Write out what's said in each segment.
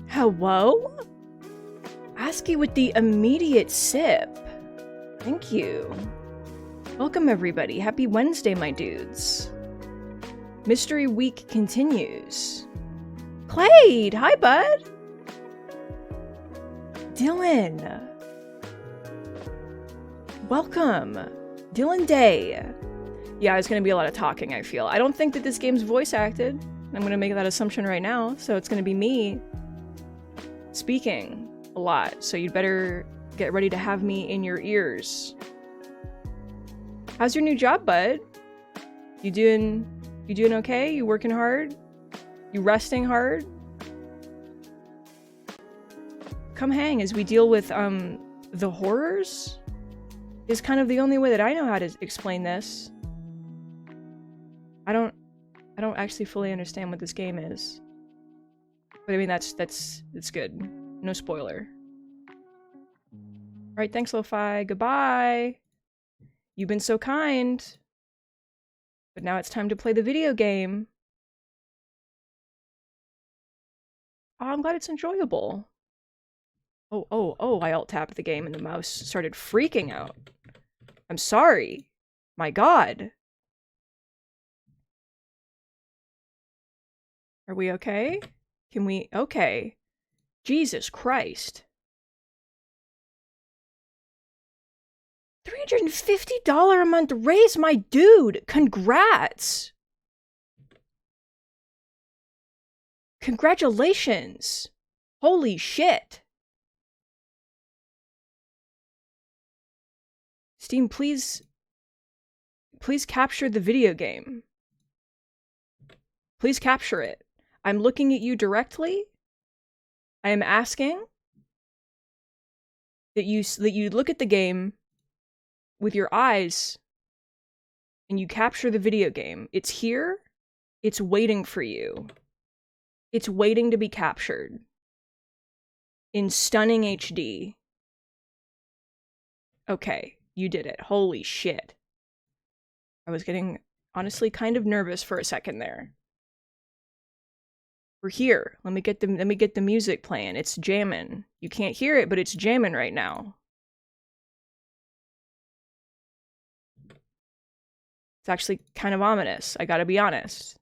Hello? Asky with the immediate sip. Thank you. Welcome everybody. Happy Wednesday, my dudes. Mystery Week continues. Clade! Hi, bud! Dylan! Welcome! Dylan Day. Yeah, it's gonna be a lot of talking, I feel. I don't think that this game's voice acted. I'm gonna make that assumption right now, so it's gonna be me speaking a lot, so you'd better get ready to have me in your ears. How's your new job, bud? You doing okay? You working hard? You resting hard? Come hang as we deal with the horrors is kind of the only way that I know how to explain this. I don't actually fully understand what this game is. But I mean, that's good. No spoiler. Alright, thanks, Lo-Fi. Goodbye! You've been so kind. But now it's time to play the video game. Oh, I'm glad it's enjoyable. Oh, I alt-tapped the game and the mouse started freaking out. I'm sorry. My god. Are we okay? Can we? Okay. Jesus Christ. $350 a month raise, my dude! Congrats! Congratulations! Holy shit! Steam, please capture the video game. Please capture it. I'm looking at you directly. I am asking that you look at the game with your eyes and you capture the video game. It's here. It's waiting for you. It's waiting to be captured in stunning HD. Okay, you did it. Holy shit. I was getting honestly kind of nervous for a second there. We're here. Let me get the music playing. It's jamming. You can't hear it, but it's jamming right now. It's actually kind of ominous, I gotta be honest.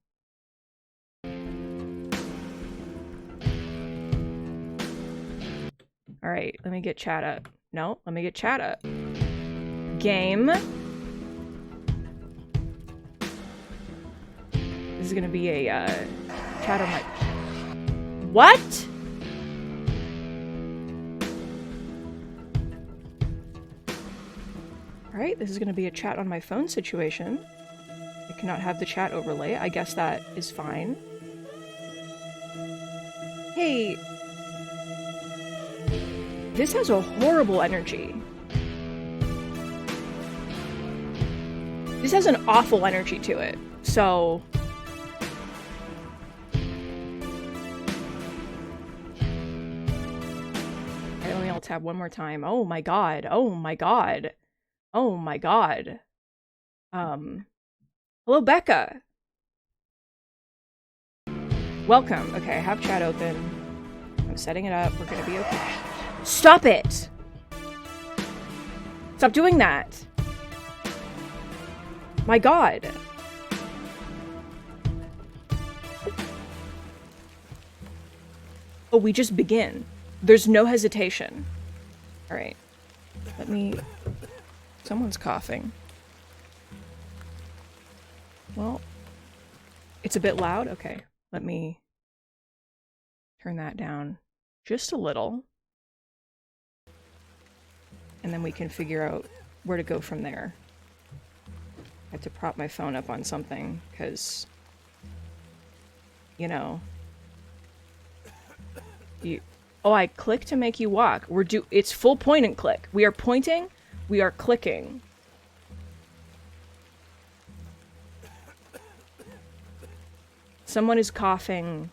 Alright, let me get chat up. No, let me get chat up. Game. This is gonna be a chat on my... What? Alright, this is gonna be a chat on my phone situation. I cannot have the chat overlay. I guess that is fine. Hey. This has a horrible energy. This has an awful energy to it. So... tab one more time. Oh my god. Oh my god. Oh my god. Hello, Becca. Welcome. Okay, I have chat open. I'm setting it up. We're gonna be okay. Stop it! Stop doing that! My god. Oh, we just begin. There's no hesitation. Alright. Let me... Someone's coughing. Well, it's a bit loud. Okay, let me turn that down just a little. And then we can figure out where to go from there. I have to prop my phone up on something, because, you know... Oh, I click to make you walk. It's full point and click. We are pointing, we are clicking. Someone is coughing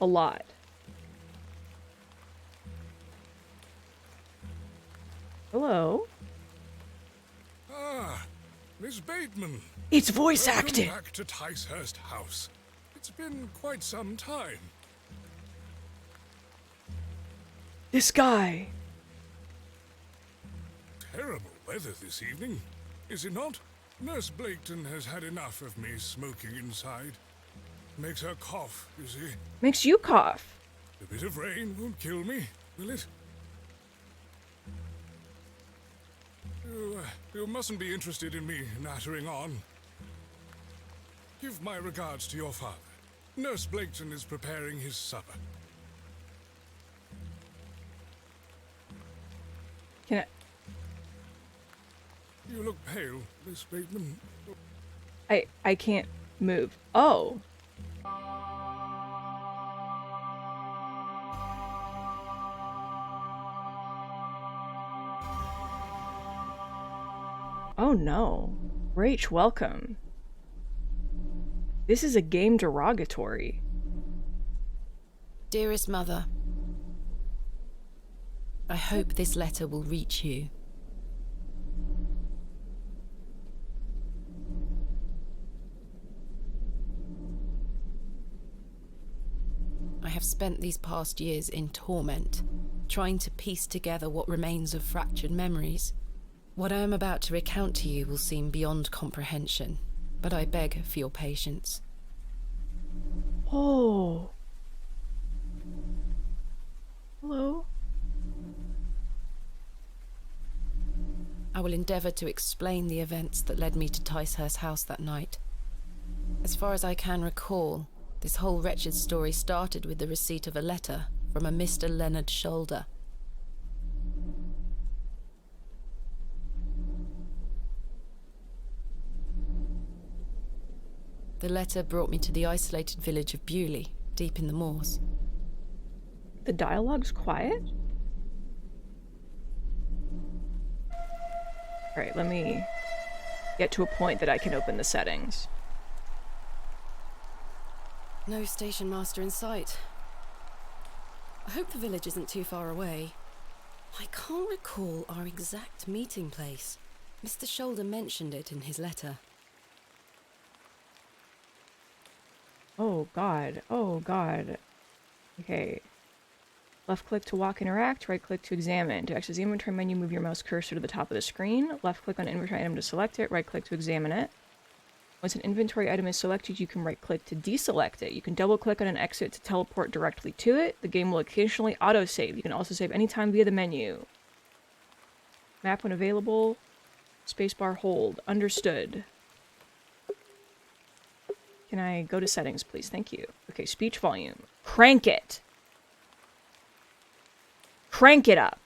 a lot. Hello? Ah, Miss Bateman. It's voice acting. Welcome back to Ticehurst House. It's been quite some time. This guy. Terrible weather this evening, is it not? Nurse Blaketon has had enough of me smoking inside. Makes her cough, you see. Makes you cough. A bit of rain won't kill me, will it? You mustn't be interested in me nattering on. Give my regards to your father. Nurse Blaketon is preparing his supper. Can I... You look pale, Miss Bateman. I can't move. Oh. Oh no. Rach, welcome. This is a game derogatory. Dearest Mother, I hope this letter will reach you. I have spent these past years in torment, trying to piece together what remains of fractured memories. What I am about to recount to you will seem beyond comprehension, but I beg for your patience. Oh. Hello? I will endeavour to explain the events that led me to Ticehurst House that night. As far as I can recall, this whole wretched story started with the receipt of a letter from a Mr. Leonard Shoulder. The letter brought me to the isolated village of Bewley, deep in the moors. The dialogue's quiet? Alright, let me get to a point that I can open the settings. No station master in sight. I hope the village isn't too far away. I can't recall our exact meeting place. Mr. Shoulder mentioned it in his letter. Oh god, oh god. Okay. Left click to walk interact, right click to examine. To access the inventory menu, move your mouse cursor to the top of the screen. Left click on inventory item to select it, right click to examine it. Once an inventory item is selected, you can right click to deselect it. You can double click on an exit to teleport directly to it. The game will occasionally autosave. You can also save anytime via the menu. Map when available. Spacebar hold. Understood. Can I go to settings, please? Thank you. Okay, speech volume. Crank it! Crank it up!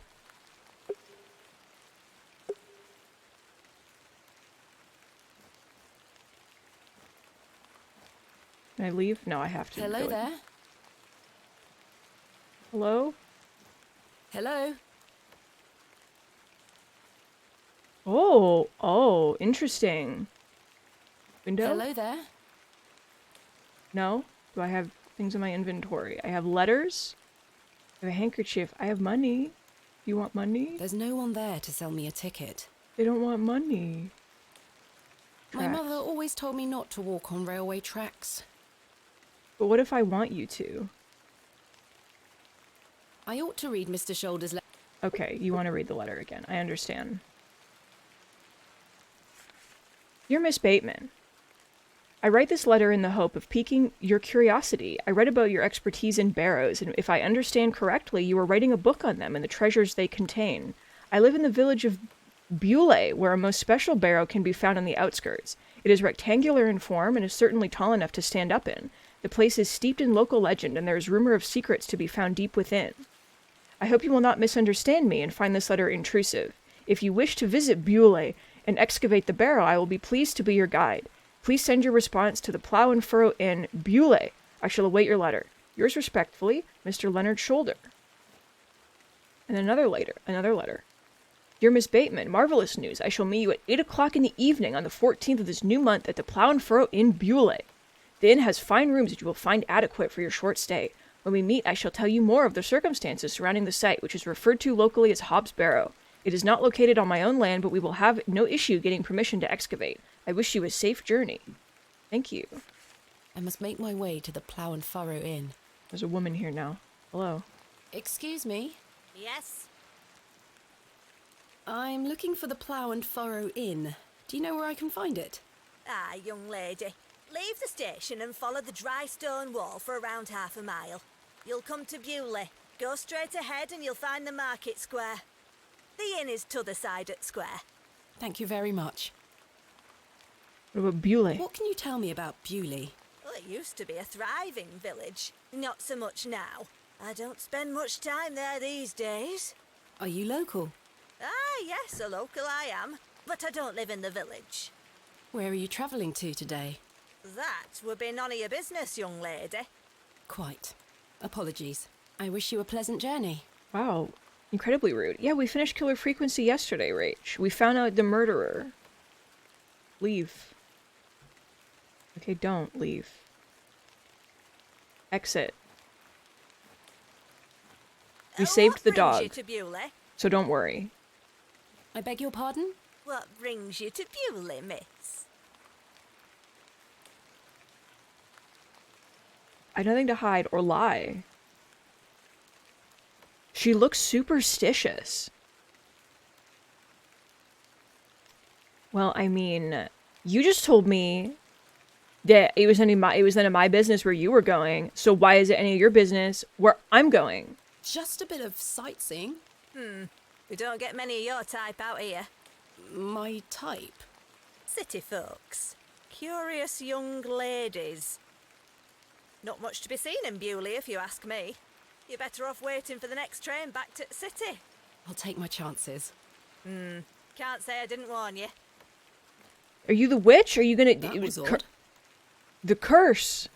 Can I leave? No, I have to. Hello there? Hello? Hello? Oh, interesting. Window? Hello there? No? Do I have things in my inventory? I have letters. I have a handkerchief. I have money. You want money? There's no one there to sell me a ticket. They don't want money. My Tracks. mother always told me not to walk on railway tracks. But what if I want you to? I ought to read Mr. Shoulder's letter. Okay, you want to read the letter again. I understand. Dear Miss Bateman, I write this letter in the hope of piquing your curiosity. I read about your expertise in barrows, and if I understand correctly, you are writing a book on them and the treasures they contain. I live in the village of Bewley, where a most special barrow can be found on the outskirts. It is rectangular in form and is certainly tall enough to stand up in. The place is steeped in local legend, and there is rumor of secrets to be found deep within. I hope you will not misunderstand me and find this letter intrusive. If you wish to visit Bewley and excavate the barrow, I will be pleased to be your guide. Please send your response to the Plough and Furrow in Bewley. I shall await your letter. Yours respectfully, Mr. Leonard Shoulder. And another letter. Dear Miss Bateman, marvelous news. I shall meet you at 8 o'clock in the evening on the 14th of this new month at the Plough and Furrow in Bewley. The inn has fine rooms that you will find adequate for your short stay. When we meet, I shall tell you more of the circumstances surrounding the site, which is referred to locally as Hobbs Barrow. It is not located on my own land, but we will have no issue getting permission to excavate. I wish you a safe journey. Thank you. I must make my way to the Plough and Furrow Inn. There's a woman here now. Hello. Excuse me? Yes? I'm looking for the Plough and Furrow Inn. Do you know where I can find it? Ah, young lady. Leave the station and follow the dry stone wall for around half a mile. You'll come to Bewley. Go straight ahead and you'll find the market square. The inn is t'other side at square. Thank you very much. What about Bewley? What can you tell me about Bewley? Well, it used to be a thriving village. Not so much now. I don't spend much time there these days. Are you local? Ah, yes, a local I am. But I don't live in the village. Where are you travelling to today? That would be none of your business, young lady. Quite. Apologies. I wish you a pleasant journey. Wow. Incredibly rude. Yeah, we finished Killer Frequency yesterday, Rach. We found out the murderer. Leave. Okay, don't leave. Exit. We saved the What brings dog, you to Bewley? so don't worry. I beg your pardon? What brings you to Bewley, miss? I have nothing to hide or lie. She looks superstitious. Well, I mean, you just told me that it was none of my business where you were going. So why is it any of your business where I'm going? Just a bit of sightseeing. We don't get many of your type out here. My type. City folks. Curious young ladies. Not much to be seen in Bewley, if you ask me. You're better off waiting for the next train back to the city. I'll take my chances. Can't say I didn't warn you. Are you the witch? Are you gonna... That was odd. The curse.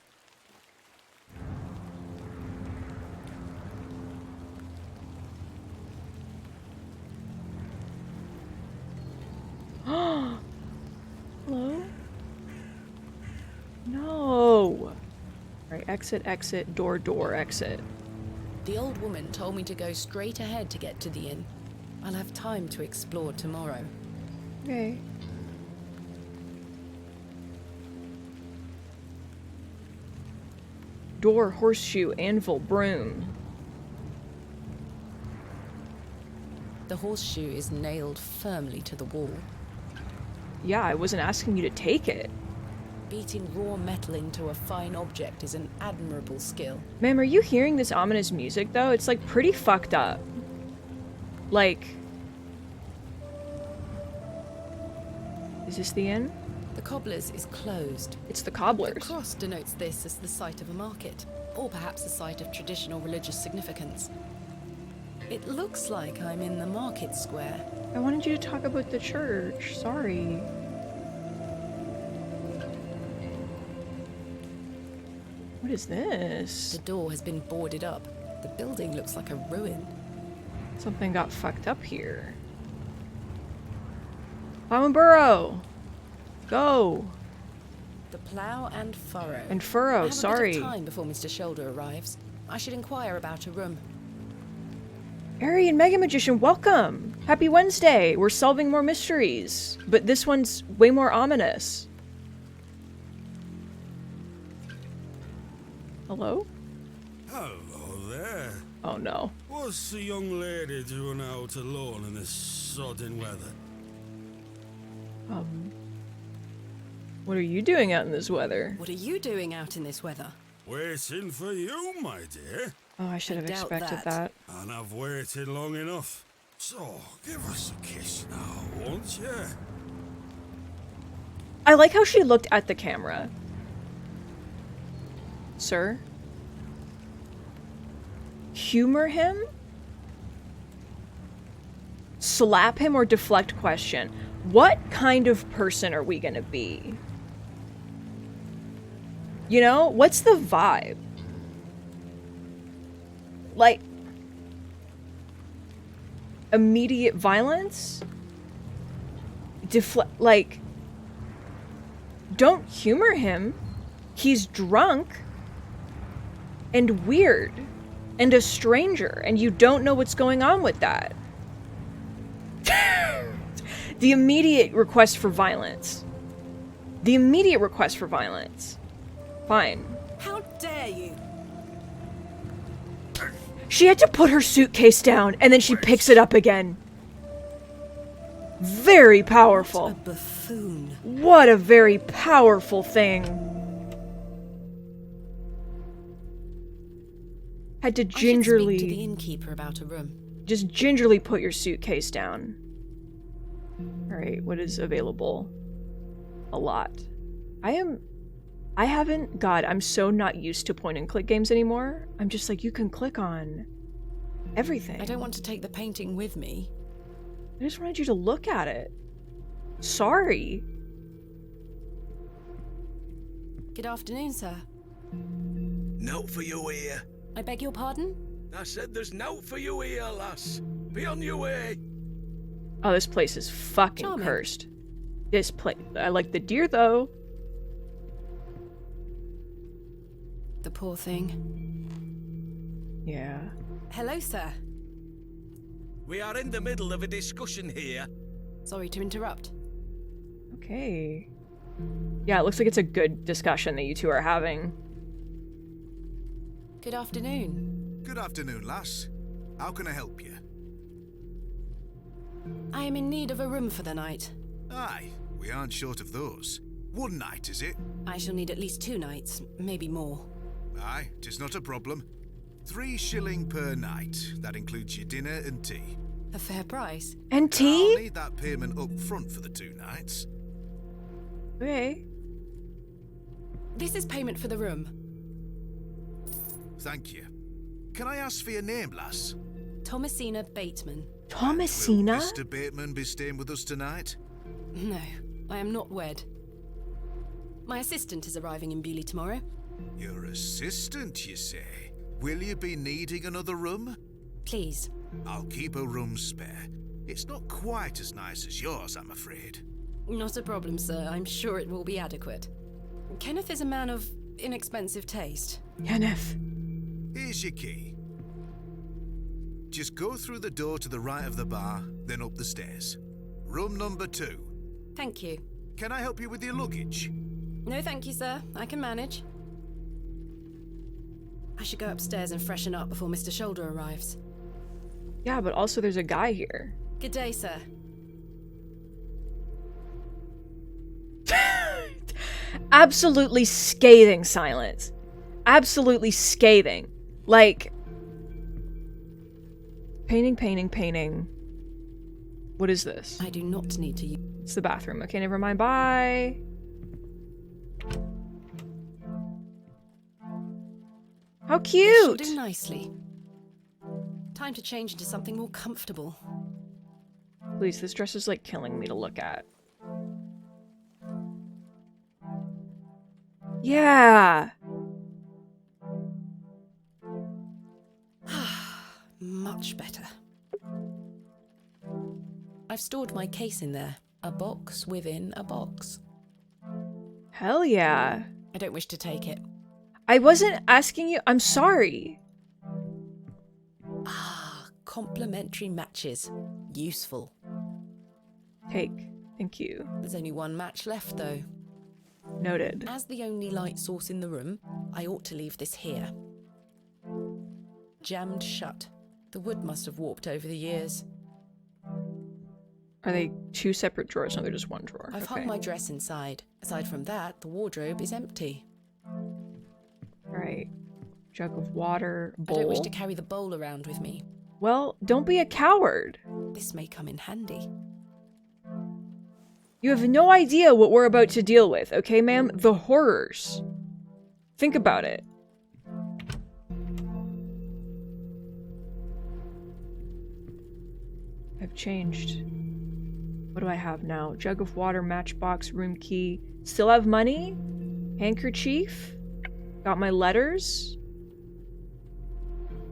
Hello? No. Alright, exit, exit, door, door, exit. The old woman told me to go straight ahead to get to the inn. I'll have time to explore tomorrow. Okay. Door, horseshoe, anvil, broom. The horseshoe is nailed firmly to the wall. Yeah, I wasn't asking you to take it. Beating raw metal into a fine object is an admirable skill. Ma'am, are you hearing this ominous music, though? It's, like, pretty fucked up. Like... Is this the inn? The cobbler's is closed. It's the The cobbler's. cross denotes this as the site of a market, or perhaps a site of traditional religious significance. It looks like I'm in the market square. I wanted you to talk about the church. Sorry. What is this? The door has been boarded up. The building looks like a ruin. Something got fucked up here. Plough and Barrow! Go! The Plough and Furrow. And I Furrow, have a sorry. bit of time before Mr. Shoulder arrives. I should inquire about a room. Harry and Mega Magician, welcome! Happy Wednesday! We're solving more mysteries, but this one's way more ominous. Hello? Hello there. Oh no. What's the young lady doing out alone in this sodden weather? What are you doing out in this weather? What are you doing out in this weather? Waiting for you, my dear. Oh, I should have doubt expected that. that. And I've waited long enough. So, give us a kiss now, won't you? I like how she looked at the camera. Sir? Humor him? Slap him or deflect question? What kind of person are we gonna be? You know, what's the vibe? Like, immediate violence? Like, don't humor him. He's drunk and weird and a stranger, and you don't know what's going on with that. The immediate request for violence. The immediate request for violence. Fine. How dare you? She had to put her suitcase down, and then she picks it up again. Very powerful. A buffoon. What a very powerful thing. Had to I should speak to the gingerly, innkeeper about a room. just gingerly put your suitcase down. Alright, what is available? A lot. God, I'm so not used to point and click games anymore. I'm just like, you can click on everything. I don't want to take the painting with me. I just wanted you to look at it. Sorry. Good afternoon, sir. Note for you here. I beg your pardon? I said there's note for you here, lass. Be on your way. Oh, this place is fucking Charming. cursed. This place. I like the deer, though. The poor thing. Yeah. Hello, sir. We are in the middle of a discussion here. Sorry to interrupt. Okay. Yeah, it looks like it's a good discussion that you two are having. Good afternoon. Good afternoon, lass. How can I help you? I am in need of a room for the night. Aye, we aren't short of those. One night, is it? I shall need at least 2 nights, maybe more. Aye, 'tis not a problem. 3 shilling per night. That includes your dinner and tea. A fair price. And I'll tea? need that payment up front for the 2 nights. Okay. This is payment for the room. Thank you. Can I ask for your name, lass? Thomasina Bateman. Thomasina? Will Mr. Bateman be staying with us tonight? No, I am not wed. My assistant is arriving in Bewley tomorrow. Your assistant, you say? Will you be needing another room? Please. I'll keep a room spare. It's not quite as nice as yours, I'm afraid. Not a problem, sir. I'm sure it will be adequate. Kenneth is a man of inexpensive taste. Kenneth. Here's your key. Just go through the door to the right of the bar, then up the stairs. Room number 2. Thank you. Can I help you with your luggage? No, thank you, sir. I can manage. I should go upstairs and freshen up before Mr. Shoulder arrives. Yeah, but also there's a guy here. Good day, sir. Absolutely scathing silence. Absolutely scathing. Like, painting. What is this? I do not need to use... It's the bathroom. Okay, never mind. Bye. How This shall cute! do nicely. Time to change into something more comfortable. Please, this dress is like killing me to look at. Yeah! Much better. I've stored my case in there. A box within a box. Hell yeah. I don't wish to take it. I wasn't asking you. I'm sorry. Ah, complementary matches. Useful. Take. Thank you. There's only one match left, though. Noted. As the only light source in the room, I ought to leave this here. Jammed shut. The wood must have warped over the years. Are they two separate drawers? No, they're just one drawer. I've hung my dress inside. Aside from that, the wardrobe is empty. Alright. Jug of water, I bowl. don't wish to carry the bowl around with me. Well, don't be a coward. This may come in handy. You have no idea what we're about to deal with, okay, ma'am? The horrors. Think about it. I've changed. What do I have now? Jug of water, matchbox, room key. Still have money? Handkerchief? Got my letters?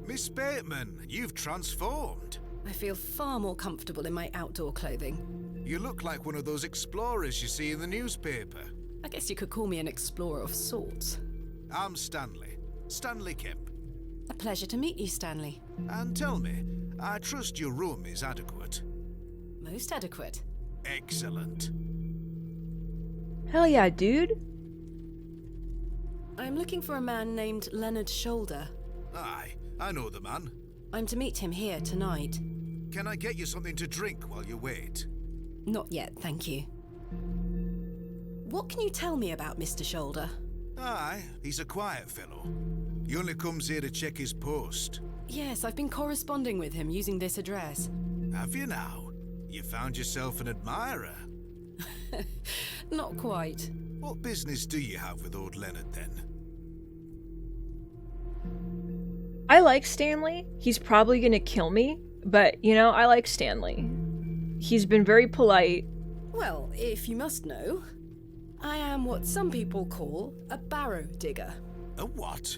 Miss Bateman, you've transformed. I feel far more comfortable in my outdoor clothing. You look like one of those explorers you see in the newspaper. I guess you could call me an explorer of sorts. I'm Stanley. Stanley Kemp. A pleasure to meet you, Stanley. And tell me, I trust your room is adequate. Most adequate. Excellent. Hell yeah, dude. I'm looking for a man named Leonard Shoulder. Aye, I know the man. I'm to meet him here tonight. Can I get you something to drink while you wait? Not yet, thank you. What can you tell me about Mr. Shoulder? Aye, he's a quiet fellow. He only comes here to check his post. Yes, I've been corresponding with him using this address. Have you now? You found yourself an admirer. Not quite. What business do you have with old Leonard, then? I like Stanley. He's probably gonna kill me, but, you know, I like Stanley. He's been very polite. Well, if you must know, I am what some people call a barrow digger. A what?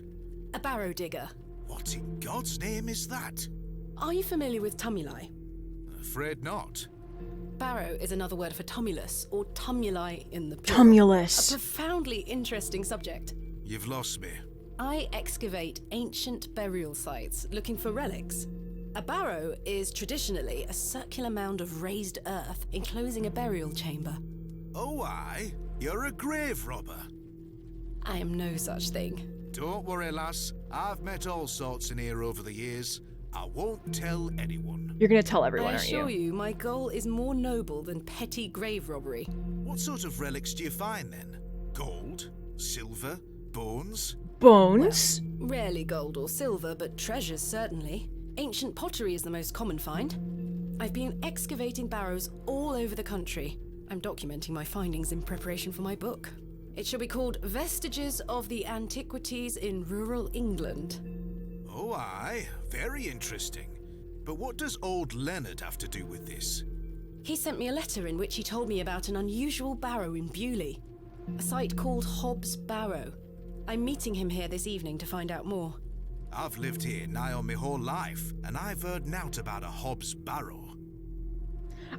A barrow digger. What in God's name is that? Are you familiar with tumuli? Afraid not. Barrow is another word for tumulus, or tumuli in the plural. Tumulus. A profoundly interesting subject. You've lost me. I excavate ancient burial sites looking for relics. A barrow is traditionally a circular mound of raised earth enclosing a burial chamber. Oh, aye. You're a grave robber. I am no such thing. Don't worry, lass. I've met all sorts in here over the years. I won't tell anyone. You're gonna tell everyone, I aren't assure you? you, my goal is more noble than petty grave robbery. What sort of relics do you find, then? Gold? Silver? Bones? Bones? Rarely gold or silver, but treasures certainly. Ancient pottery is the most common find. I've been excavating barrows all over the country. I'm documenting my findings in preparation for my book. It shall be called Vestiges of the Antiquities in Rural England. Oh, aye. Very interesting. But what does old Leonard have to do with this? He sent me a letter in which he told me about an unusual barrow in Bewley, a site called Hobbs Barrow. I'm meeting him here this evening to find out more. I've lived here nigh on my whole life, and I've heard nowt about a Hobbs Barrow.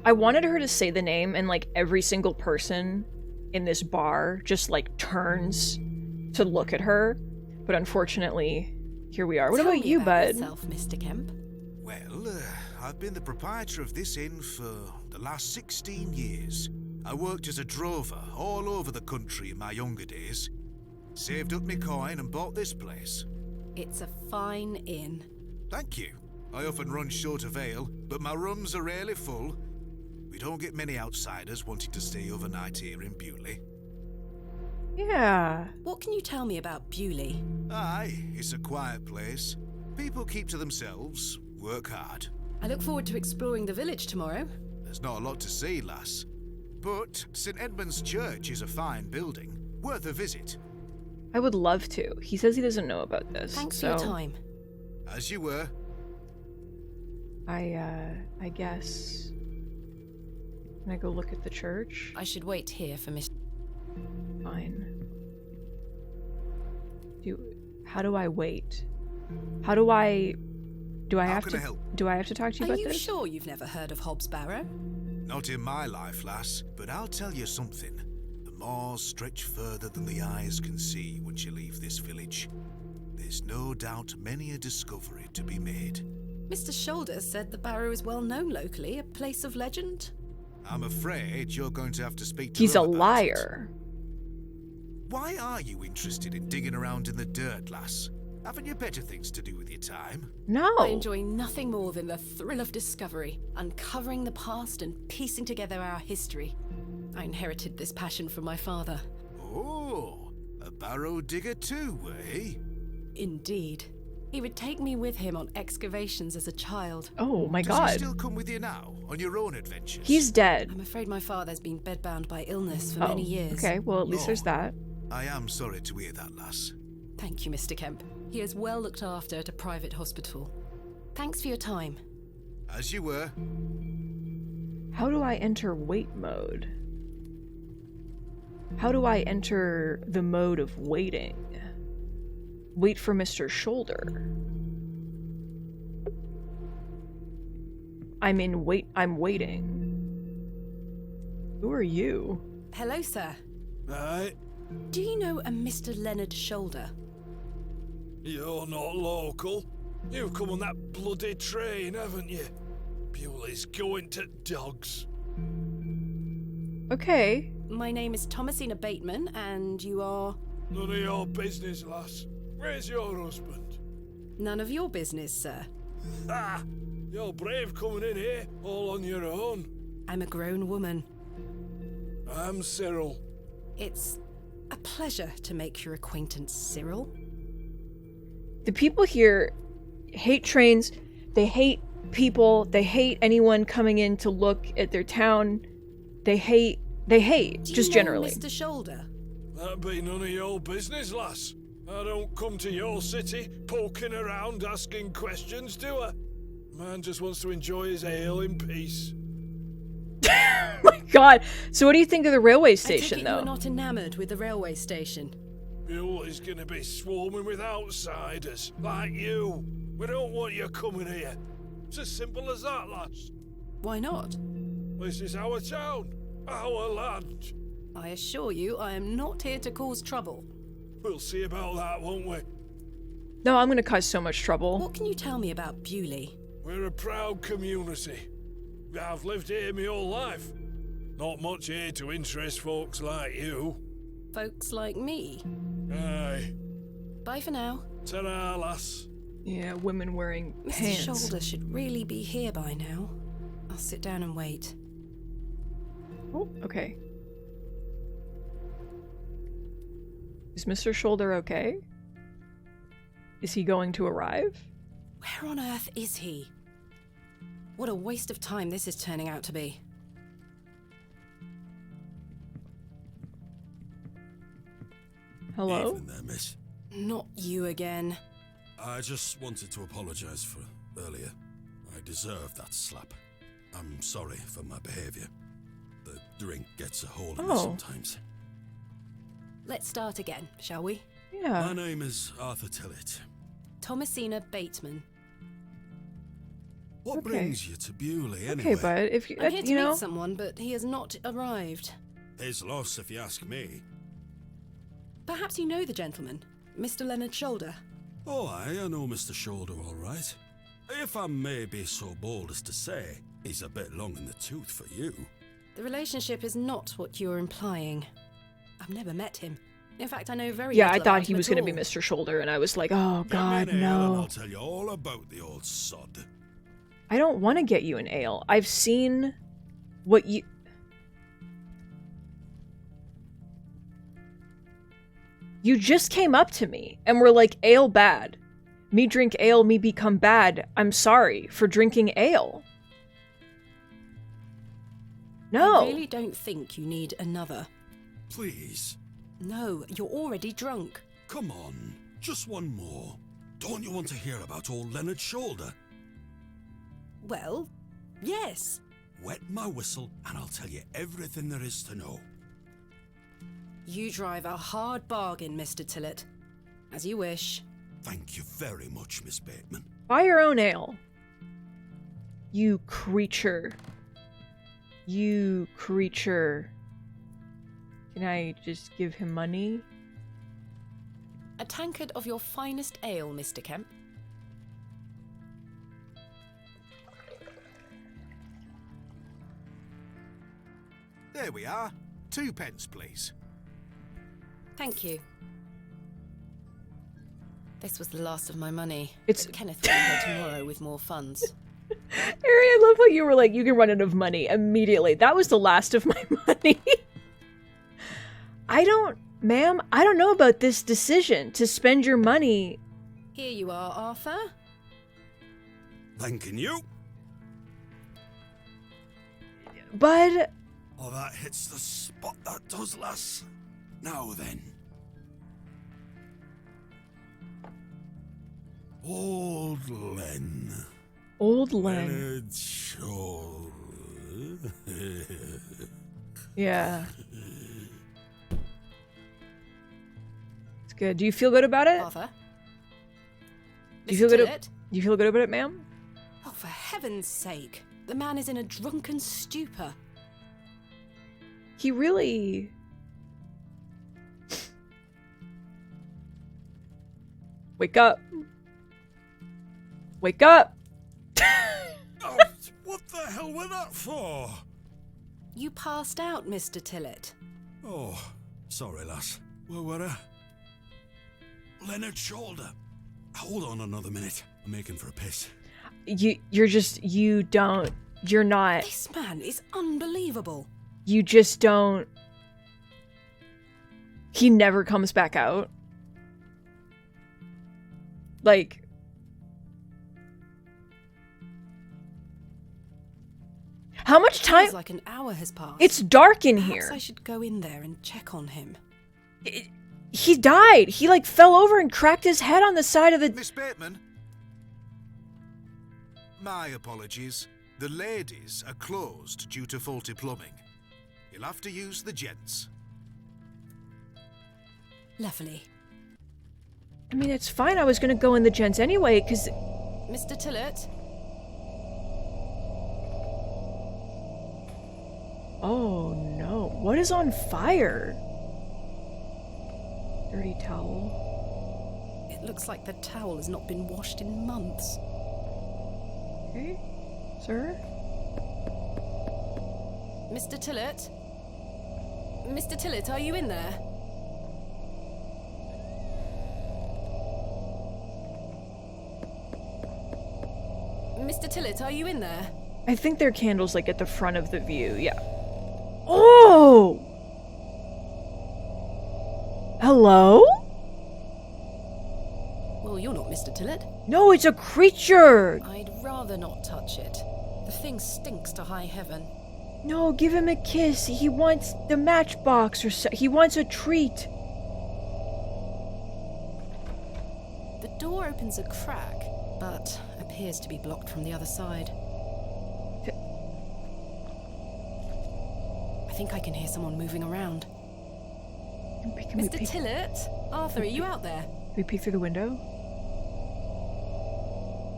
I wanted her to say the name, and like every single person in this bar just like turns to look at her. But unfortunately, here we are. What Tell about me you, about bud? yourself, Mr. Kemp. Well, I've been the proprietor of this inn for the last 16 years. I worked as a drover all over the country in my younger days. Saved up my coin and bought this place. It's a fine inn. Thank you. I often run short of ale, but my rooms are rarely full. We don't get many outsiders wanting to stay overnight here in Bewley. Yeah. What can you tell me about Bewley? Aye, it's a quiet place. People keep to themselves, work hard. I look forward to exploring the village tomorrow. There's not a lot to see, lass. But St. Edmund's Church is a fine building, worth a visit. I would love to. He says he doesn't know about this. Thanks so for your time. As you were. I guess. Can I go look at the church? I should wait here for Miss... Fine. How do I wait? How do I... Do I How have can to... I help? Do I have to talk to you Are about you this? sure you've never heard of Hobbs Barrow? Not in my life, lass, but I'll tell you something. The moors stretch further than the eyes can see once you leave this village. There's no doubt many a discovery to be made. Mr. Shoulder said the Barrow is well known locally, a place of legend. I'm afraid you're going to have to speak to He's a Rum about liar. it. Why are you interested in digging around in the dirt, lass? Haven't you better things to do with your time? No. I enjoy nothing more than the thrill of discovery, uncovering the past and piecing together our history. I inherited this passion from my father. Oh, a barrow digger too, eh? Indeed. He would take me with him on excavations as a child. Oh my Does he god. still come with you now, on your own adventures? He's dead. I'm afraid my father's been bedbound by illness for many years. Okay, well at least there's Oh. that. I am sorry to hear that, lass. Thank you, Mr. Kemp. He is well looked after at a private hospital. Thanks for your time. As you were. How do I enter wait mode? How do I enter the mode of waiting? Wait for Mr. Shoulder. I'm waiting. Who are you? Hello, sir. Right, Do you know a Mr. Leonard Shoulder? You're not local. You've come on that bloody train, haven't you? Bewley's going to dogs. Okay. My name is Thomasina Bateman, and you are... None of your business, lass. Where's your husband? None of your business, sir. Ah! You're brave coming in here, all on your own. I'm a grown woman. I'm Cyril. It's a pleasure to make your acquaintance, Cyril. The people here hate trains, they hate people, they hate anyone coming in to look at their town. They hate, Do just you know generally. Mr. Shoulder? That be none of your business, lass. I don't come to your city poking around asking questions, do I? Man just wants to enjoy his ale in peace. Oh my god. So what do you think of the railway I station, take it though? you're not enamoured with the railway station. Bewley's gonna be swarming with outsiders, like you. We don't want you coming here. It's as simple as that, lass. Why not? This is our town, our land. I assure you, I am not here to cause trouble. We'll see about that, won't we? No, I'm gonna cause so much trouble. What can you tell me about Bewley? We're a proud community. I've lived here my whole life. Not much here to interest folks like you. Folks like me. Aye. Bye for now. Ta-ra, lass. Yeah, women wearing Mr. pants. Shoulder should really be here by now. I'll sit down and wait. Oh, okay. Is Mr. Shoulder okay? Is he going to arrive? Where on earth is he? What a waste of time this is turning out to be. Hello? Evening there, miss. Not you again. I just wanted to apologise for earlier. I deserved that slap. I'm sorry for my behaviour. The drink gets a hold of me Oh. sometimes. Let's start again, shall we? Yeah. My name is Arthur Tillett. Thomasina Bateman. What Okay. brings you to Bewley anyway? Okay, but if you, I'm here to you know, meet someone, but he has not arrived. His loss, if you ask me. Perhaps you know the gentleman, Mr. Leonard Shoulder. Oh, I know Mr. Shoulder all right. If I may be so bold as to say, he's a bit long in the tooth for you. The relationship is not what you're implying. I've never met him. In fact, I know very yeah, I little thought about he him was at going to be all. Mr. Shoulder, and I was like, oh god, Come in here and I'll no. tell you all about the old sod. I don't want to get you an ale. I've seen what you... You just came up to me and were like, ale bad. Me drink ale, me become bad. I'm sorry for drinking ale. No. I really don't think you need another. Please, No, you're already drunk. come on, just one more. Don't you want to hear about old Leonard Shoulder? Well, yes. Wet my whistle and I'll tell you everything there is to know. You drive a hard bargain, Mr. Tillett. As you wish. Thank you very much, Miss Bateman. Buy your own ale. You creature. You creature. Can I just give him money? A tankard of your finest ale, Mr. Kemp. There we are. 2 pence, please. Thank you. This was the last of my money. It's- Kenneth will be here tomorrow with more funds. Harry, I love how you were like, you can run out of money immediately. That was the last of my money. Ma'am, I don't know about this decision to spend your money. Here you are, Arthur. Thanking you. Bud, Oh, that hits the spot, that does, lass. Now then. Old Len. Old Len. Leonard Shaw. Yeah. It's good. Do you feel good about it? Arthur. Do you feel good? Tillett? Do you feel good about it, ma'am? Oh, for heaven's sake. The man is in a drunken stupor. He really... Wake up. Wake up! Oh, what the hell were that for? You passed out, Mr. Tillett. Oh, sorry, lass. Where were I? Leonard's shoulder. Hold on another minute. I'm making for a piss. You're not, This man is unbelievable. you just don't, he never comes back out. Like, how much time? Feels like an hour has passed. It's dark in Perhaps here. I should go in there and check on him. He died. He like fell over and cracked his head on the side of the... Miss Bateman? My apologies. The ladies are closed due to faulty plumbing. You'll have to use the gents. Lovely. I mean, it's fine. I was gonna go in the gents anyway, because... Mr. Tillett? Oh no. What is on fire? Dirty towel. It looks like the towel has not been washed in months. Okay. Sir? Mr. Tillett? Mr. Tillett, are you in there? Mr. Tillett, are you in there? I think their candle's like at the front of the view, yeah. Oh! Hello? Well, you're not Mr. Tillett. No, it's a creature! I'd rather not touch it. The thing stinks to high heaven. No, give him a kiss. He wants the matchbox or so. He wants a treat. The door opens a crack, but appears to be blocked from the other side. I think I can hear someone moving around. Can we Mr. peek, Tillett? Arthur, are you out there? can we peek through the window?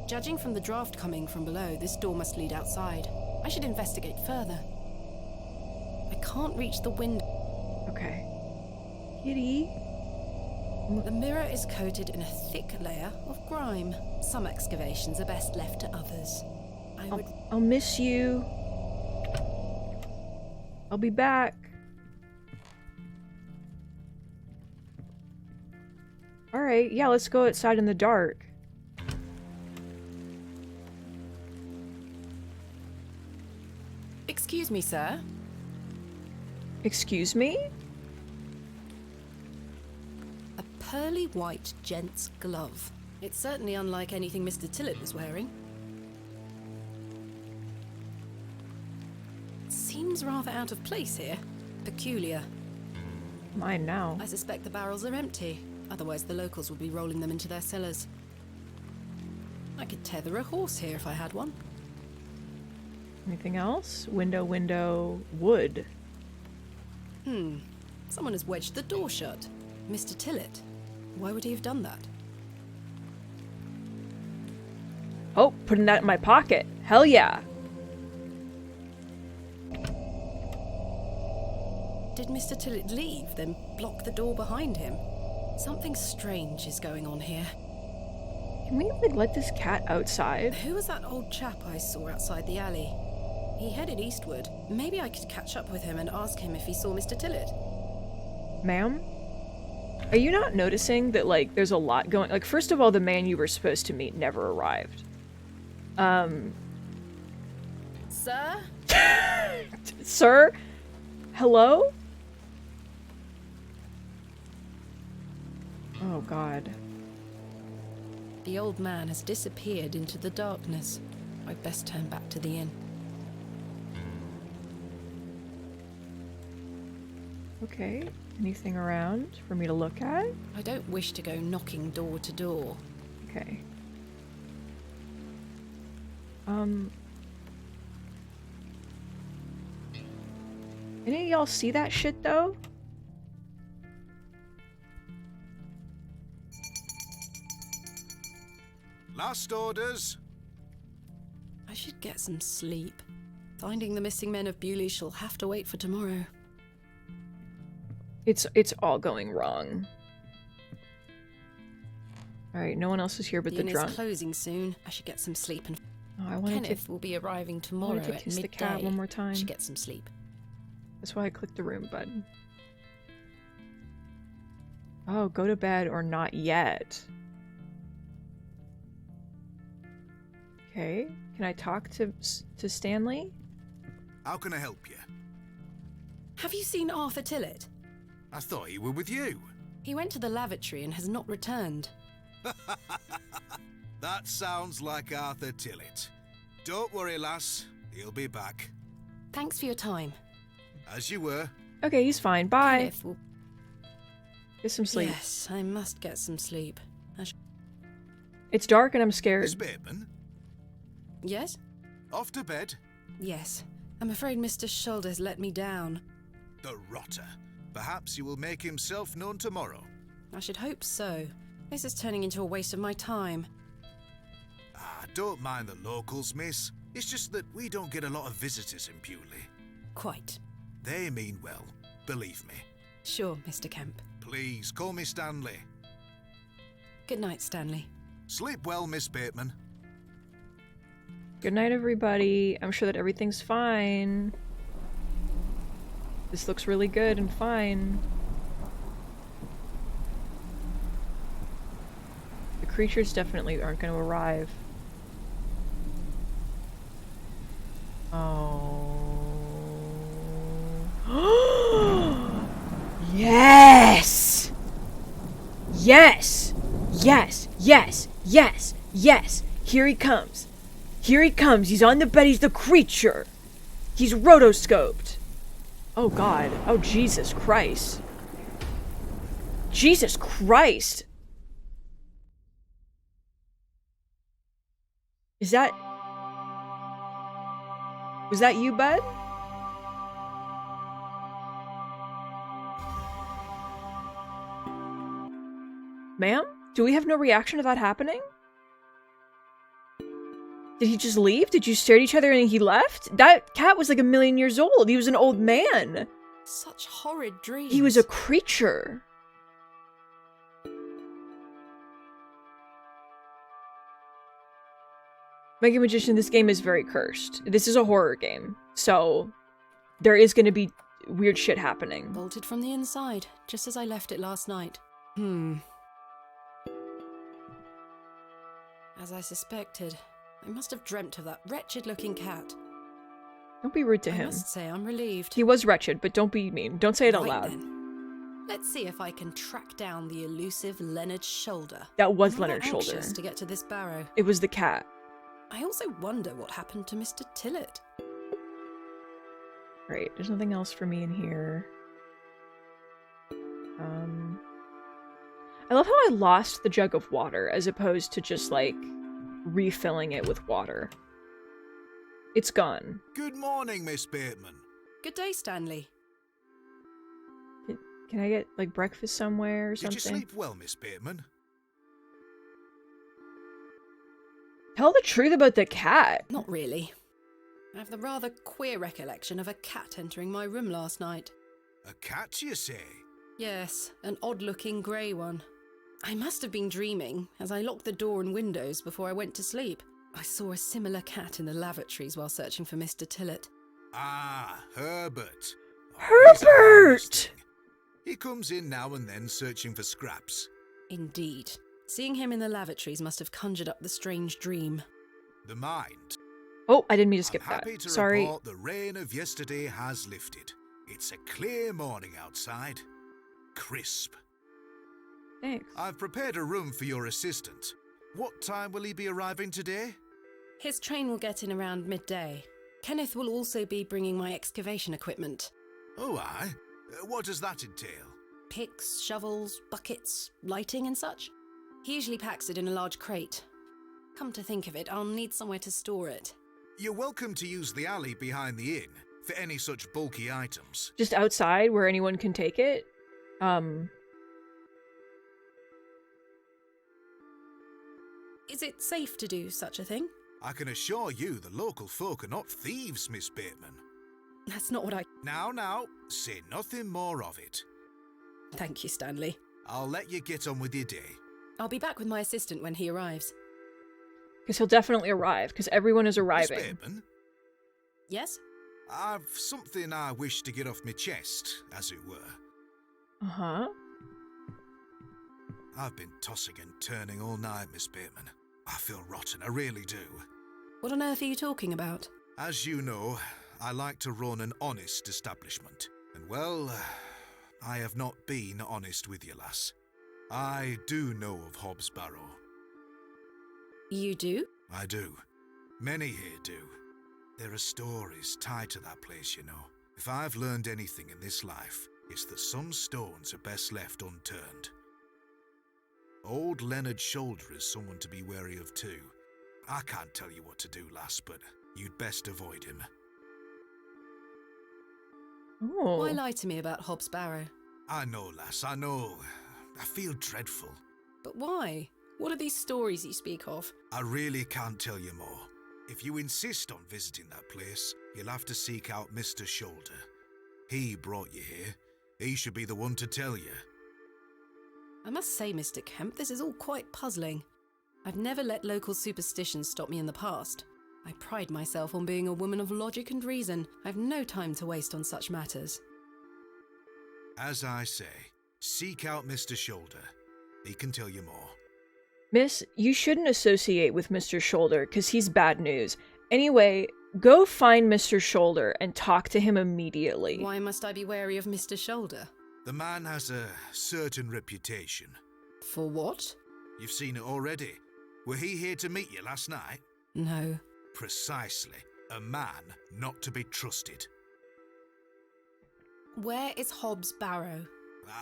Judging from the draft coming from below, this door must lead outside. I should investigate further. I can't reach the window. Okay. Kitty. The mirror is coated in a thick layer of grime. Some excavations are best left to others. I'll miss you. I'll be back. Alright, yeah, let's go outside in the dark. Excuse me, sir. Excuse me? A pearly white gent's glove. It's certainly unlike anything Mr. Tillett was wearing. Seems rather out of place here. Peculiar. Mine now. I suspect the barrels are empty. Otherwise the locals would be rolling them into their cellars. I could tether a horse here if I had one. Anything else? Window, wood. Someone has wedged the door shut. Mr. Tillett. Why would he have done that? Oh, putting that in my pocket. Hell yeah. Did Mr. Tillett leave, then block the door behind him? Something strange is going on here. Can we like let this cat outside? Who was that old chap I saw outside the alley? He headed eastward. Maybe I could catch up with him and ask him if he saw Mr. Tillett. Ma'am? Are you not noticing that, like, there's a lot going... Like, first of all, the man you were supposed to meet never arrived. Sir? Sir? Hello? Oh, God. The old man has disappeared into the darkness. I'd best turn back to the inn. Okay. Anything around for me to look at? I don't wish to go knocking door to door. Okay. Any of y'all see that shit, though? Last orders. I should get some sleep. Finding the missing men of Bewley shall have to wait for tomorrow. It's all going wrong. Alright, no one else is here but The the inn drunk. is closing soon. I should get some sleep. And Oh, I wanted Kenneth will be arriving to, tomorrow wanted to at kiss midday. the cat one more I time. should get some sleep. That's why I clicked the room button. Oh, go to bed or not yet. Okay, can I talk to Stanley? How can I help you? Have you seen Arthur Tillett? I thought you were with you. He went to the lavatory and has not returned. That sounds like Arthur Tillett. Don't worry, lass. He'll be back. Thanks for your time. As you were. Okay, he's fine. Bye. Kenneth will... Get some sleep. Yes, I must get some sleep. It's dark and I'm scared. Miss Bateman, Yes? off to bed. Yes. I'm afraid Mr. Shoulders let me down. The rotter. Perhaps he will make himself known tomorrow. I should hope so. This is turning into a waste of my time. Ah, don't mind the locals, miss. It's just that we don't get a lot of visitors in Bewley. Quite. They mean well, believe me. Sure, Mr. Kemp. Please, call me Stanley. Good night, Stanley. Sleep well, Miss Bateman. Good night, everybody. I'm sure that everything's fine. This looks really good and fine. The creatures definitely aren't going to arrive. Oh. Yes! Yes! Yes! Yes! Yes! Yes! Here he comes. Here he comes. He's on the bed. He's the creature. He's rotoscoped. Oh God. Oh Jesus Christ. Jesus Christ. Is that... Was that you, bud? Ma'am? Do we have no reaction to that happening? Did he just leave? Did you stare at each other and he left? That cat was like 1,000,000 years old. He was an old man. Such horrid dreams. He was a creature. Mega Magician, this game is very cursed. This is a horror game. So, there is going to be weird shit happening. Bolted from the inside, just as I left it last night. As I suspected, I must have dreamt of that wretched-looking cat. Don't be rude to I him. must say I'm relieved. He was wretched, but don't be mean. Don't say it out Right loud. then. Let's see if I can track down the elusive Leonard Shoulder. That was I'm Leonard rather Shoulder. anxious to get to this barrow. It was the cat. I also wonder what happened to Mr. Tillett. Right, there's nothing else for me in here. I love how I lost the jug of water as opposed to just, like, refilling it with water. It's gone. Good morning, Miss Bateman. Good day, Stanley. Can I get, like, breakfast somewhere or Did you something? sleep well, Miss Bateman? Tell the truth about the cat. Not really. I have the rather queer recollection of a cat entering my room last night. A cat, you say? Yes, an odd-looking grey one. I must have been dreaming, as I locked the door and windows before I went to sleep. I saw a similar cat in the lavatories while searching for Mr. Tillett. Ah, Herbert. Oh, he's a harmless Herbert! thing. He comes in now and then searching for scraps. Indeed. Seeing him in the lavatories must have conjured up the strange dream. The mind. Oh, I didn't mean to skip I'm that. happy to Sorry. report the rain of yesterday has lifted. It's a clear morning outside. Crisp. Thanks. I've prepared a room for your assistant. What time will he be arriving today? His train will get in around midday. Kenneth will also be bringing my excavation equipment. Oh, aye. What does that entail? Picks, shovels, buckets, lighting and such. He usually packs it in a large crate. Come to think of it, I'll need somewhere to store it. You're welcome to use the alley behind the inn for any such bulky items. Just outside where anyone can take it? Is it safe to do such a thing? I can assure you the local folk are not thieves, Miss Bateman. That's not what I... Now, say nothing more of it. Thank you, Stanley. I'll let you get on with your day. I'll be back with my assistant when he arrives. Because he'll definitely arrive, because everyone is Miss arriving. Bateman, Yes? I've something I wish to get off my chest, as it were. Uh-huh. I've been tossing and turning all night, Miss Bateman. I feel rotten, I really do. What on earth are you talking about? As you know, I like to run an honest establishment. And well, I have not been honest with you, lass. I do know of Hobbs Barrow. You do? I do. Many here do. There are stories tied to that place, you know. If I've learned anything in this life, it's that some stones are best left unturned. Old Leonard Shoulder is someone to be wary of too. I can't tell you what to do, lass, but you'd best avoid him. Oh. Why lie to me about Hobbs Barrow? I know, lass, I know. I feel dreadful. But why? What are these stories you speak of? I really can't tell you more. If you insist on visiting that place, you'll have to seek out Mr. Shoulder. He brought you here. He should be the one to tell you. I must say, Mr. Kemp, this is all quite puzzling. I've never let local superstitions stop me in the past. I pride myself on being a woman of logic and reason. I've no time to waste on such matters. As I say, seek out Mr. Shoulder. He can tell you more. Miss, you shouldn't associate with Mr. Shoulder, because he's bad news. Anyway, go find Mr. Shoulder and talk to him immediately. Why must I be wary of Mr. Shoulder? The man has a certain reputation. For what? You've seen it already. Were he here to meet you last night? No. Precisely. A man not to be trusted. Where is Hobbs Barrow?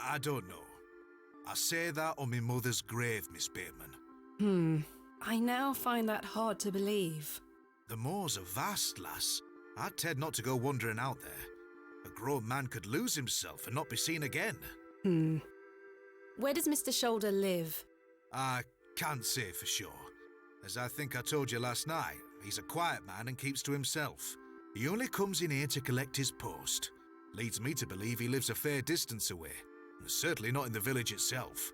I don't know. I say that on my mother's grave, Miss Bateman. I now find that hard to believe. The moors are vast, lass. I'd tend not to go wandering out there. A grown man could lose himself and not be seen again. Where does Mr. Shoulder live? I can't say for sure. As I think I told you last night, he's a quiet man and keeps to himself. He only comes in here to collect his post. Leads me to believe he lives a fair distance away. Certainly not in the village itself.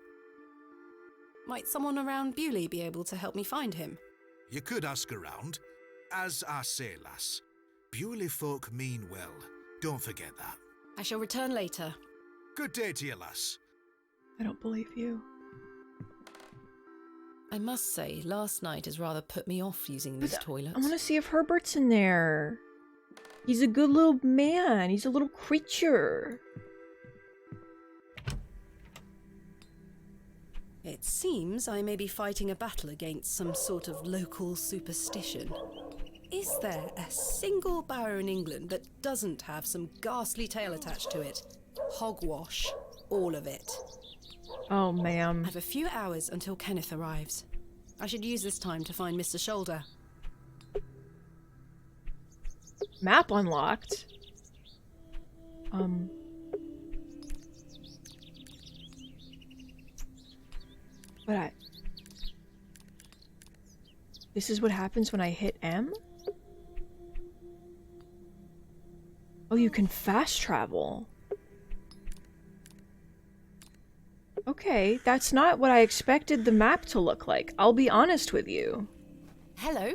Might someone around Bewley be able to help me find him? You could ask around. As I say, lass, Bewley folk mean well. Don't forget that. I shall return later. Good day to you, lass. I don't believe you. I must say, last night has rather put me off using this toilet. I want to see if Herbert's in there. He's a good little man. He's a little creature. It seems I may be fighting a battle against some sort of local superstition. Is there a single barrow in England that doesn't have some ghastly tale attached to it? Hogwash. All of it. Oh, ma'am. I have a few hours until Kenneth arrives. I should use this time to find Mr. Shoulder. Map unlocked. But this is what happens when I hit M? Oh, you can fast travel. Okay, that's not what I expected the map to look like. I'll be honest with you. Hello,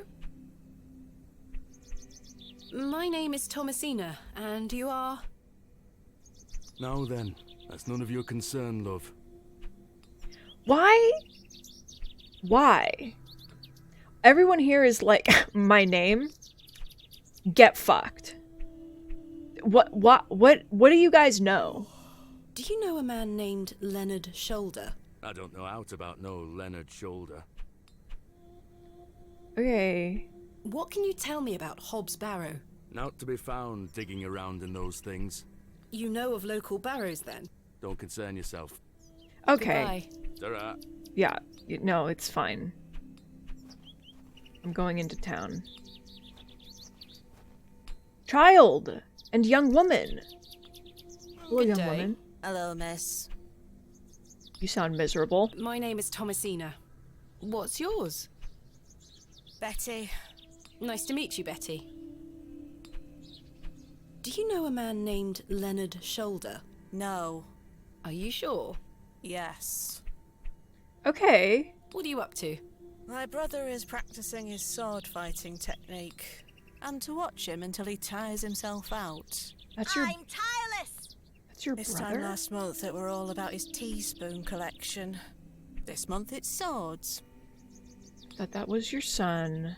My name is Thomasina, and you are? Now then, that's none of your concern, love. Why? Why? Everyone here is like, my name? Get fucked. What do you guys know? Do you know a man named Leonard Shoulder? I don't know out about no Leonard Shoulder. Okay. What can you tell me about Hobbs Barrow? Not to be found digging around in those things. You know of local barrows, then? Don't concern yourself. Okay. Goodbye. Ta-ra. Yeah, no, it's fine. I'm going into town. Child and young woman. Hello, Good young day. woman. Hello, miss. You sound miserable. My name is Thomasina. What's yours? Betty. Nice to meet you, Betty. Do you know a man named Leonard Shoulder? No. Are you sure? Yes. Okay. What are you up to? My brother is practicing his sword fighting technique. I'm to watch him until he tires himself out. That's your I'm tireless! that's your This brother? time last month it were all about his teaspoon collection. This month it's swords. Thought that was your son.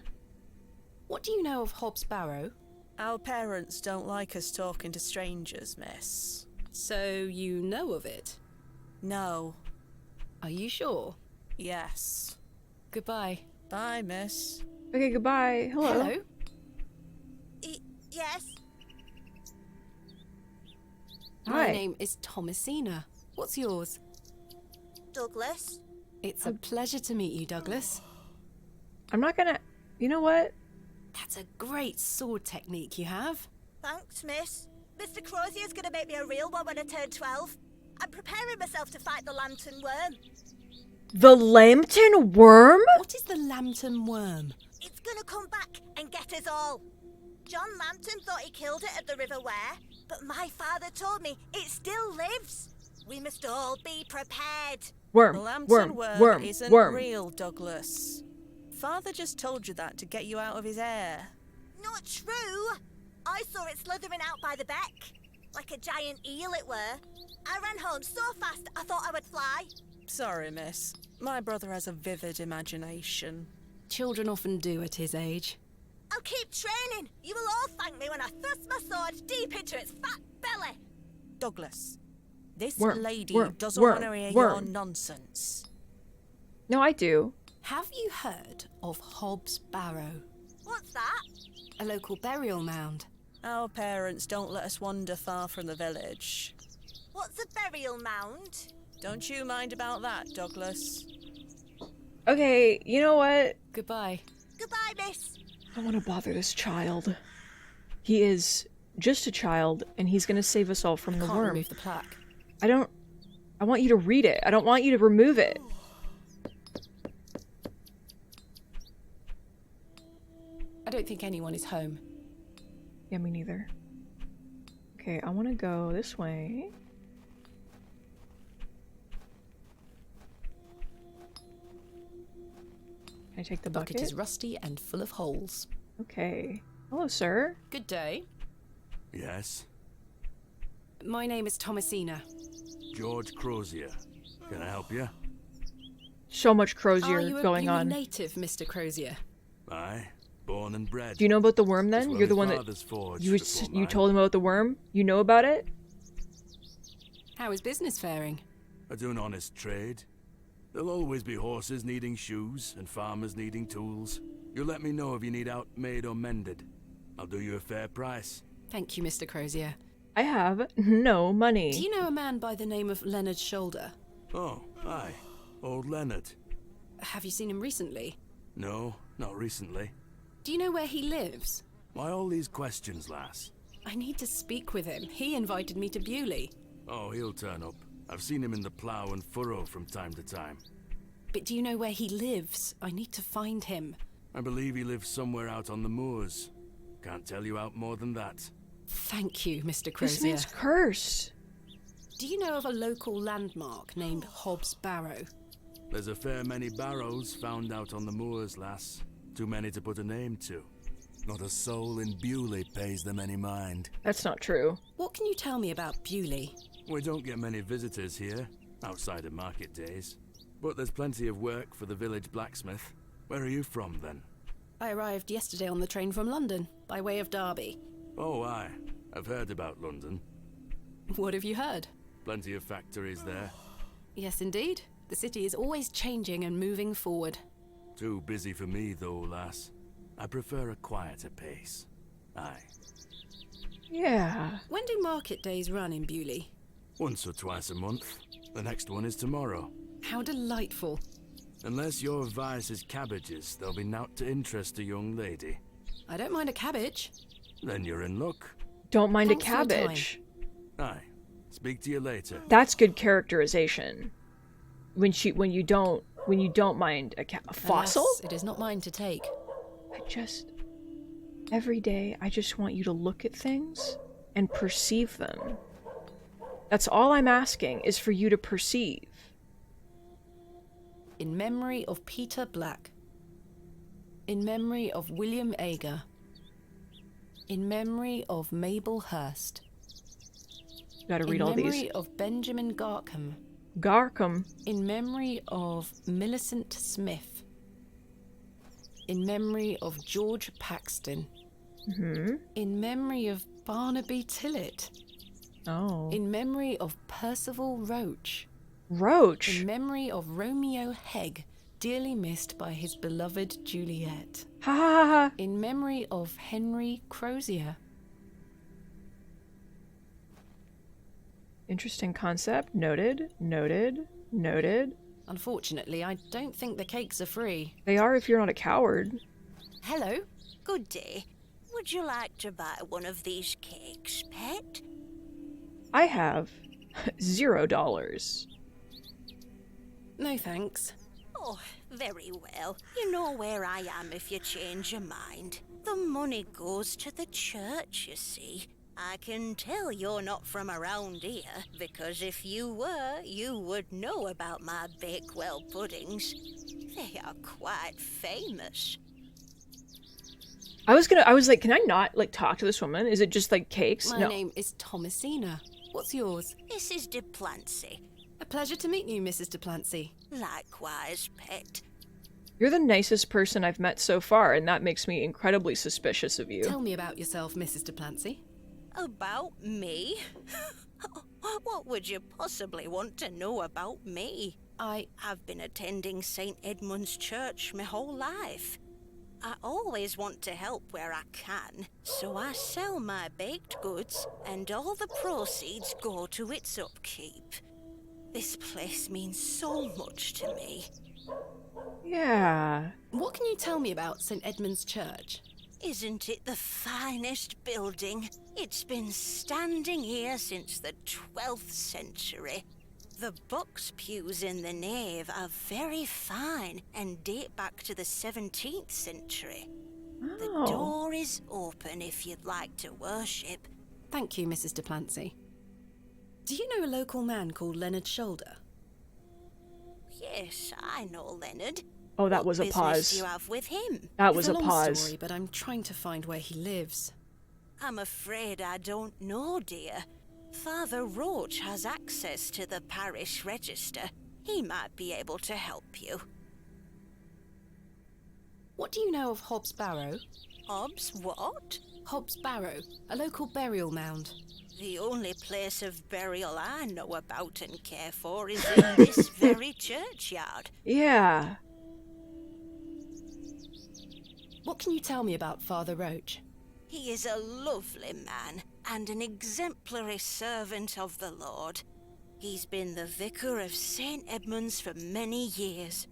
What do you know of Hobbs Barrow? Our parents don't like us talking to strangers, miss. So you know of it? No. Are you sure? Yes. Goodbye. Bye, miss. Okay, goodbye. Hello. Yes? My Hi. name is Thomasina. What's yours? Douglas? It's a pleasure to meet you, Douglas. I'm not gonna... You know what? That's a great sword technique you have. Thanks, miss. Mr. Crozier's gonna make me a real one when I turn 12. I'm preparing myself to fight the lantern worm. The Lambton Worm? What is the lantern worm? It's gonna come back and get us all. John Lambton thought he killed it at the River Ware, but my father told me it still lives. We must all be prepared. Worm. The lantern Worm. worm, Worm. isn't Worm. real, Douglas. Father just told you that to get you out of his hair. Not true. I saw it slithering out by the beck. Like a giant eel it were. I ran home so fast I thought I would fly. Sorry, miss. My brother has a vivid imagination. Children often do at his age. I'll keep training. You will all thank me when I thrust my sword deep into its fat belly. Douglas, this Worm, lady worm, doesn't worm, want to hear worm. your nonsense. No, I do. Have you heard of Hobbs Barrow? What's that? A local burial mound. Our parents don't let us wander far from the village. What's a burial mound? Don't you mind about that, Douglas. Okay, you know what? Goodbye. Goodbye, miss. I don't want to bother this child. He is just a child, and he's gonna save us all from the Can't worm. remove the plaque. I want you to read it. I don't want you to remove it. I don't think anyone is home. Yeah, me neither. Okay, I want to go this way. Can I take the bucket? Bucket is rusty and full of holes. Okay. Hello, sir. Good day. Yes? My name is Thomasina. George Crozier. Can I help you? So much Are crozier you a going Bewley on. native, Mr. Crozier? Aye. Born and bred. Do you know about the worm then? As well You're the as one that father's forged you before you mine. told him about the worm? You know about it? How is business faring? I do an honest trade. There'll always be horses needing shoes and farmers needing tools. You let me know if you need out made or mended. I'll do you a fair price. Thank you, Mr. Crozier. I have no money. Do you know a man by the name of Leonard Shoulder? Oh, aye. Old Leonard. Have you seen him recently? No, not recently. Do you know where he lives? Why all these questions, lass? I need to speak with him. He invited me to Bewley. Oh, he'll turn up. I've seen him in the plough and furrow from time to time. But do you know where he lives? I need to find him. I believe he lives somewhere out on the moors. Can't tell you out more than that. Thank you, Mr. This Crozier. man's cursed. Do you know of a local landmark named Hobbs Barrow? There's a fair many barrows found out on the moors, lass. Too many to put a name to. Not a soul in Bewley pays them any mind. That's not true. What can you tell me about Bewley? We don't get many visitors here, outside of market days. But there's plenty of work for the village blacksmith. Where are you from, then? I arrived yesterday on the train from London, by way of Derby. Oh, aye. I've heard about London. What have you heard? Plenty of factories there. Yes, indeed. The city is always changing and moving forward. Too busy for me, though, lass. I prefer a quieter pace. Aye. Yeah. When do market days run in Bewley? Once or twice a month. The next one is tomorrow. How delightful. Unless your vice is cabbages, there'll be naught to interest a young lady. I don't mind a cabbage. Then you're in luck. Don't mind Thanks a for your time. cabbage. Aye. Speak to you later. That's good characterization. When you don't mind a fossil? Alas, it is not mine to take. Every day, I just want you to look at things and perceive them. That's all I'm asking, is for you to perceive. In memory of Peter Black. In memory of William Ager. In memory of Mabel Hurst. Gotta read all In memory these. of Benjamin Garkham. Garkham. In memory of Millicent Smith. In memory of George Paxton. Mm-hmm. In memory of Barnaby Tillett. Oh. In memory of Percival Roach. Roach. In memory of Romeo Hegg, dearly missed by his beloved Juliet. Ha ha ha. In memory of Henry Crozier. Interesting concept. Noted. Noted. Noted. Unfortunately, I don't think the cakes are free. They are if you're not a coward. Hello. Good day. Would you like to buy one of these cakes, pet? I have $0. No thanks. Oh, very well. You know where I am if you change your mind. The money goes to the church, you see. I can tell you're not from around here, because if you were, you would know about my Bakewell puddings. They are quite famous. I was like, can I not, like, talk to this woman? Is it just, like, cakes? My No. name is Thomasina. What's yours? Mrs. de Plancy. A pleasure to meet you, Mrs. de Plancy. Likewise, pet. You're the nicest person I've met so far, and that makes me incredibly suspicious of you. Tell me about yourself, Mrs. de Plancy. About me? What would you possibly want to know about me? I've been attending St. Edmund's Church my whole life. I always want to help where I can, so I sell my baked goods, and all the proceeds go to its upkeep. This place means so much to me. Yeah. What can you tell me about St. Edmund's Church? Isn't it the finest building? It's been standing here since the 12th century. The box pews in the nave are very fine and date back to the 17th century. The Oh. door is open if you'd like to worship. Thank you, Mrs. de Plancy. Do you know a local man called Leonard Shoulder? Yes, I know Leonard. Oh, that was a What pause. business do you have with him? That was It's a a long pause. story, but I'm trying to find where he lives. I'm afraid I don't know, dear. Father Roach has access to the parish register. He might be able to help you. What do you know of Hobbs Barrow? Hobbs, what? Hobbs Barrow, a local burial mound. The only place of burial I know about and care for is in this very churchyard. Yeah. What can you tell me about Father Roach? He is a lovely man and an exemplary servant of the Lord. He's been the vicar of St. Edmund's for many years.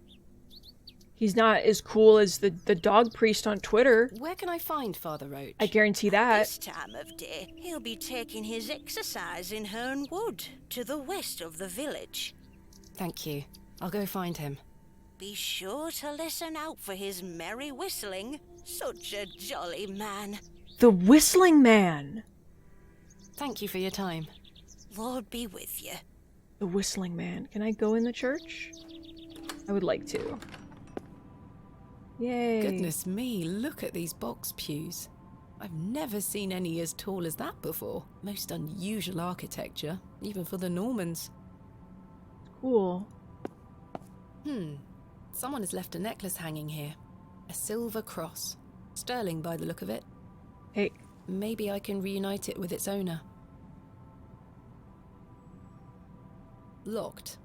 He's not as cool as the dog priest on Twitter. Where can I find Father Roach? I guarantee This that. time of day, he'll be taking his exercise in Herne Wood, to the west of the village. Thank you. I'll go find him. Be sure to listen out for his merry whistling. Such a jolly man. The Whistling Man. Thank you for your time. Lord be with you. The Whistling Man. Can I go in the church? I would like to. Yay. Goodness me, look at these box pews. I've never seen any as tall as that before. Most unusual architecture, even for the Normans. Cool. Someone has left a necklace hanging here. A silver cross. Sterling by the look of it. Hey, Maybe I can reunite it with its owner. Locked.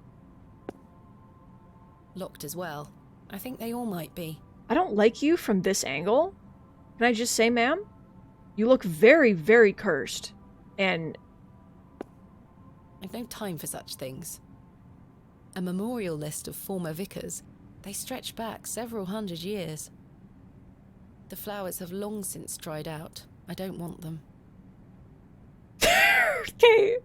Locked as well. I think they all might be. I don't like you from this angle. Can I just say, ma'am? You look very, very cursed. And I've no time for such things. A memorial list of former vicars. They stretch back several hundred years. The flowers have long since dried out. I don't want them. okay.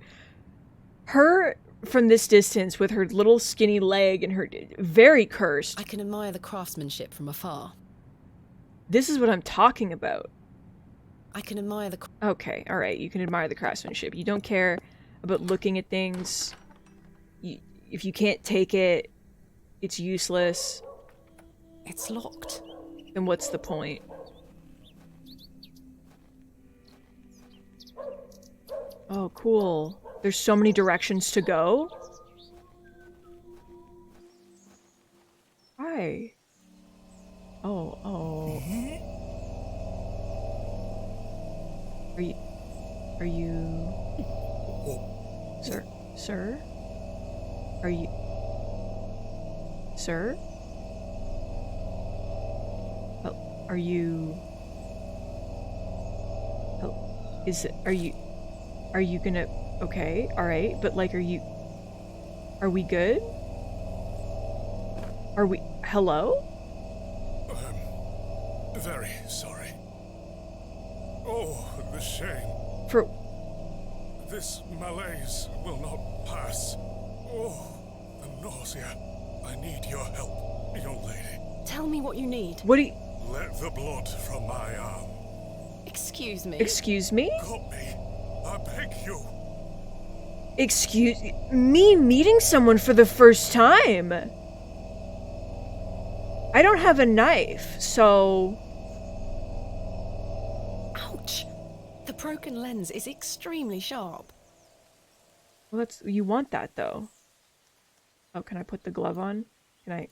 Her from this distance with her little skinny leg and her very cursed. I can admire the craftsmanship from afar. This is what I'm talking about. I can admire the... Okay, all right. You can admire the craftsmanship. You don't care about looking at things. If you can't take it, it's useless. It's locked. Then what's the point? Oh, cool. There's so many directions to go. Hi. Oh. Are you... Sir? Are you... Sir? Oh, are you... Oh, is it... Are you gonna... Okay, alright, but like, are we good? Are we... Hello? Very sorry. Oh, the shame. For... This malaise will not pass. Oh, the nausea. I need your help, young lady. Tell me what you need. What do you... Let the blood from my arm. Excuse me. Excuse me? Cut me. I beg you. Excuse... Me meeting someone for the first time? I don't have a knife, so... Ouch! The broken lens is extremely sharp. Well, that's... You want that, though. Oh, can I put the glove on? Can I...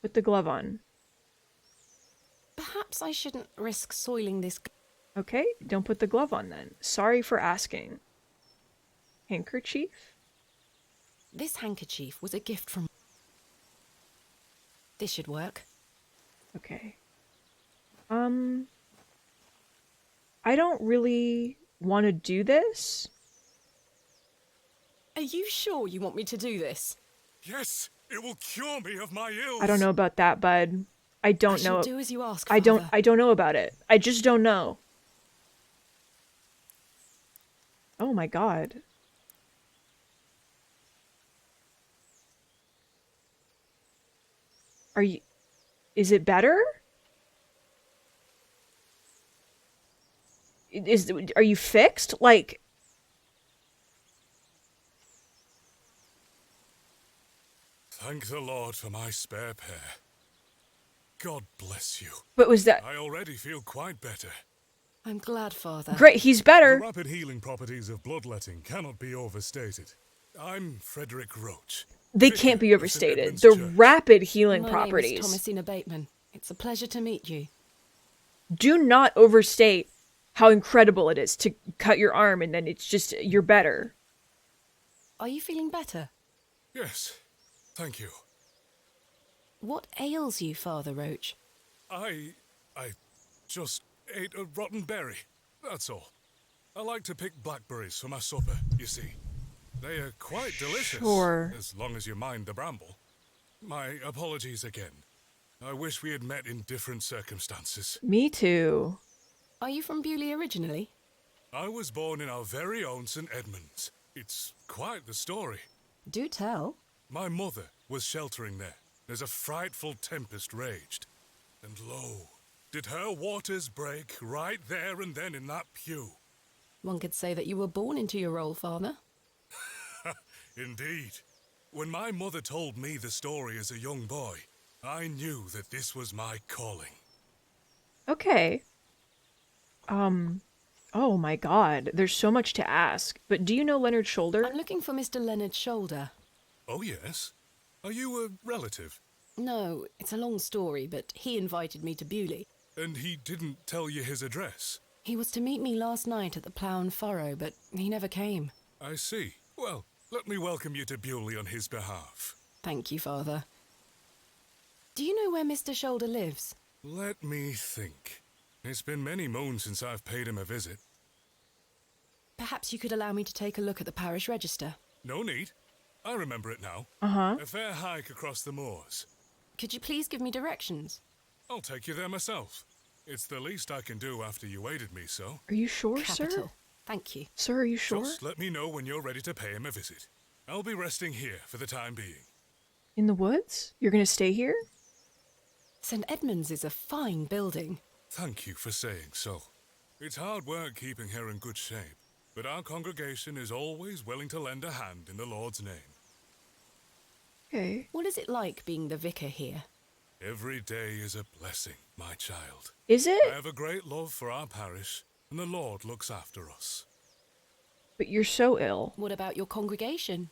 Put the glove on. Perhaps I shouldn't risk soiling this... Okay, don't put the glove on then. Sorry for asking. Handkerchief? This handkerchief was a gift from... This should work. Okay. I don't really want to do this. Are you sure you want me to do this? Yes, it will cure me of my ills. I don't know about that, bud. I don't know. Do as you ask, I don't Father. know about it. I just don't know. Oh my god. Is it better? Are you fixed? Like... Thank the Lord for my spare pair. God bless you. But was that... I already feel quite better. I'm glad, Father. Great, he's The better. rapid healing properties of bloodletting cannot be overstated. I'm Frederick Roach. They vicar can't be of St. overstated. Edmund's The Church. rapid healing My properties. name is Thomasina Bateman. It's a pleasure to meet you. Do not overstate how incredible it is to cut your arm and then it's just, you're better. Are you feeling better? Yes, thank you. What ails you, Father Roach? I just ate a rotten berry, that's all. I like to pick blackberries for my supper, you see. They are quite delicious, Sure. as long as you mind the bramble. My apologies again. I wish we had met in different circumstances. Me too. Are you from Bewley originally? I was born in our very own St. Edmunds. It's quite the story. Do tell. My mother was sheltering there as a frightful tempest raged. And lo, did her waters break right there and then in that pew. One could say that you were born into your role, Father. Indeed. When my mother told me the story as a young boy, I knew that this was my calling. Okay. Oh my god, there's so much to ask. But do you know Leonard Shoulder? I'm looking for Mr. Leonard Shoulder. Oh, yes? Are you a relative? No, it's a long story, but he invited me to Bewley. And he didn't tell you his address? He was to meet me last night at the Plough and Furrow, but he never came. I see. Well, let me welcome you to Bewley on his behalf. Thank you, Father. Do you know where Mr. Shoulder lives? Let me think. It's been many moons since I've paid him a visit. Perhaps you could allow me to take a look at the parish register. No need. I remember it now. Uh-huh. A fair hike across the moors. Could you please give me directions? I'll take you there myself. It's the least I can do after you aided me so. Are you sure, Capital. sir? Thank you. Sir, are you sure? Just let me know when you're ready to pay him a visit. I'll be resting here for the time being. In the woods? You're gonna stay here? St. Edmund's is a fine building. Thank you for saying so. It's hard work keeping her in good shape, but our congregation is always willing to lend a hand in the Lord's name. Okay. What is it like being the vicar here? Every day is a blessing, my child. Is it? I have a great love for our parish, and the Lord looks after us. But you're so ill. What about your congregation?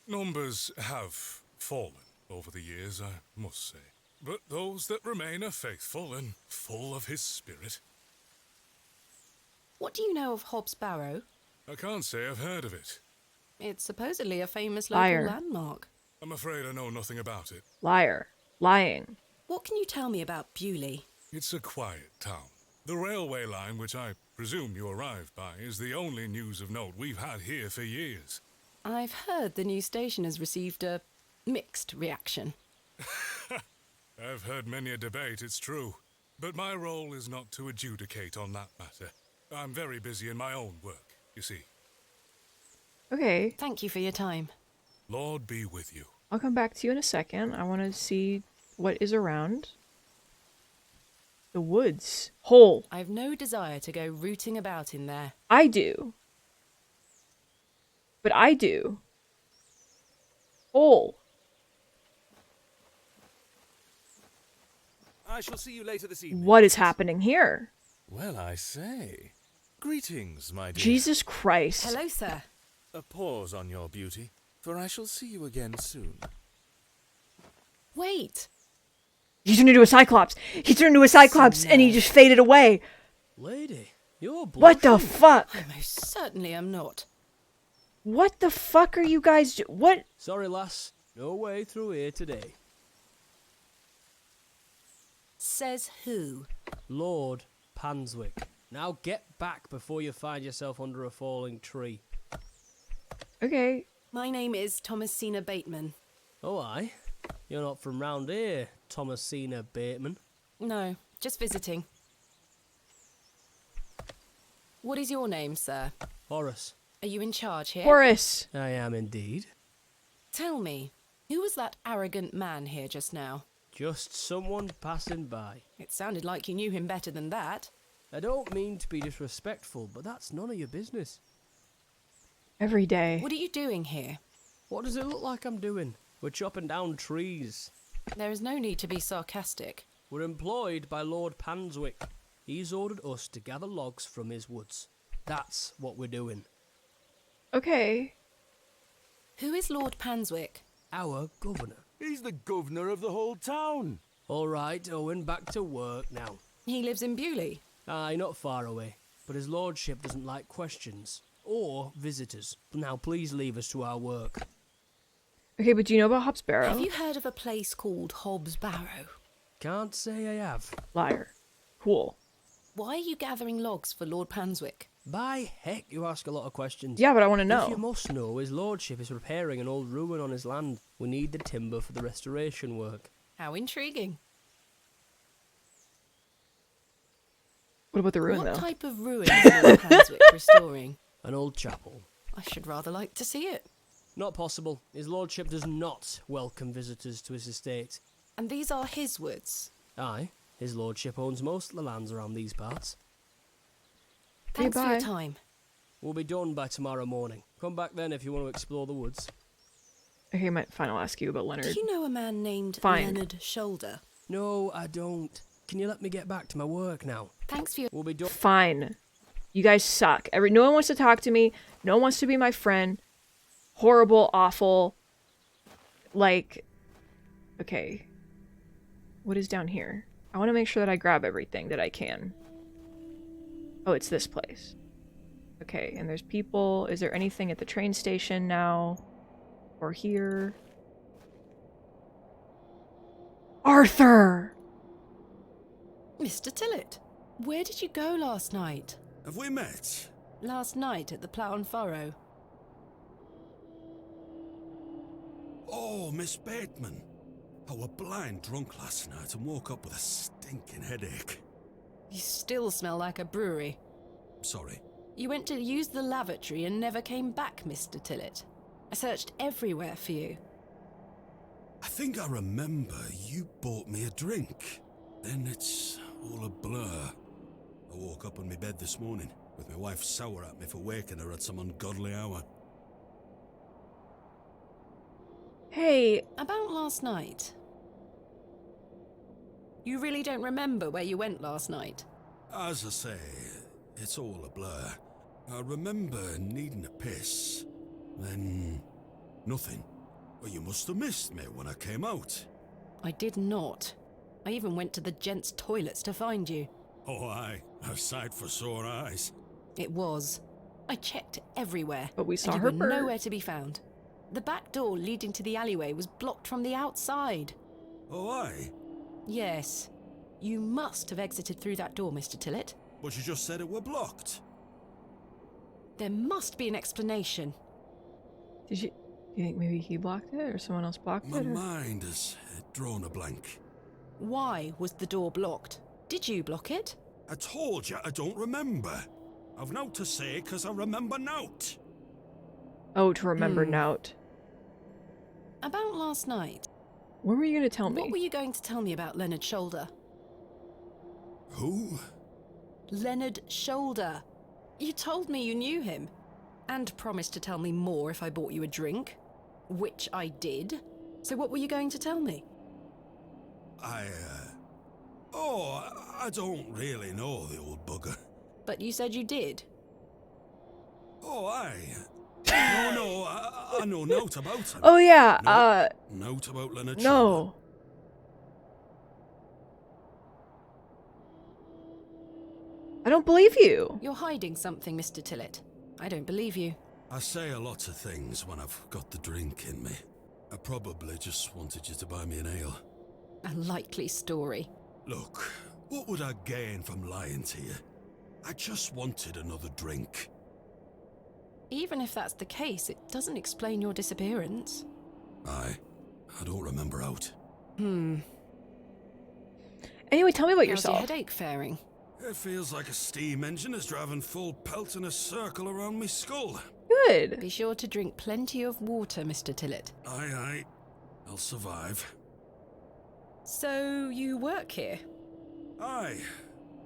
Numbers have fallen over the years, I must say. But those that remain are faithful and full of his spirit. What do you know of Hobbs Barrow? I can't say I've heard of it. It's supposedly a famous local Liar. landmark. I'm afraid I know nothing about it. Liar. Lying. What can you tell me about Bewley? It's a quiet town. The railway line, which I presume you arrived by, is the only news of note we've had here for years. I've heard the new station has received a mixed reaction. I've heard many a debate, it's true. But my role is not to adjudicate on that matter. I'm very busy in my own work, you see. Okay. Thank you for your time. Lord be with you. I'll come back to you in a second. I want to see what is around. The woods. Hole. I've no desire to go rooting about in there. I do. But I do. Hole. I shall see you later this evening. What is happening here? Well, I say. Greetings, my dear. Jesus Christ. Hello, sir. A pause on your beauty, for I shall see you again soon. Wait. He turned into a cyclops. He turned into a cyclops and he just faded away. Lady, you're What the blushing. fuck? I most certainly am not. What the fuck are you guys What? Sorry, lass. No way through here today. Says who? Lord Panswick. Now get back before you find yourself under a falling tree. Okay. My name is Thomasina Bateman. Oh, aye? You're not from round here, Thomasina Bateman. No, just visiting. What is your name, sir? Horace. Are you in charge here? Horace. I am indeed. Tell me, who was that arrogant man here just now? Just someone passing by. It sounded like you knew him better than that. I don't mean to be disrespectful, but that's none of your business. Every day. What are you doing here? What does it look like I'm doing? We're chopping down trees. There is no need to be sarcastic. We're employed by Lord Panswick. He's ordered us to gather logs from his woods. That's what we're doing. Okay. Who is Lord Panswick? Our governor. He's the governor of the whole town. All right, Owen, back to work now. He lives in Bewley. Aye, not far away. But his lordship doesn't like questions. Or visitors. Now please leave us to our work. Okay, but do you know about Hobbs Barrow? Have you heard of a place called Hobbs Barrow? Can't say I have. Liar. Cool. Why are you gathering logs for Lord Panswick? By heck, you ask a lot of questions. Yeah, but I want to If you know. must know, his lordship is repairing an old ruin on his land. We need the timber for the restoration work. How intriguing. What about the ruin, What though? type of ruin is Lord Panswick restoring? An old chapel. I should rather like to see it. Not possible. His lordship does not welcome visitors to his estate. And these are his woods. Aye, his lordship owns most of the lands around these parts. Thanks for bye. your time. We'll be done by tomorrow morning. Come back then if you want to explore the woods. Okay, fine, I'll ask you about Leonard. Do you know a man named Fine. Leonard Shoulder? No, I don't. Can you let me get back to my work now? Thanks for your... We'll be done. Fine. You guys suck. No one wants to talk to me. No one wants to be my friend. Horrible, awful. Like, okay. What is down here? I want to make sure that I grab everything that I can. Oh, it's this place. Okay, and there's people. Is there anything at the train station now? Or here? Arthur! Mr. Tillett, where did you go last night? Have we met? Last night at the Plough and Furrow. Oh, Miss Bateman. I were blind drunk last night and woke up with a stinking headache. You still smell like a brewery. Sorry. You went to use the lavatory and never came back, Mr. Tillett. I searched everywhere for you. I think I remember you bought me a drink. Then it's all a blur. I woke up on my bed this morning with my wife sour at me for waking her at some ungodly hour. Hey, About last night. You really don't remember where you went last night? As I say, it's all a blur. I remember needing a piss. Then nothing. Well, you must have missed me when I came out. I did not. I even went to the gents' toilets to find you. Oh, aye. A sight for sore eyes. It was. I checked everywhere. But we saw and her you were bird. nowhere to be found. The back door leading to the alleyway was blocked from the outside. Oh, aye. Yes. You must have exited through that door, Mr. Tillett. But you just said it were blocked. There must be an explanation. do you think maybe he blocked it or someone else blocked My it? Or? mind has drawn a blank. Why was the door blocked? Did you block it? I told you I don't remember. I've nought to say 'cause I remember nought. Oh, to remember Nout. About last night. What were you going to tell me? What were you going to tell me about Leonard Shoulder? Who? Leonard Shoulder. You told me you knew him. And promised to tell me more if I bought you a drink. Which I did. So what were you going to tell me? I don't really know the old bugger. But you said you did. Oh, aye. No, I know nought about him. Oh, yeah, Nought about Leonard Shoulder. no. I don't believe you. You're hiding something, Mr. Tillett. I don't believe you. I say a lot of things when I've got the drink in me. I probably just wanted you to buy me an ale. A likely story. Look, what would I gain from lying to you? I just wanted another drink. Even if that's the case, it doesn't explain your disappearance. Aye, I don't remember out. Anyway, tell me about How's yourself. your headache faring? It feels like a steam engine is driving full pelt in a circle around me skull. Good. Be sure to drink plenty of water, Mr. Tillett. Aye, I'll survive. So, you work here? Aye,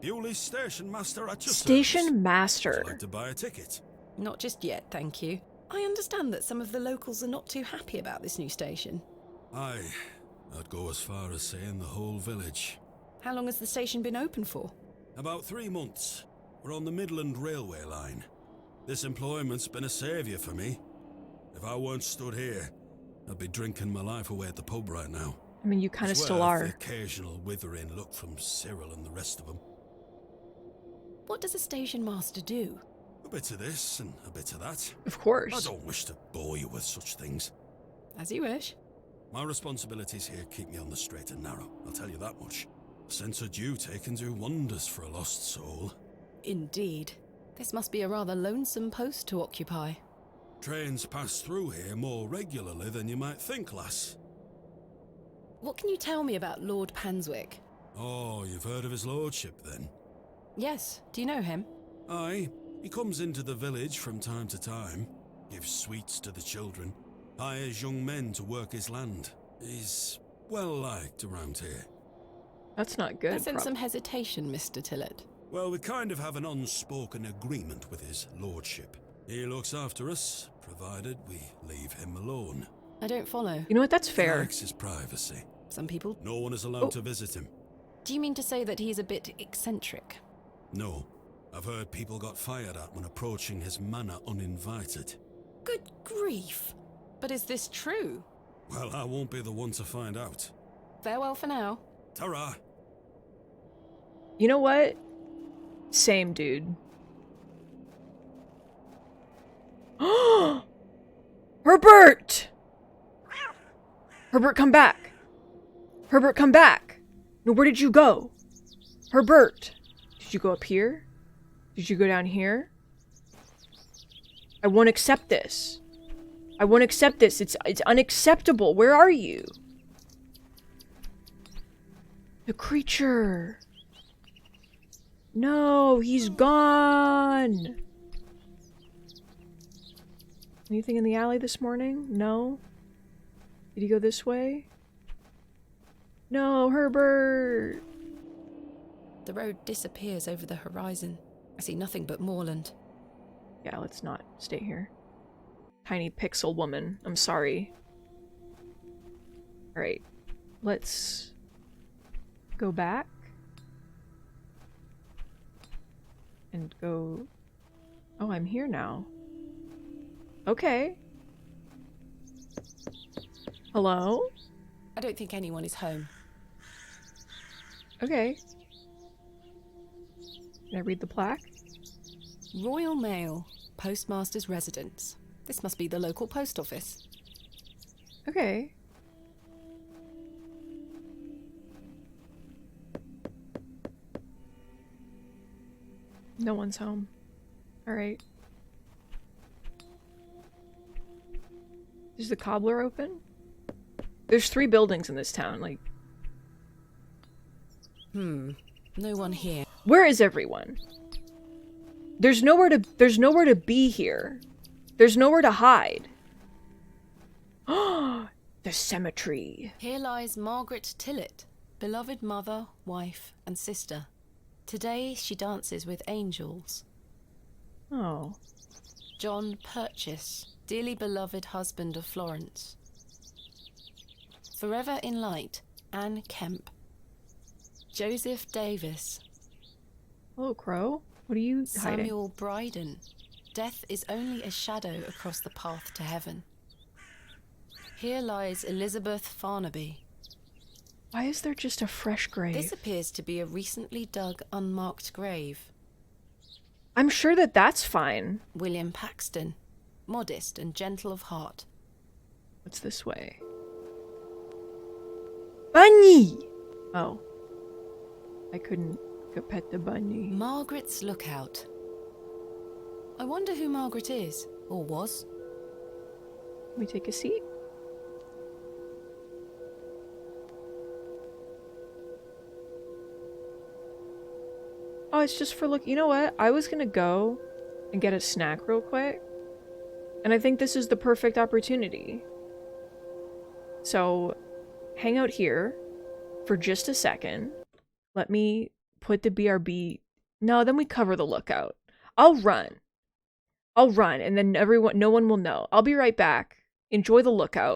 Bewley's station master at your Station service. master. Would you like to buy a ticket? Not just yet, thank you. I understand that some of the locals are not too happy about this new station. Aye, I'd go as far as saying the whole village. How long has the station been open for? About 3 months. We're on the Midland Railway line. This employment's been a saviour for me. If I weren't stood here, I'd be drinking my life away at the pub right now. I mean, you kind of It's still worth are. the occasional withering look from Cyril and the rest of them. What does a station master do? A bit of this and a bit of that. Of I course. don't wish to bore you with such things. As you wish. My responsibilities here keep me on the straight and narrow, I'll tell you that much. A sense of duty can do wonders for a lost soul. Indeed. This must be a rather lonesome post to occupy. Trains pass through here more regularly than you might think, lass. What can you tell me about Lord Panswick? Oh, you've heard of his lordship, then? Yes, do you know him? Aye, he comes into the village from time to time, gives sweets to the children, hires young men to work his land. He's well liked around here. That's not good. I sense some hesitation, Mr. Tillett. Well, we kind of have an unspoken agreement with his lordship. He looks after us, provided we leave him alone. I don't follow. You know what? That's fair. Likes his privacy. Some people. No one is allowed to visit him. Do you mean to say that he's a bit eccentric? No. I've heard people got fired at when approaching his manor uninvited. Good grief. But is this true? Well, I won't be the one to find out. Farewell for now. Ta-ra! You know what? Same, dude. Herbert! Herbert, come back! Herbert, come back! No, where did you go? Herbert! Did you go up here? Did you go down here? I won't accept this. I won't accept this. It's unacceptable. Where are you? The creature. No, he's gone. Anything in the alley this morning? No? Did he go this way? No, Herbert! The road disappears over the horizon. I see nothing but moorland. Yeah, let's not stay here. Tiny pixel woman. I'm sorry. Alright. Let's go back. And go... Oh, I'm here now. Okay. Hello? I don't think anyone is home. Okay. Can I read the plaque? Royal Mail, Postmaster's Residence. This must be the local post office. Okay. No one's home. Alright. Is the cobbler open? There's 3 buildings in this town, like... No one here. Where is everyone? There's nowhere to be here. There's nowhere to hide. The cemetery. Here lies Margaret Tillett, beloved mother, wife, and sister. Today she dances with angels. Oh. John Purchase, dearly beloved husband of Florence. Forever in light, Anne Kemp. Joseph Davis. Hello, Crow. What are you hiding? Samuel Bryden. Death is only a shadow across the path to heaven. Here lies Elizabeth Farnaby. Why is there just a fresh grave? This appears to be a recently dug, unmarked grave. I'm sure that that's fine. William Paxton, modest and gentle of heart. What's this way? Bunny! Oh. I couldn't go pet the bunny. Margaret's Lookout. I wonder who Margaret is, or was. Can we take a seat? Oh, it's just for look. You know what? I was gonna go and get a snack real quick. And I think this is the perfect opportunity. So, hang out here for just a second. Let me put the BRB... No, then we cover the lookout. I'll run, and then no one will know. I'll be right back. Enjoy the lookout.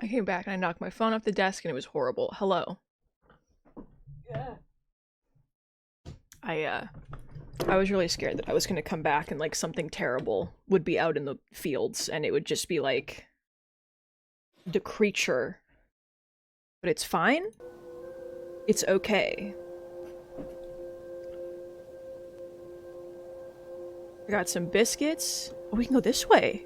I came back and I knocked my phone off the desk and it was horrible. Hello. Yeah. I was really scared that I was gonna come back and like something terrible would be out in the fields and it would just be like the creature. But it's fine. It's okay. I got some biscuits. Oh, we can go this way.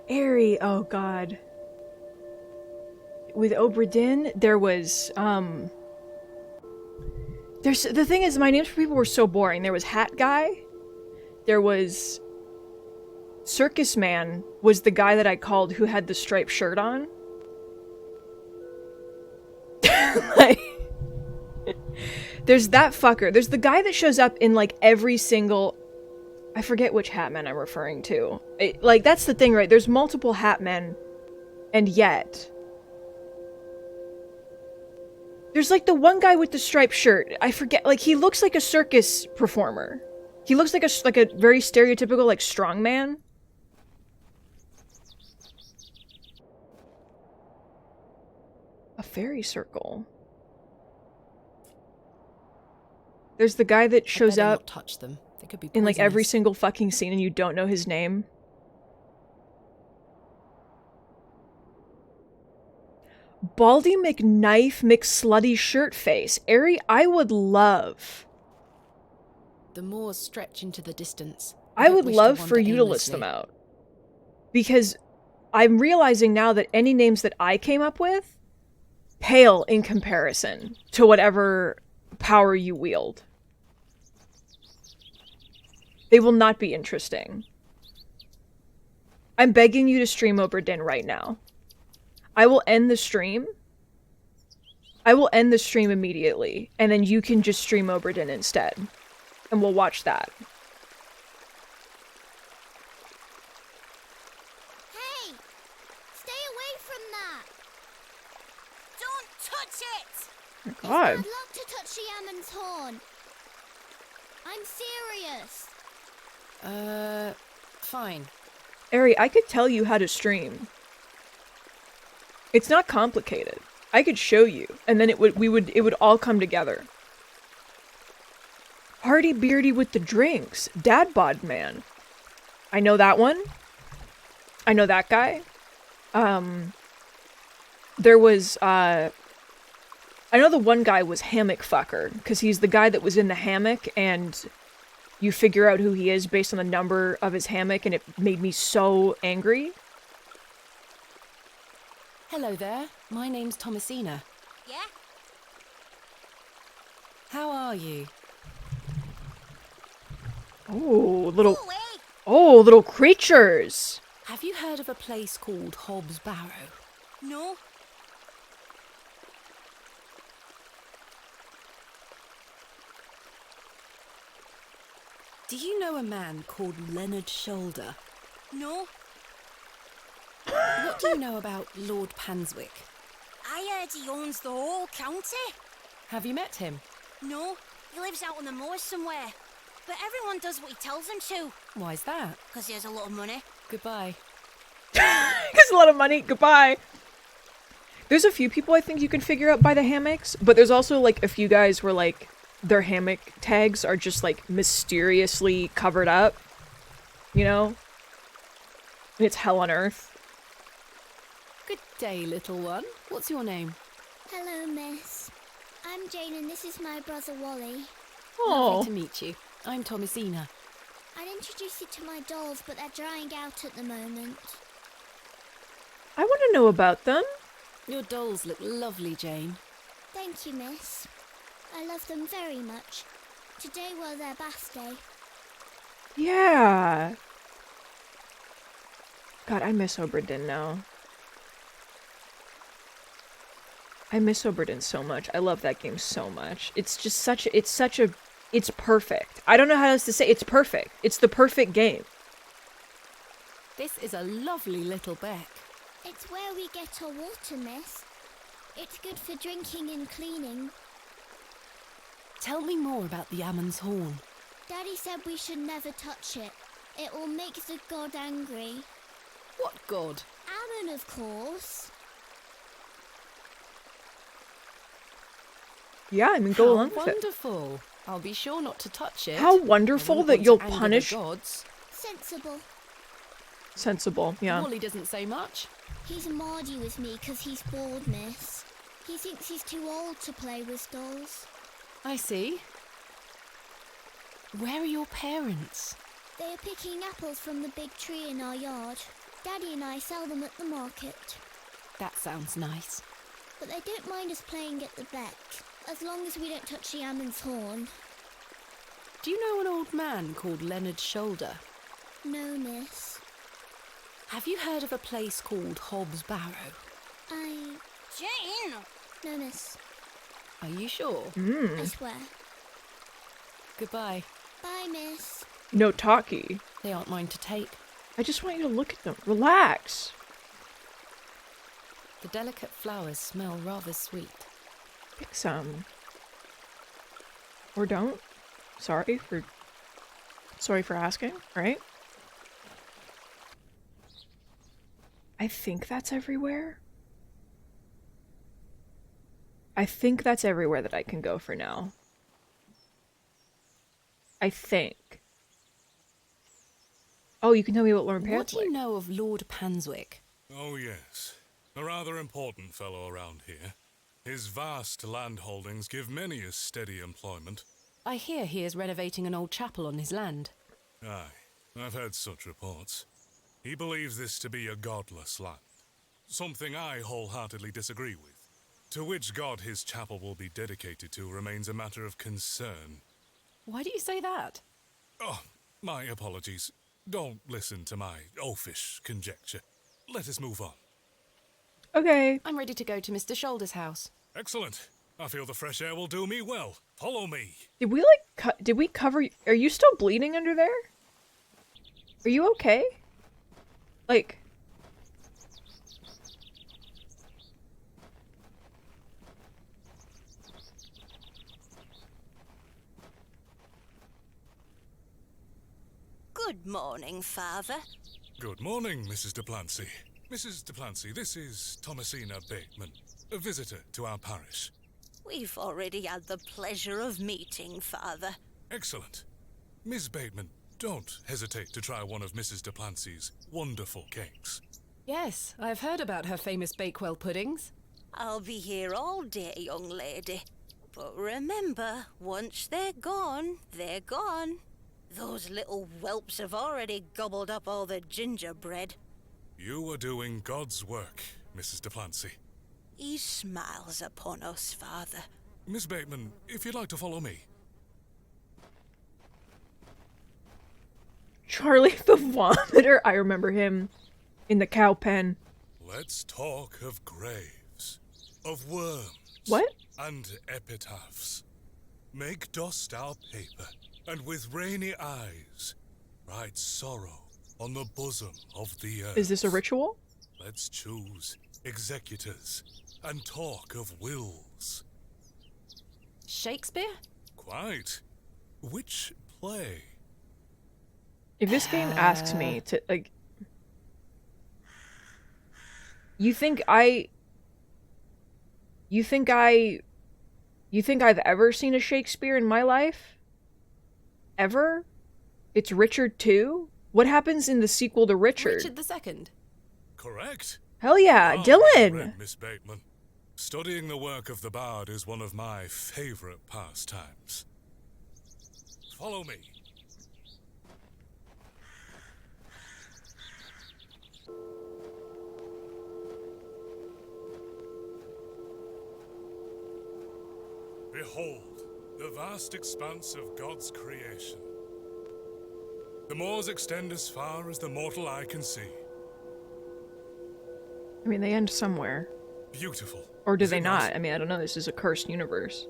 Airy, oh god. With Oberdin, there was, the thing is, my names for people were so boring. There was Hat Guy. There was... Circus Man was the guy that I called who had the striped shirt on. Like... There's that fucker. There's the guy that shows up in, like, every single... I forget which Hatman I'm referring to. Like, that's the thing, right? There's multiple Hatmen, and yet... There's, like, the one guy with the striped shirt. I forget, like, he looks like a circus performer. He looks like a very stereotypical, like, strongman. A fairy circle. There's the guy that shows up... Not touch them. They could be in like every poisonous. single fucking scene and you don't know his name. Baldy McKnife McSlutty Shirtface. Airy, I would love. The moors stretch into the distance. I would love for you to list them out. Because I'm realizing now that any names that I came up with pale in comparison to whatever power you wield. They will not be interesting. I'm begging you to stream Oberdin right now. I will end the stream. I will end the stream immediately, and then you can just stream Oberdin instead. And we'll watch that. Hey! Stay away from that! Don't touch it! Oh my It's god. bad luck to touch the Ammon's horn. I'm serious. Fine. Ari, I could tell you how to stream. It's not complicated. I could show you, and then it would all come together. Hardy Beardy with the drinks. Dad bod man. I know that one. I know that guy. There was, I know the one guy was Hammock Fucker, because he's the guy that was in the hammock, and you figure out who he is based on the number of his hammock, and it made me so angry. Hello there. My name's Thomasina. Yeah? How are you? Oh, Go away! little creatures. Have you heard of a place called Hobbs Barrow? No? Do you know a man called Leonard Shoulder? No? What do you know about Lord Panswick? I heard he owns the whole county. Have you met him? No, he lives out on the moors somewhere. But everyone does what he tells them to, Why's that? because he has a lot of money. Goodbye. Because a lot of money. Goodbye. There's a few people I think you can figure out by the hammocks, but there's also like a few guys where like their hammock tags are just like mysteriously covered up. You know? And it's hell on earth. Good day, little one. What's your name? Hello, miss. I'm Jane and this is my brother Wally. Oh. Lovely to meet you. I'm Thomasina. I'd introduce you to my dolls, but they're drying out at the moment. I want to know about them. Your dolls look lovely, Jane. Thank you, miss. I love them very much. Today was their bath day. Yeah. God, I miss Oberdin now. I miss Oberdin so much. I love that game so much. It's just it's perfect. I don't know how else to say. It's perfect. It's the perfect game. This is a lovely little beck. It's where we get our water, miss. It's good for drinking and cleaning. Tell me more about the Ammon's Horn. Daddy said we should never touch it. It will make the god angry. What god? Ammon, of course. Yeah, I mean, go How along with it. wonderful. I'll be sure not to touch it. How I wonderful wouldn't that want you'll to anger the punish. gods. Sensible. Sensible, yeah. Wally doesn't say much. He's mardy with me because he's bored, miss. He thinks he's too old to play with dolls. I see. Where are your parents? They are picking apples from the big tree in our yard. Daddy and I sell them at the market. That sounds nice. But they don't mind us playing at the beck, as long as we don't touch the Ammon's horn. Do you know an old man called Leonard Shoulder? No, miss. Have you heard of a place called Hobbs Barrow? Jane! No, miss. Are you sure? I swear. Goodbye. Bye, miss. No talkie. They aren't mine to take. I just want you to look at them. Relax. The delicate flowers smell rather sweet. Pick some. Or don't. Sorry for asking, right? I think that's everywhere. I think that's everywhere that I can go for now. I think. Oh, you can tell me about Lord Panswick. What do you know of Lord Panswick? Oh, yes. A rather important fellow around here. His vast land holdings give many a steady employment. I hear he is renovating an old chapel on his land. Aye, I've heard such reports. He believes this to be a godless land. Something I wholeheartedly disagree with. To which god his chapel will be dedicated to remains a matter of concern. Why do you say that? Oh, my apologies. Don't listen to my oafish conjecture. Let us move on. Okay. I'm ready to go to Mr. Shoulder's house. Excellent. I feel the fresh air will do me well. Follow me. Did we did we cover? Are you still bleeding under there? Are you okay? Like. Good morning, Father. Good morning, Mrs. Duplancy. Mrs. Duplancy, this is Thomasina Bateman, a visitor to our parish. We've already had the pleasure of meeting, Father. Excellent. Miss Bateman, don't hesitate to try one of Mrs. Duplancy's wonderful cakes. Yes, I've heard about her famous Bakewell puddings. I'll be here all day, young lady. But remember, once they're gone, they're gone. Those little whelps have already gobbled up all the gingerbread. You are doing God's work, Mrs. Duplancy. He smiles upon us, Father. Miss Bateman, if you'd like to follow me. Charlie the Vomiter. I remember him in the cow pen. Let's talk of graves, of worms. What? And epitaphs. Make dust our paper, and with rainy eyes, write sorrow on the bosom of the earth. Is this a ritual? Let's choose executors and talk of wills. Shakespeare? Quite. Which play? If this game asks me to, like... You think I've ever seen a Shakespeare in my life? Ever? It's Richard II? What happens in the sequel to Richard? Richard II. Correct. Hell yeah, Well Dylan! read, Miss Bateman. Studying the work of the bard is one of my favorite pastimes. Follow me. Behold, the vast expanse of God's creation. The moors extend as far as the mortal eye can see. I mean, they end somewhere. Beautiful. Or do is they it not? I mean, I don't know, this is a cursed universe.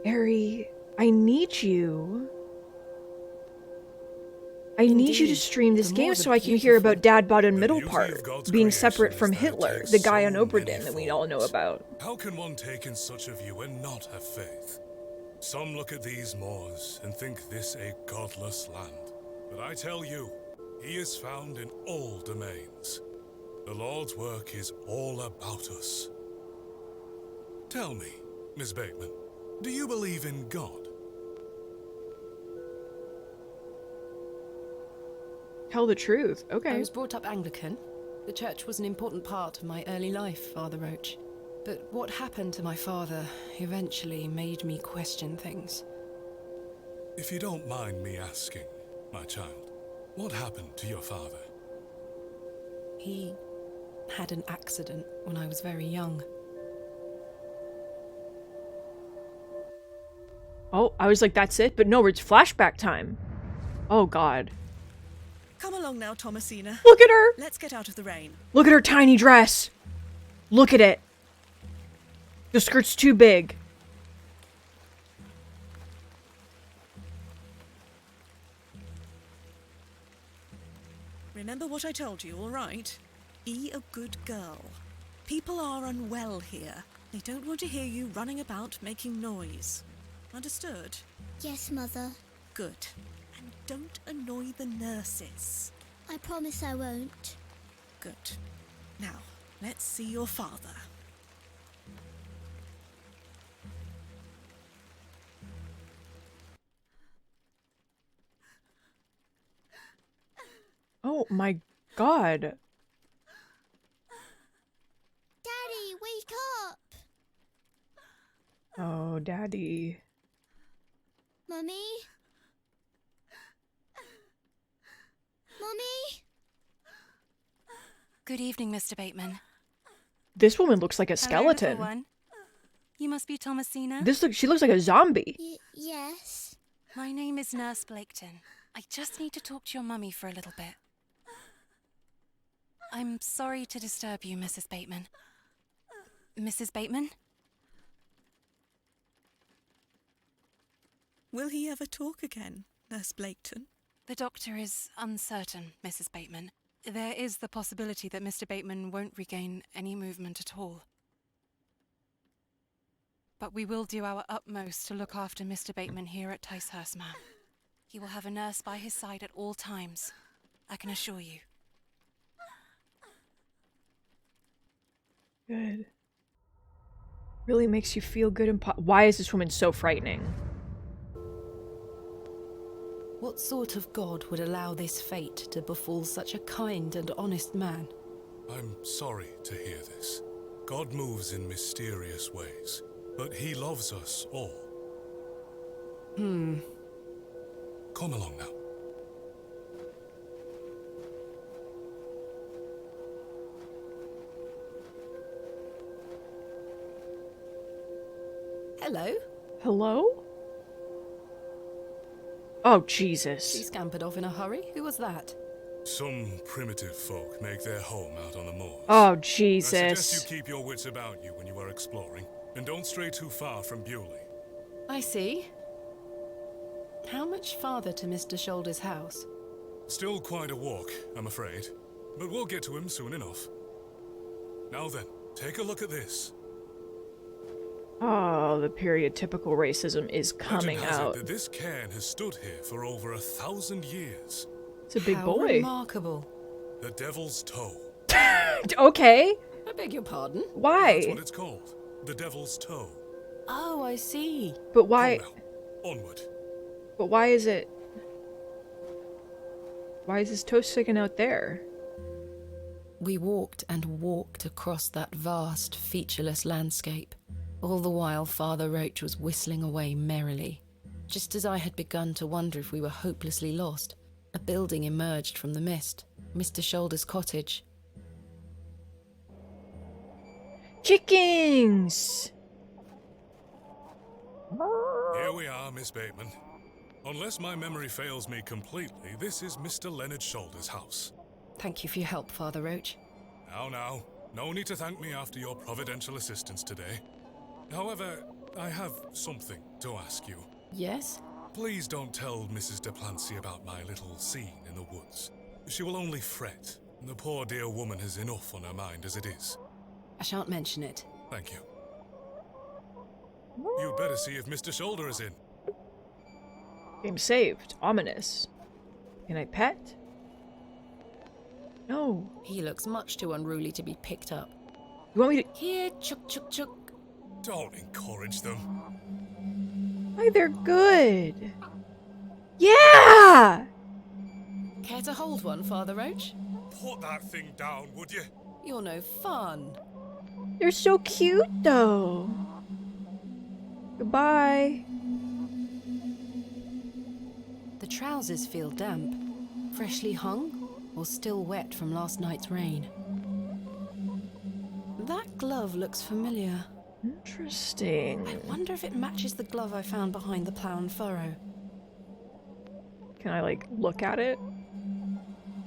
Harry, I need you. I need you to Indeed, stream this the game more so the I can hear about beautiful. Dad Bod and The Middle beauty part, of God's being creation separate is from that it Hitler, takes the guy on so Oberdin many that we all know forms. about. How can one take in such a view and not have faith? Some look at these moors and think this a godless land. But I tell you, he is found in all domains. The Lord's work is all about us. Tell me, Miss Bateman, do you believe in God? Tell the truth. I Okay. was brought up Anglican. The church was an important part of my early life, Father Roach. But what happened to my father eventually made me question things. If you don't mind me asking, my child, what happened to your father? He had an accident when I was very young. Oh, I was like, that's it? But no, it's flashback time. Oh, God. Come along now, Thomasina. Look at her! Let's get out of the rain. Look at her tiny dress! Look at it! The skirt's too big. Remember what I told you, all right? Be a good girl. People are unwell here. They don't want to hear you running about making noise. Understood? Yes, Mother. Good. And don't annoy the nurses. I promise I won't. Good. Now, let's see your father. Oh my God. Daddy, wake up! Oh, Daddy. Mummy? Mummy? Good evening, Mr. Bateman. This woman looks like a Hello, little skeleton. one. You must be Thomasina. She looks like a zombie. Yes. My name is Nurse Blaketon. I just need to talk to your mummy for a little bit. I'm sorry to disturb you, Mrs. Bateman. Mrs. Bateman? Will he ever talk again, Nurse Blaketon? The doctor is uncertain, Mrs. Bateman. There is the possibility that Mr. Bateman won't regain any movement at all. But we will do our utmost to look after Mr. Bateman here at Ticehurst, ma'am. He will have a nurse by his side at all times, I can assure you. Good. Really makes you feel good and why is this woman so frightening? What sort of god would allow this fate to befall such a kind and honest man? I'm sorry to hear this. God moves in mysterious ways, but he loves us all. Come along now. Hello? Hello? Oh, She Jesus. scampered off in a hurry. Who was that? Some primitive folk make their home out on the moors. Oh, I suggest Jesus. you keep your wits about you when you are exploring, and don't stray too far from Bewley. I see. How much farther to Mr. Shoulder's house? Still quite a walk, I'm afraid, but we'll get to him soon enough. Now then, take a look at this. Oh, the period-typical racism is coming Legend has out. it that this cairn has stood here for over 1,000 years. It's a big How boy. remarkable. The Devil's Toe. Okay. I beg your pardon? That's Why? what it's called. The Devil's Toe. Oh, I see. But why? Come now, onward. But why is it? Why is his toe sticking out there? We walked and walked across that vast, featureless landscape. All the while, Father Roach was whistling away merrily. Just as I had begun to wonder if we were hopelessly lost, a building emerged from the mist. Mr. Shoulder's cottage. Chickens! Here we are, Miss Bateman. Unless my memory fails me completely, this is Mr. Leonard Shoulder's house. Thank you for your help, Father Roach. Now, no need to thank me after your providential assistance today. However, I have something to ask you. Yes? Please don't tell Mrs. Duplancy about my little scene in the woods. She will only fret. The poor dear woman has enough on her mind as it is. I shan't mention it. Thank you. You'd better see if Mr. Shoulder is in. Game saved. Ominous. Can I pet? No. He looks much too unruly to be picked up. You want me to... Here, chuk chuk chuk. Don't encourage them. Why, they're good. Yeah! Care to hold one, Father Roach? Put that thing down, would you? You're no fun. They're so cute, though. Goodbye. The trousers feel damp. Freshly hung, or still wet from last night's rain. That glove looks familiar. Interesting. I wonder if it matches the glove I found behind the plough and furrow. Can I, like, look at it?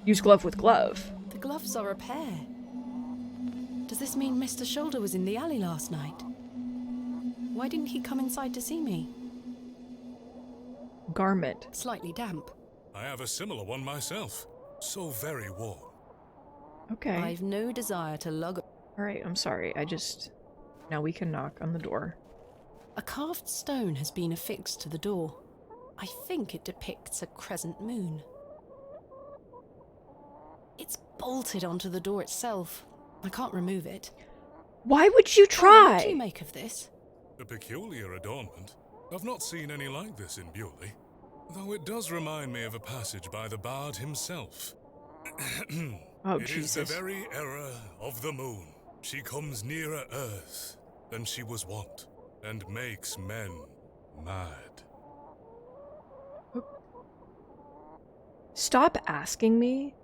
Use glove with glove. The gloves are a pair. Does this mean Mr. Shoulder was in the alley last night? Why didn't he come inside to see me? Garment. Slightly damp. I have a similar one myself. So very warm. Okay. I've no desire to lug... Alright, I'm sorry. Now we can knock on the door. A carved stone has been affixed to the door. I think it depicts a crescent moon. It's bolted onto the door itself. I can't remove it. Why would you try? What do you make of this? A peculiar adornment. I've not seen any like this in Bewley. Though it does remind me of a passage by the bard himself. Oh, It Jesus. is the very error of the moon. She comes nearer earth than she was wont, and makes men mad. Stop asking me.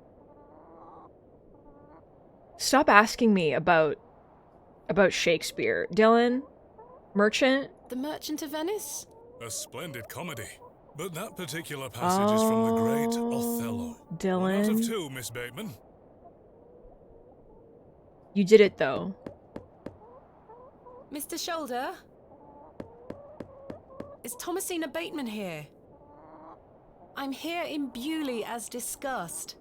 Stop asking me about Shakespeare. Dylan? Merchant? The Merchant of Venice? A splendid comedy. But that particular passage is from the great Othello. Dylan. One out of two, Miss Bateman. You did it, though. Mr. Shoulder? Is Thomasina Bateman here? I'm here in Bewley as discussed.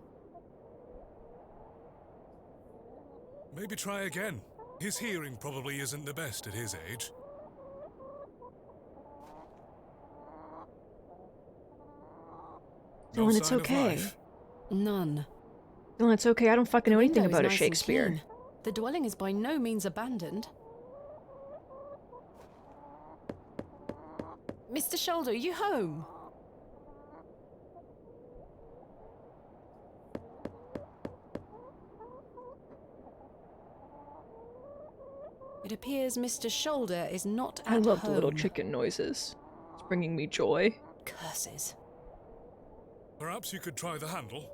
Maybe try again. His hearing probably isn't the best at his age. No Dylan, it's sign of okay. life? None. Dylan, it's okay. I don't fucking know anything Window is about a nice and Shakespeare. clean. The dwelling is by no means abandoned. Mr. Shoulder, you home? It appears Mr. Shoulder is not at I love home. the little chicken noises. It's bringing me joy. Curses. Perhaps you could try the handle?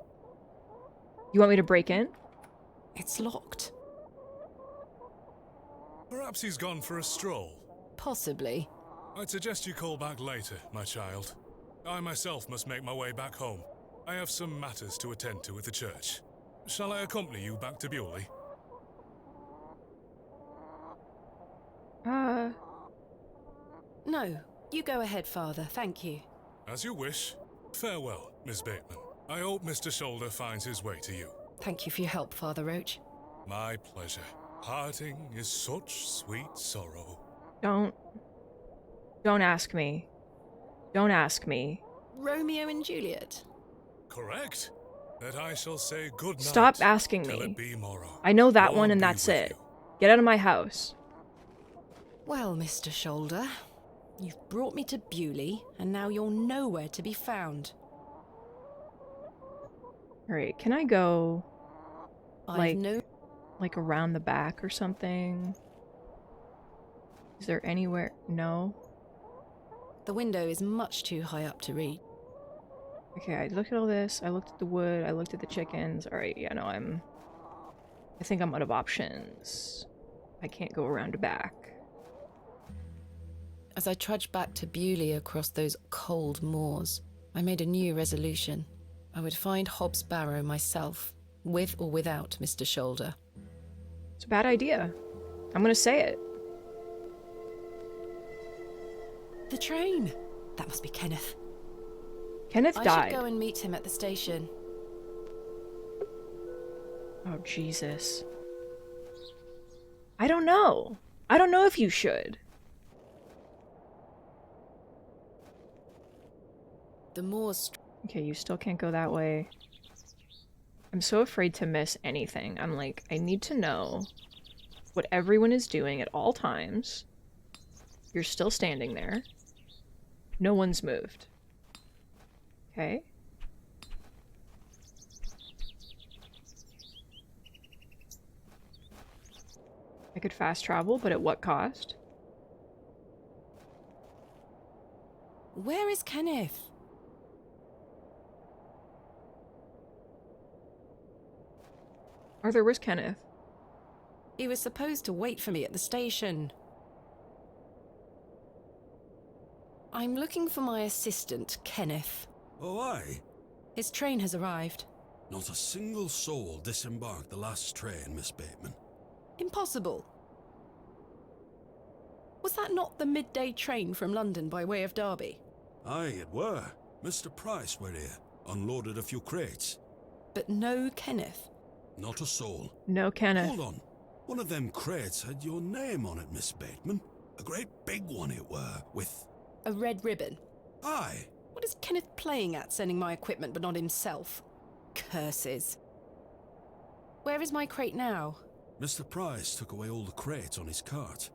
You want me to break in? It's locked. Perhaps he's gone for a stroll. Possibly. I'd suggest you call back later, my child. I myself must make my way back home. I have some matters to attend to at the church. Shall I accompany you back to Bewley? No, you go ahead, Father. Thank you. As you wish. Farewell, Miss Bateman. I hope Mr. Shoulder finds his way to you. Thank you for your help, Father Roach. My pleasure. Parting is such sweet sorrow. Don't ask me. Don't ask me. Romeo and Juliet. Correct. That I shall say good night. Stop asking till me. it be morrow. I know that Lord one and be that's with it. you. Get out of my house. Well, Mr. Shoulder, you've brought me to Bewley, and now you're nowhere to be found. Alright, can I go I've like around the back or something? Is there anywhere? No? The window is much too high up to read. Okay, I looked at all this, I looked at the wood, I looked at the chickens. Alright, yeah, no, I think I'm out of options. I can't go around the back. As I trudged back to Bewley across those cold moors, I made a new resolution. I would find Hobbs Barrow myself, with or without Mr. Shoulder. It's a bad idea. I'm gonna say it. The train! That must be Kenneth. Kenneth I died. should go and meet him at the station. Oh, Jesus. I don't know. I don't know if you should. The more Okay, you still can't go that way. I'm so afraid to miss anything. I'm like, I need to know what everyone is doing at all times. You're still standing there. No one's moved. Okay. I could fast travel, but at what cost? Where is Kenneth? Arthur, where's Kenneth? He was supposed to wait for me at the station. I'm looking for my assistant, Kenneth. Oh, aye? His train has arrived. Not a single soul disembarked the last train, Miss Bateman. Impossible. Was that not the midday train from London by way of Derby? Aye, it were. Mr. Price were here, unloaded a few crates. But no Kenneth. Not a soul. No Kenneth. Hold on. One of them crates had your name on it, Miss Bateman. A great big one it were, with... A red ribbon. Aye. What is Kenneth playing at, sending my equipment but not himself? Curses. Where is my crate now? Mr. Price took away all the crates on his cart.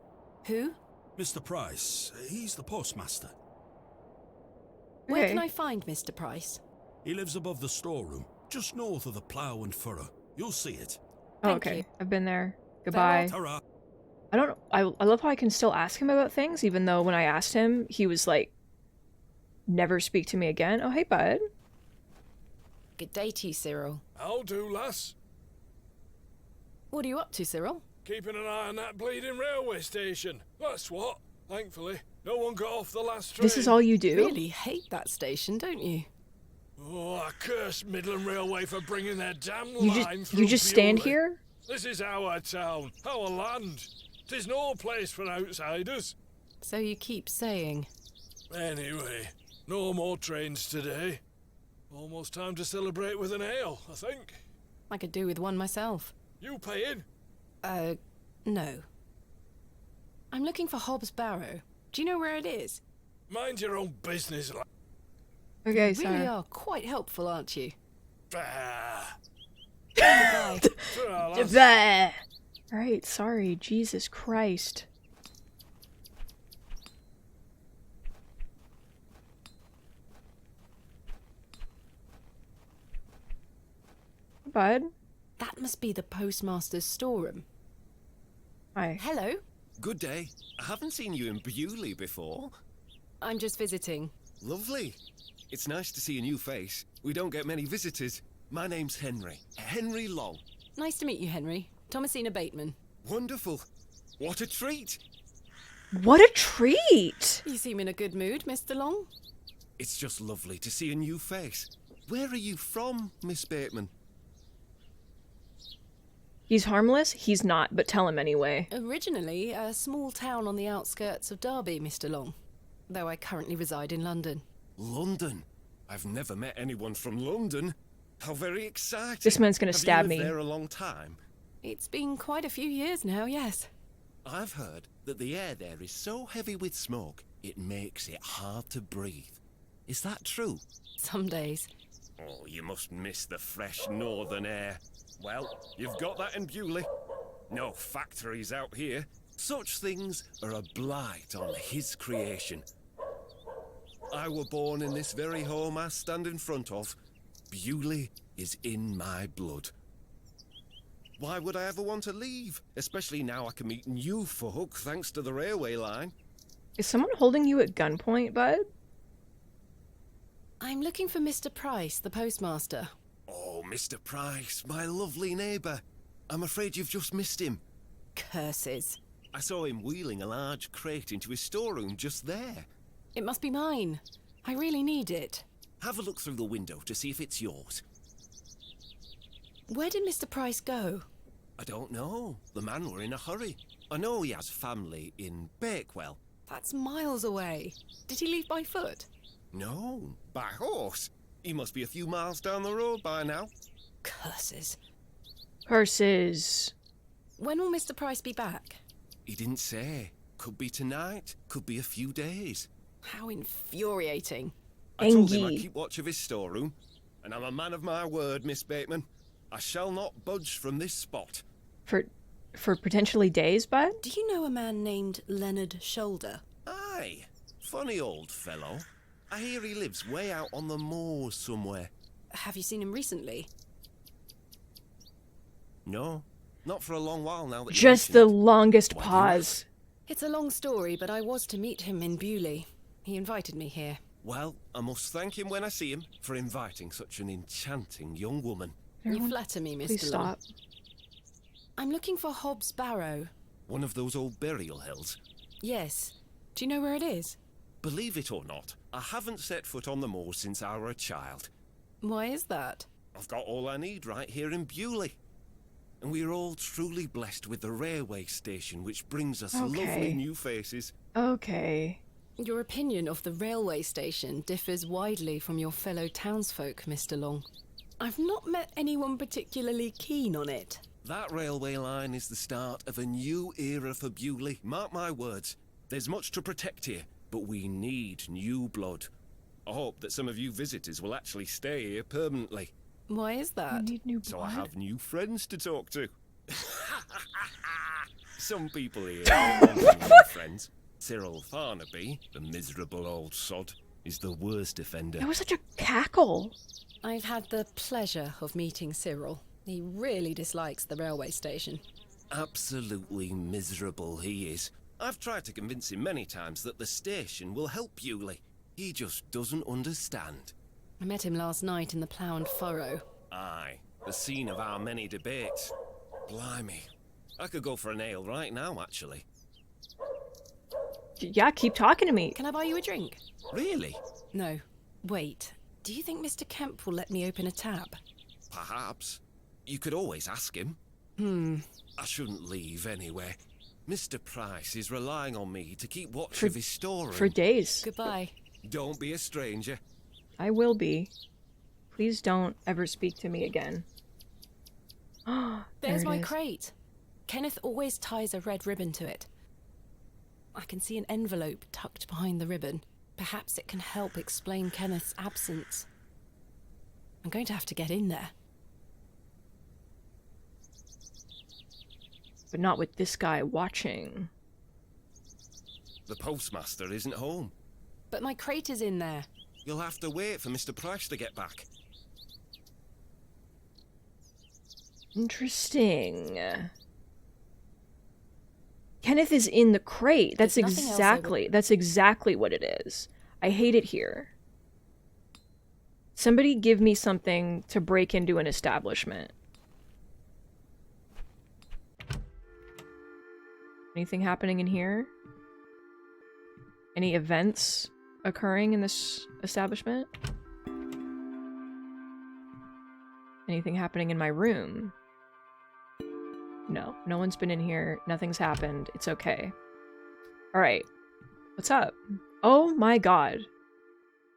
Who? Mr. Price, he's the postmaster. Where Okay. can I find Mr. Price? He lives above the storeroom, just north of the plough and furrow. You'll see it. Oh, Thank okay. you. I've been there. Goodbye. Ta-ra. I don't I love how I can still ask him about things, even though when I asked him, he was like, never speak to me again. Oh, hey, bud. Good day to you, Cyril. How do, lass? What are you up to, Cyril? Keeping an eye on that bleeding railway station. That's what. Thankfully, no one got off the last train. This is all you do? Really hate that station, don't you? Oh, I curse Midland Railway for bringing their damn You line just through stand Bewley. here? This is our town, our land. 'Tis no place for outsiders. So you keep saying. Anyway, no more trains today. Almost time to celebrate with an ale, I think. I could do with one myself. You paying? No. I'm looking for Hobbs Barrow. Do you know where it is? Mind your own business, lad. Okay, You sorry. really are quite helpful, aren't you? Bah. Goodbye. Ta-ra, lass. Blah. Alright, sorry. Jesus Christ. Bud? That must be the postmaster's storeroom. Hi. Hello. Good day. I haven't seen you in Bewley before. I'm just visiting. Lovely. It's nice to see a new face. We don't get many visitors. My name's Henry. Henry Long. Nice to meet you, Henry. Thomasina Bateman. Wonderful. What a treat. What a treat! You seem in a good mood, Mr. Long. It's just lovely to see a new face. Where are you from, Miss Bateman? He's harmless? He's not, but tell him anyway. Originally, a small town on the outskirts of Derby, Mr. Long. Though I currently reside in London. London? I've never met anyone from London. How very exciting. This man's gonna Have stab you me. lived there a long time? It's been quite a few years now, yes. I've heard that the air there is so heavy with smoke, it makes it hard to breathe. Is that true? Some days. Oh, you must miss the fresh northern air. Well, you've got that in Bewley. No factories out here. Such things are a blight on his creation. I were born in this very home I stand in front of. Bewley is in my blood. Why would I ever want to leave? Especially now I can meet new folk thanks to the railway line. Is someone holding you at gunpoint, bud? I'm looking for Mr. Price, the postmaster. Oh, Mr. Price, my lovely neighbour. I'm afraid you've just missed him. Curses. I saw him wheeling a large crate into his storeroom just there. It must be mine. I really need it. Have a look through the window to see if it's yours. Where did Mr. Price go? I don't know. The man were in a hurry. I know he has family in Bakewell. That's miles away. Did he leave by foot? No, by horse. He must be a few miles down the road by now. Curses. Curses. When will Mr. Price be back? He didn't say. Could be tonight, could be a few days. How infuriating. I told him Angie. I'd keep watch of his storeroom, and I'm a man of my word, Miss Bateman. I shall not budge from this spot. For potentially days, bud? Do you know a man named Leonard Shoulder? Aye, funny old fellow. I hear he lives way out on the moors somewhere. Have you seen him recently? No, not for a long while now that you Just mention the it. longest Why do you pause. It's a long story, but I was to meet him in Bewley. He invited me here. Well, I must thank him when I see him for inviting such an enchanting young woman. You flatter me, Mr. Please Long. stop. I'm looking for Hobbs Barrow. One of those old burial hills. Yes. Do you know where it is? Believe it or not, I haven't set foot on the moors since I were a child. Why is that? I've got all I need right here in Bewley. And we're all truly blessed with the railway station, which brings us Okay. lovely new faces. Okay. Your opinion of the railway station differs widely from your fellow townsfolk, Mr. Long. I've not met anyone particularly keen on it. That railway line is the start of a new era for Bewley. Mark my words. There's much to protect here, but we need new blood. I hope that some of you visitors will actually stay here permanently. Why is I that? need new So blood. I have new friends to talk to. Some people here don't want new friends. Cyril Farnaby, the miserable old sod, is the worst offender. That was such a cackle. I've had the pleasure of meeting Cyril. He really dislikes the railway station. Absolutely miserable he is. I've tried to convince him many times that the station will help Bewley. He just doesn't understand. I met him last night in the Plough and Furrow. Aye, the scene of our many debates. Blimey. I could go for an ale right now, actually. Yeah, keep talking to me. Can I buy you a drink? Really? No. Wait. Do you think Mr. Kemp will let me open a tab? Perhaps. You could always ask him. I shouldn't leave anyway. Mr. Price is relying on me to keep watch of his storeroom. For days. Goodbye. Don't be a stranger. I will be. Please don't ever speak to me again. There's my it is. crate. Kenneth always ties a red ribbon to it. I can see an envelope tucked behind the ribbon. Perhaps it can help explain Kenneth's absence. I'm going to have to get in there. But not with this guy watching. The postmaster isn't home. But my crate is in there. You'll have to wait for Mr. Price to get back. Interesting. Kenneth is in the crate. That's There's nothing else that's exactly what it is. I hate it here. Somebody give me something to break into an establishment. Anything happening in here? Any events occurring in this establishment? Anything happening in my room? No, no one's been in here. Nothing's happened. It's okay. Alright. What's up? Oh my god.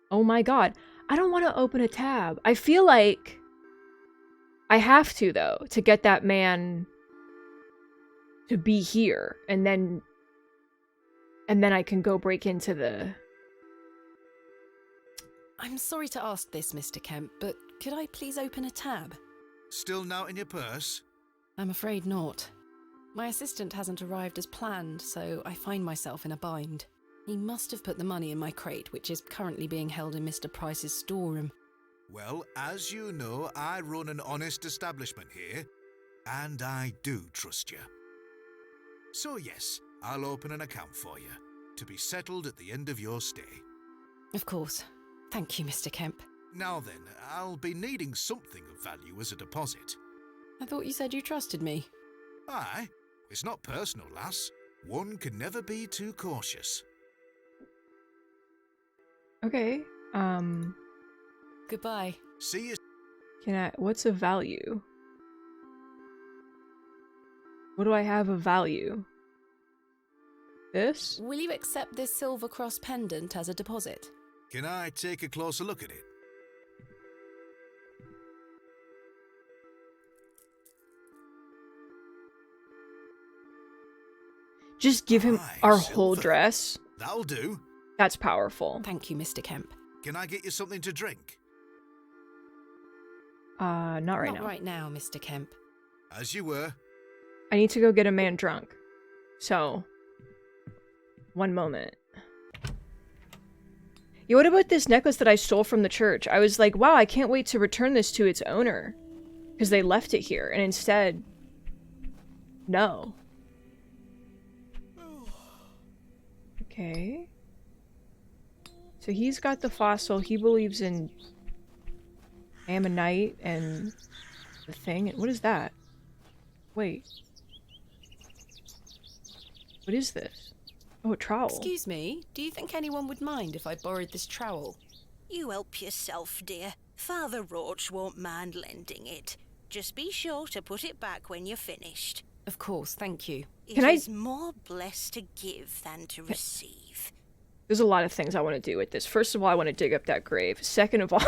Oh my god. I don't want to open a tab. I feel like I have to, though, to get that man to be here. And then I can go break into the... I'm sorry to ask this, Mr. Kemp, but could I please open a tab? Still not in your purse? I'm afraid not. My assistant hasn't arrived as planned, so I find myself in a bind. He must have put the money in my crate, which is currently being held in Mr. Price's storeroom. Well, as you know, I run an honest establishment here, and I do trust you. So yes, I'll open an account for you, to be settled at the end of your stay. Of course. Thank you, Mr. Kemp. Now then, I'll be needing something of value as a deposit. I thought you said you trusted me. Aye, it's not personal, lass. One can never be too cautious. Okay. Goodbye. See you. What's of value? What do I have of value? This? Will you accept this silver cross pendant as a deposit? Can I take a closer look at it? Just give him Aye, our silver. whole dress. That'll do. That's powerful. Thank you, Mr. Kemp. Can I get you something to drink? Not right Not now. right now, Mr. Kemp. As you were. I need to go get a man drunk. So, one moment. Yeah, what about this necklace that I stole from the church? I was like, wow, I can't wait to return this to its owner. Because they left it here, and instead, no. Okay. So he's got the fossil, he believes in ammonite and the thing. What is that? Wait. What is this? Oh, a trowel. Excuse me, do you think anyone would mind if I borrowed this trowel? You help yourself, dear. Father Roach won't mind lending it. Just be sure to put it back when you're finished. Of course, thank you. It Can I- is more blessed to give than to receive. There's a lot of things I want to do with this. First of all, I want to dig up that grave. Second of all...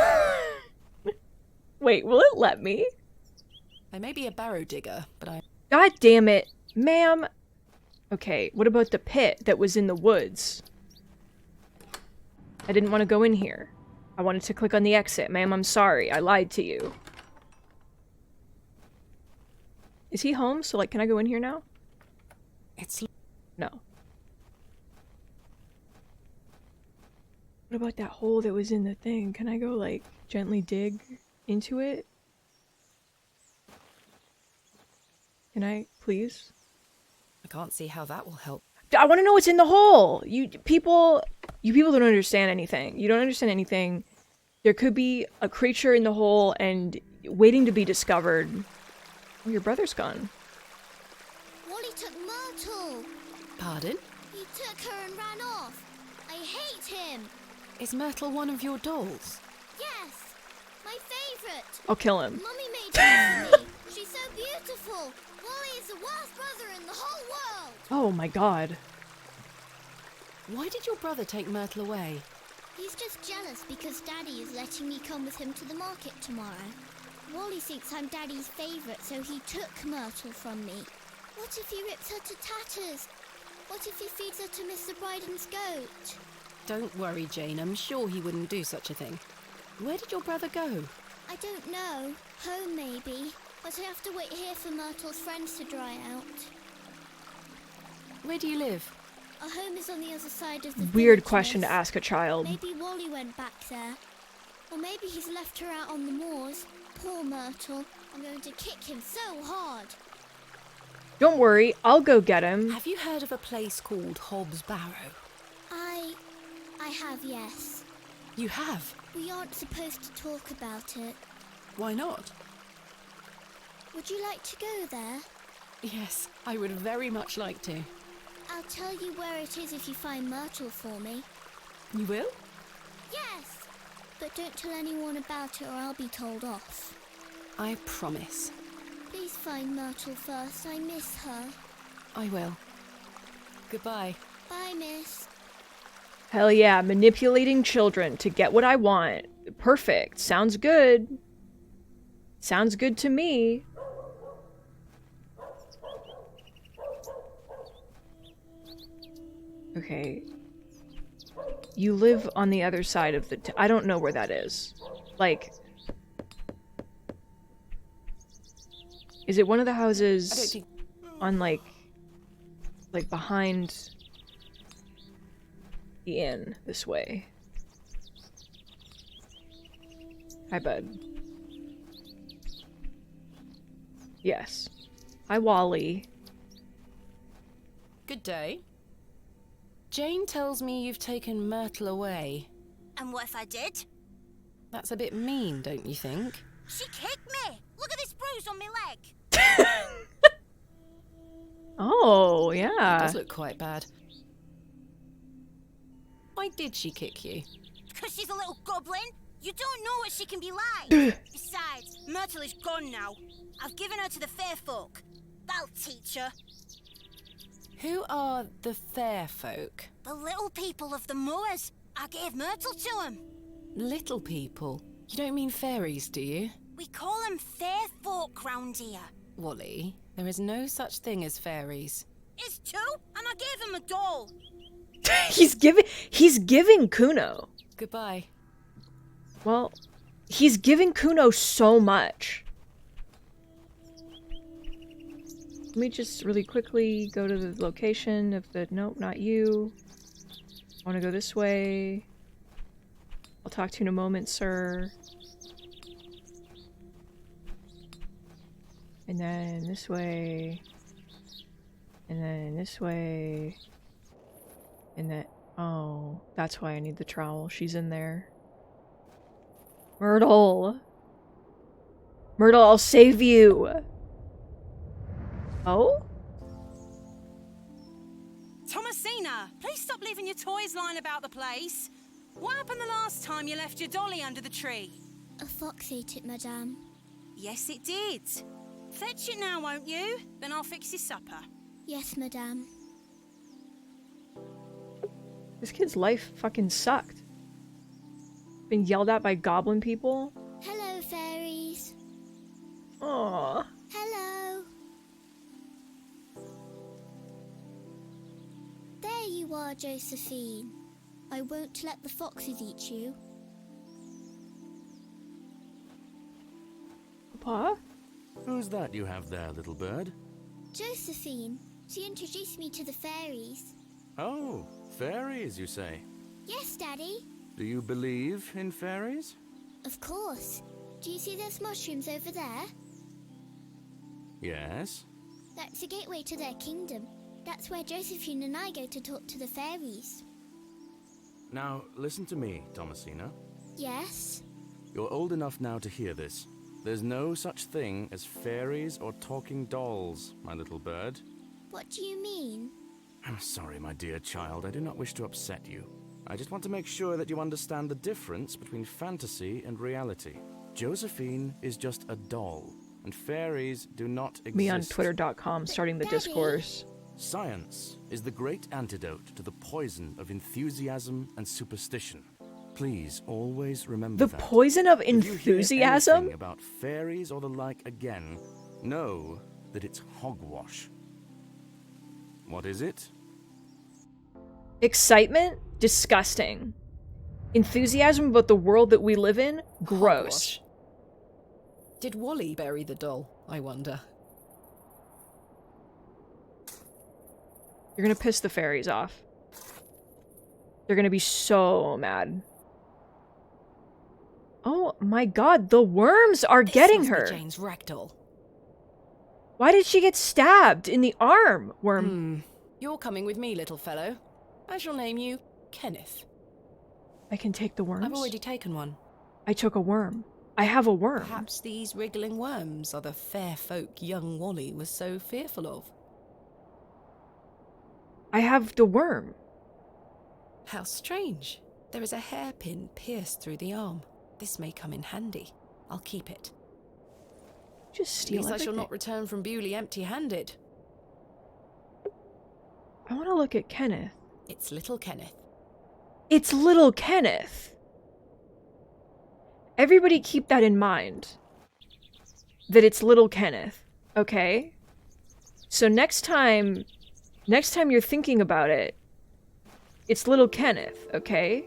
Wait, will it let me? I may be a barrow digger, but I... God damn it, ma'am. Okay, what about the pit that was in the woods? I didn't want to go in here. I wanted to click on the exit. Ma'am, I'm sorry. I lied to you. Is he home? So, like, can I go in here now? It's... No. What about that hole that was in the thing? Can I go, like, gently dig into it? Can I, please? I can't see how that will help. I want to know what's in the hole. You people don't understand anything. You don't understand anything. There could be a creature in the hole and waiting to be discovered. Oh, your brother's gone. Wally took Myrtle. Pardon? He took her and ran off. I hate him. Is Myrtle one of your dolls? Yes, my favourite. I'll kill him. Mummy made her for me. She's so beautiful. Wally is the worst brother in the whole world. Oh my god. Why did your brother take Myrtle away? He's just jealous because Daddy is letting me come with him to the market tomorrow. Wally thinks I'm Daddy's favourite, so he took Myrtle from me. What if he rips her to tatters? What if he feeds her to Mr. Bryden's goat? Don't worry, Jane. I'm sure he wouldn't do such a thing. Where did your brother go? I don't know. Home, maybe. But I have to wait here for Myrtle's friends to dry out. Where do you live? Our home is on the other side of the Weird village, question to miss. ask a child. Maybe Wally went back there. Or maybe he's left her out on the moors. Poor Myrtle. I'm going to kick him so hard. Don't worry, I'll go get him. Have you heard of a place called Hobbs Barrow? I have, yes. You have? We aren't supposed to talk about it. Why not? Would you like to go there? Yes, I would very much like to. I'll tell you where it is if you find Myrtle for me. You will? Yes! But don't tell anyone about it or I'll be told off. I promise. Please find Myrtle first. I miss her. I will. Goodbye. Bye, miss. Hell yeah, manipulating children to get what I want. Perfect. Sounds good. Sounds good to me. Okay. You live on the other side of the I don't know where that is. Like... Is it one of the houses on, like behind the inn this way? Hi, bud. Yes. Hi, Wally. Good day. Jane tells me you've taken Myrtle away. And what if I did? That's a bit mean, don't you think? She kicked me! Look at this bruise on my leg! Oh, It yeah. does look quite bad. Why did she kick you? Because she's a little goblin. You don't know what she can be like. Besides, Myrtle is gone now. I've given her to the fair folk. That'll teach her. Who are the fair folk? The little people of the moors. I gave Myrtle to him. Little people? You don't mean fairies, do you? We call them fair folk round here. Wally, there is no such thing as fairies. It's two, and I gave him a doll. He's giving Kuno. Goodbye. Well, he's giving Kuno so much. Let me just really quickly go to the location of the... Nope, not you. I want to go this way. I'll talk to you in a moment, sir. And then this way. And then this way. And then... Oh, that's why I need the trowel. She's in there. Myrtle! Myrtle, I'll save you! Oh? Thomasina, please stop leaving your toys lying about the place. What happened the last time you left your dolly under the tree? A fox ate it, madame. Yes, it did. Fetch it now, won't you? Then I'll fix your supper. Yes, madame. This kid's life fucking sucked. Been yelled at by goblin people. Hello, fairies. Aww. Hello. There you are, Josephine. I won't let the foxes eat you. Papa? Who's that you have there, little bird? Josephine. She introduced me to the fairies. Oh, fairies, you say? Yes, Daddy. Do you believe in fairies? Of course. Do you see those mushrooms over there? Yes. That's a gateway to their kingdom. That's where Josephine and I go to talk to the fairies. Now, listen to me, Thomasina. Yes? You're old enough now to hear this. There's no such thing as fairies or talking dolls, my little bird. What do you mean? I'm sorry, my dear child. I do not wish to upset you. I just want to make sure that you understand the difference between fantasy and reality. Josephine is just a doll, and fairies do not exist. Me on Twitter.com starting the discourse. Science is the great antidote to the poison of enthusiasm and superstition. Please always remember that. The poison of If you hear enthusiasm? anything about fairies or the like again, know that it's hogwash. What is it? Excitement? Disgusting. Enthusiasm about the world that we live in? Gross. Did Wally bury the doll, I wonder? You're gonna piss the fairies off. They're gonna be so mad. Oh my god, the worms are getting her! Jane's ragdoll. Why did she get stabbed in the arm, worm? You're coming with me, little fellow. I shall name you Kenneth. I can take the worms? I've already taken one. I took a worm. I have a worm. Perhaps these wriggling worms are the fair folk young Wally was so fearful of. I have the worm. How strange. There is a hairpin pierced through the arm. This may come in handy. I'll keep it. Just steal At least I shall everything. not return from Bewley empty-handed. I want to look at Kenneth. It's little Kenneth. It's little Kenneth! Everybody keep that in mind. That it's little Kenneth, okay? So next time you're thinking about it, it's little Kenneth, okay?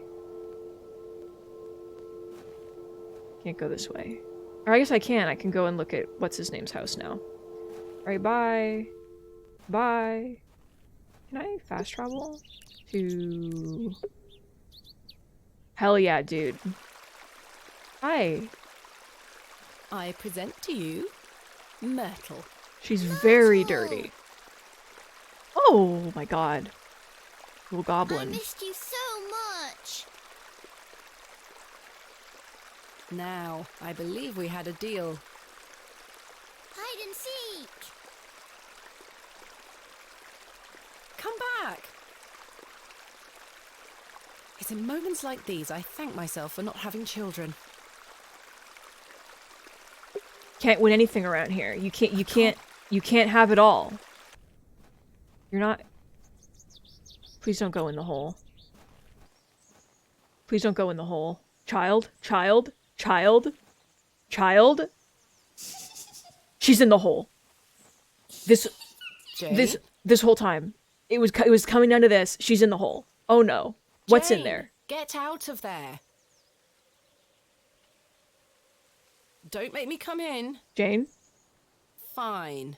Can't go this way. Or I guess I can. I can go and look at what's-his-name's house now. Alright, bye. Bye. Can I fast travel? To... Hell yeah, dude. Hi. I present to you Myrtle. She's very dirty. Oh my god. Little I goblin. missed you so much. Now, I believe we had a deal. Hide and seek. Come back! It's in moments like these I thank myself for not having children. Can't win anything around here. You can't have it all. You're not... Please don't go in the hole. Please don't go in the hole. Child, child, child, child. She's in the hole. This whole time. It was coming down to this. She's in the hole. Oh no. What's in there? Get out of there. Don't make me come in. Jane? Fine.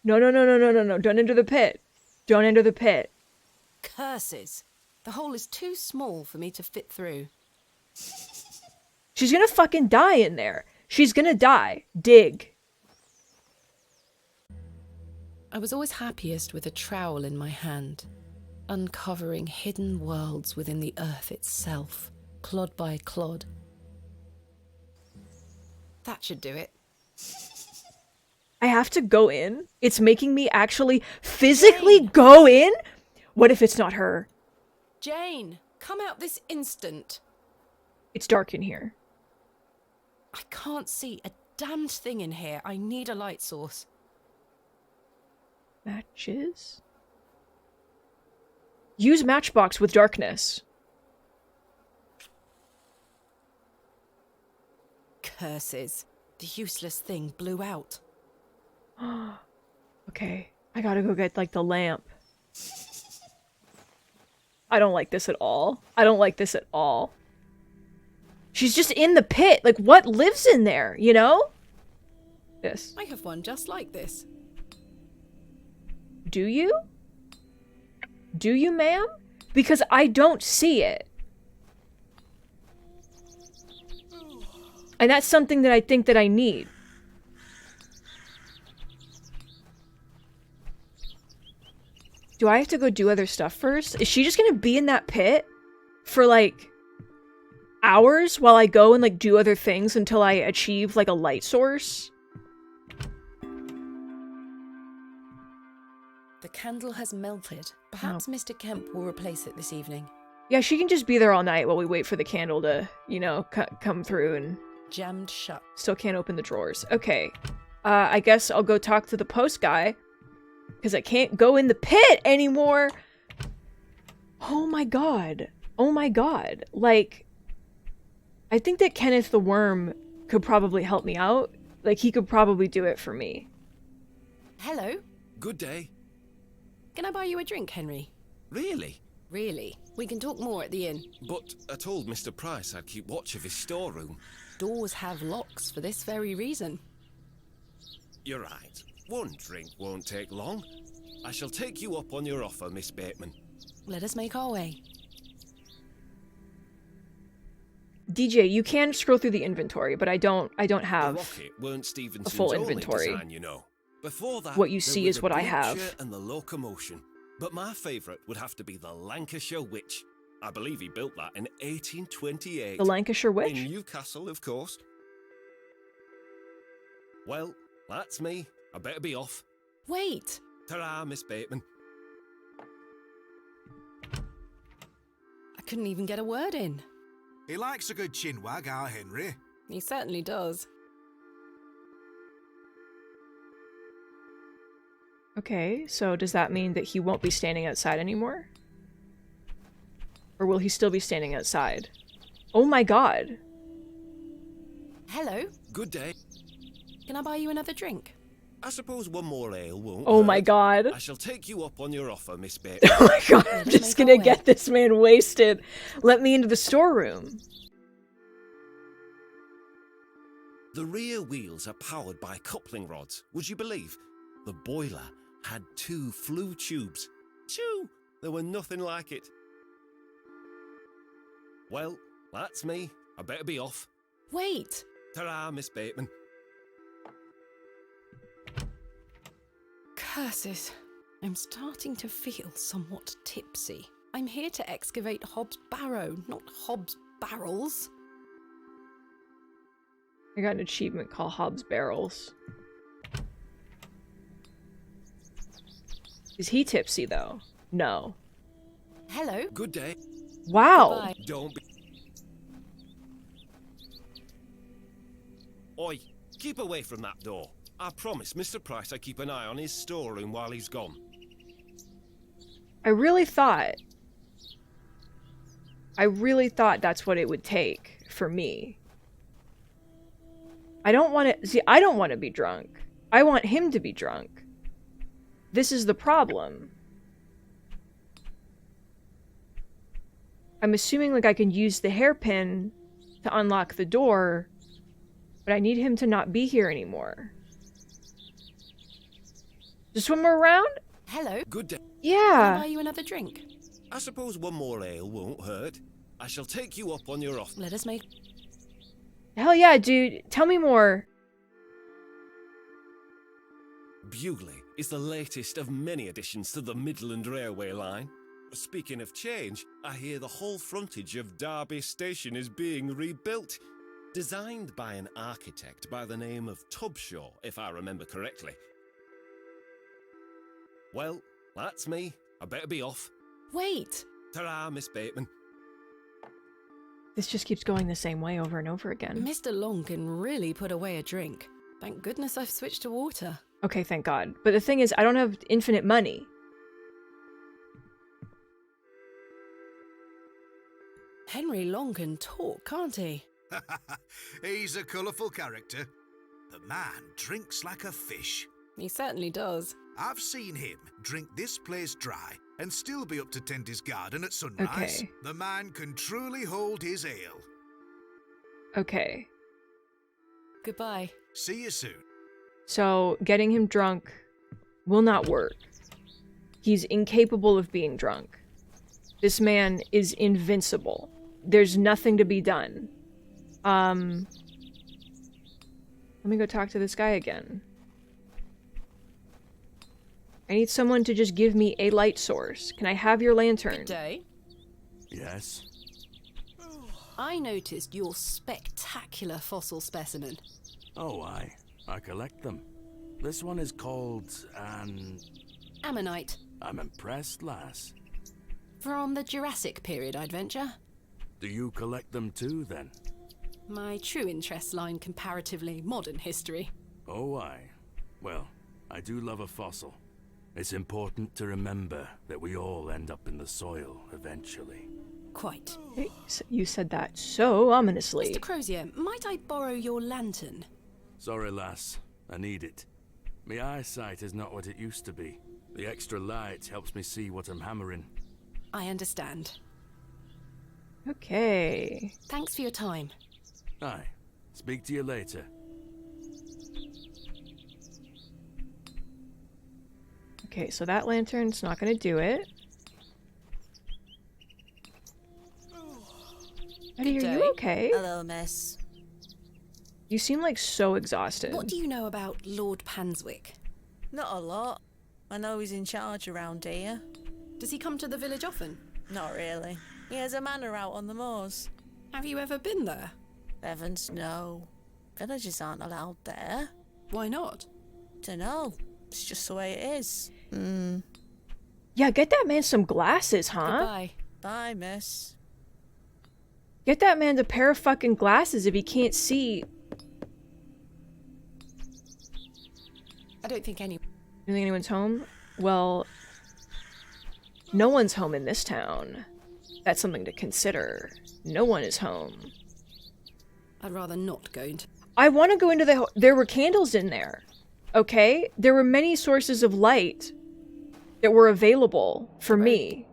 No. Don't enter the pit. Don't enter the pit. Curses. The hole is too small for me to fit through. She's gonna fucking die in there. She's gonna die. Dig. I was always happiest with a trowel in my hand, uncovering hidden worlds within the earth itself, clod by clod. That should do it. I have to go in? It's making me actually physically go in? What if it's not her? Jane, come out this instant. It's dark in here. I can't see a damned thing in here. I need a light source. Matches? Use matchbox with darkness. Curses. The useless thing blew out. Okay, I gotta go get, like, the lamp. I don't like this at all. I don't like this at all. She's just in the pit. Like, what lives in there, you know? This. I have one just like this. Do you? Do you, ma'am? Because I don't see it. And that's something that I think that I need. Do I have to go do other stuff first? Is she just gonna be in that pit for, like, hours while I go and, like, do other things until I achieve, like, a light source? The candle has melted. Perhaps Mr. Kemp will replace it this evening. Yeah, she can just be there all night while we wait for the candle to, you know, come through and... Jammed shut. Still can't open the drawers. Okay. I guess I'll go talk to the post guy. Because I can't go in the pit anymore! Oh my god. Oh my god. Like... I think that Kenneth the Worm could probably help me out. Like, he could probably do it for me. Hello? Good day. Can I buy you a drink, Henry? Really? Really. We can talk more at the inn. But I told Mr. Price I'd keep watch of his storeroom. Doors have locks for this very reason. You're right. One drink won't take long. I shall take you up on your offer, Miss Bateman. Let us make our way. DJ, you can scroll through the inventory, but I don't have the rocket weren't Stevenson's a full only inventory. design, you know. Before that, what you there see were is the what I butcher have. And the locomotion. But my favourite would have to be the Lancashire Witch. I believe he built that in 1828. The Lancashire Witch? In Newcastle, of course. Well, that's me. I better be off. Wait! Ta-ra, Miss Bateman. I couldn't even get a word in. He likes a good chinwag, our Henry. He certainly does. Okay, so does that mean that he won't be standing outside anymore? Or will he still be standing outside? Oh my god! Hello? Good day. Can I buy you another drink? I suppose one more ale won't Oh hurt. my god. I shall take you up on your offer, Miss Bateman. Oh my god, I'm just gonna get this man wasted. Let me into the storeroom. The rear wheels are powered by coupling rods, would you believe? The boiler had 2 flue tubes. Choo! There were nothing like it. Well, that's me. I better be off. Wait! Ta-ra, Miss Bateman. Curses. I'm starting to feel somewhat tipsy. I'm here to excavate Hobbs' Barrow, not Hobbs' barrels. I got an achievement called Hobbs Barrels. Is he tipsy though? No. Hello? Good day. Wow. Goodbye. Don't be... Oi, keep away from that door. I promise Mr. Price I keep an eye on his storeroom while he's gone. I really thought I really thought that's what it would take for me. I don't want to... See, I don't want to be drunk. I want him to be drunk. This is the problem. I'm assuming, like, I can use the hairpin to unlock the door, but I need him to not be here anymore. Just swim around? Hello. Good day. Yeah. Can I buy you another drink? I suppose one more ale won't hurt. I shall take you up on your offer. Let us make... Hell yeah, dude. Tell me more. Bewley is the latest of many additions to the Midland Railway line. Speaking of change, I hear the whole frontage of Derby Station is being rebuilt. Designed by an architect by the name of Tubshaw, if I remember correctly. Well, that's me. I better be off. Wait! Ta-ra, Miss Bateman. This just keeps going the same way over and over again. Mr. Long can really put away a drink. Thank goodness I've switched to water. Okay, thank God. But the thing is, I don't have infinite money. Henry Long can talk, can't he? He's a colourful character. The man drinks like a fish. He certainly does. I've seen him drink this place dry and still be up to tend his garden at sunrise. Okay. The man can truly hold his ale. Okay. Goodbye. See you soon. So, getting him drunk will not work. He's incapable of being drunk. This man is invincible. There's nothing to be done. Let me go talk to this guy again. I need someone to just give me a light source. Can I have your lantern? Good day. Yes? I noticed your spectacular fossil specimen. Oh, I collect them. This one is called an... Ammonite. I'm impressed, lass. From the Jurassic period, I'd venture. Do you collect them too, then? My true interests lie in comparatively modern history. Oh, well, I do love a fossil. It's important to remember that we all end up in the soil eventually. Quite. Hey, you said that so ominously. Mr. Crozier, might I borrow your lantern? Sorry, lass. I need it. My eyesight is not what it used to be. The extra light helps me see what I'm hammering. I understand. Okay. Thanks for your time. Aye. Speak to you later. Okay, so that lantern's not gonna do it. Eddie, are you okay? Hello, miss. You seem like so exhausted. What do you know about Lord Panswick? Not a lot. I know he's in charge around here. Does he come to the village often? Not really. He has a manor out on the moors. Have you ever been there? Heavens, no. Villagers aren't allowed there. Why not? Dunno. It's just the way it is. Yeah, get that man some glasses, huh? Goodbye. Bye, miss. Get that man a pair of fucking glasses if he can't see. I don't think any... You think anyone's home? Well, no one's home in this town. That's something to consider. No one is home. I'd rather not go into... I want to go into the... There were candles in there. Okay? There were many sources of light that were available for me.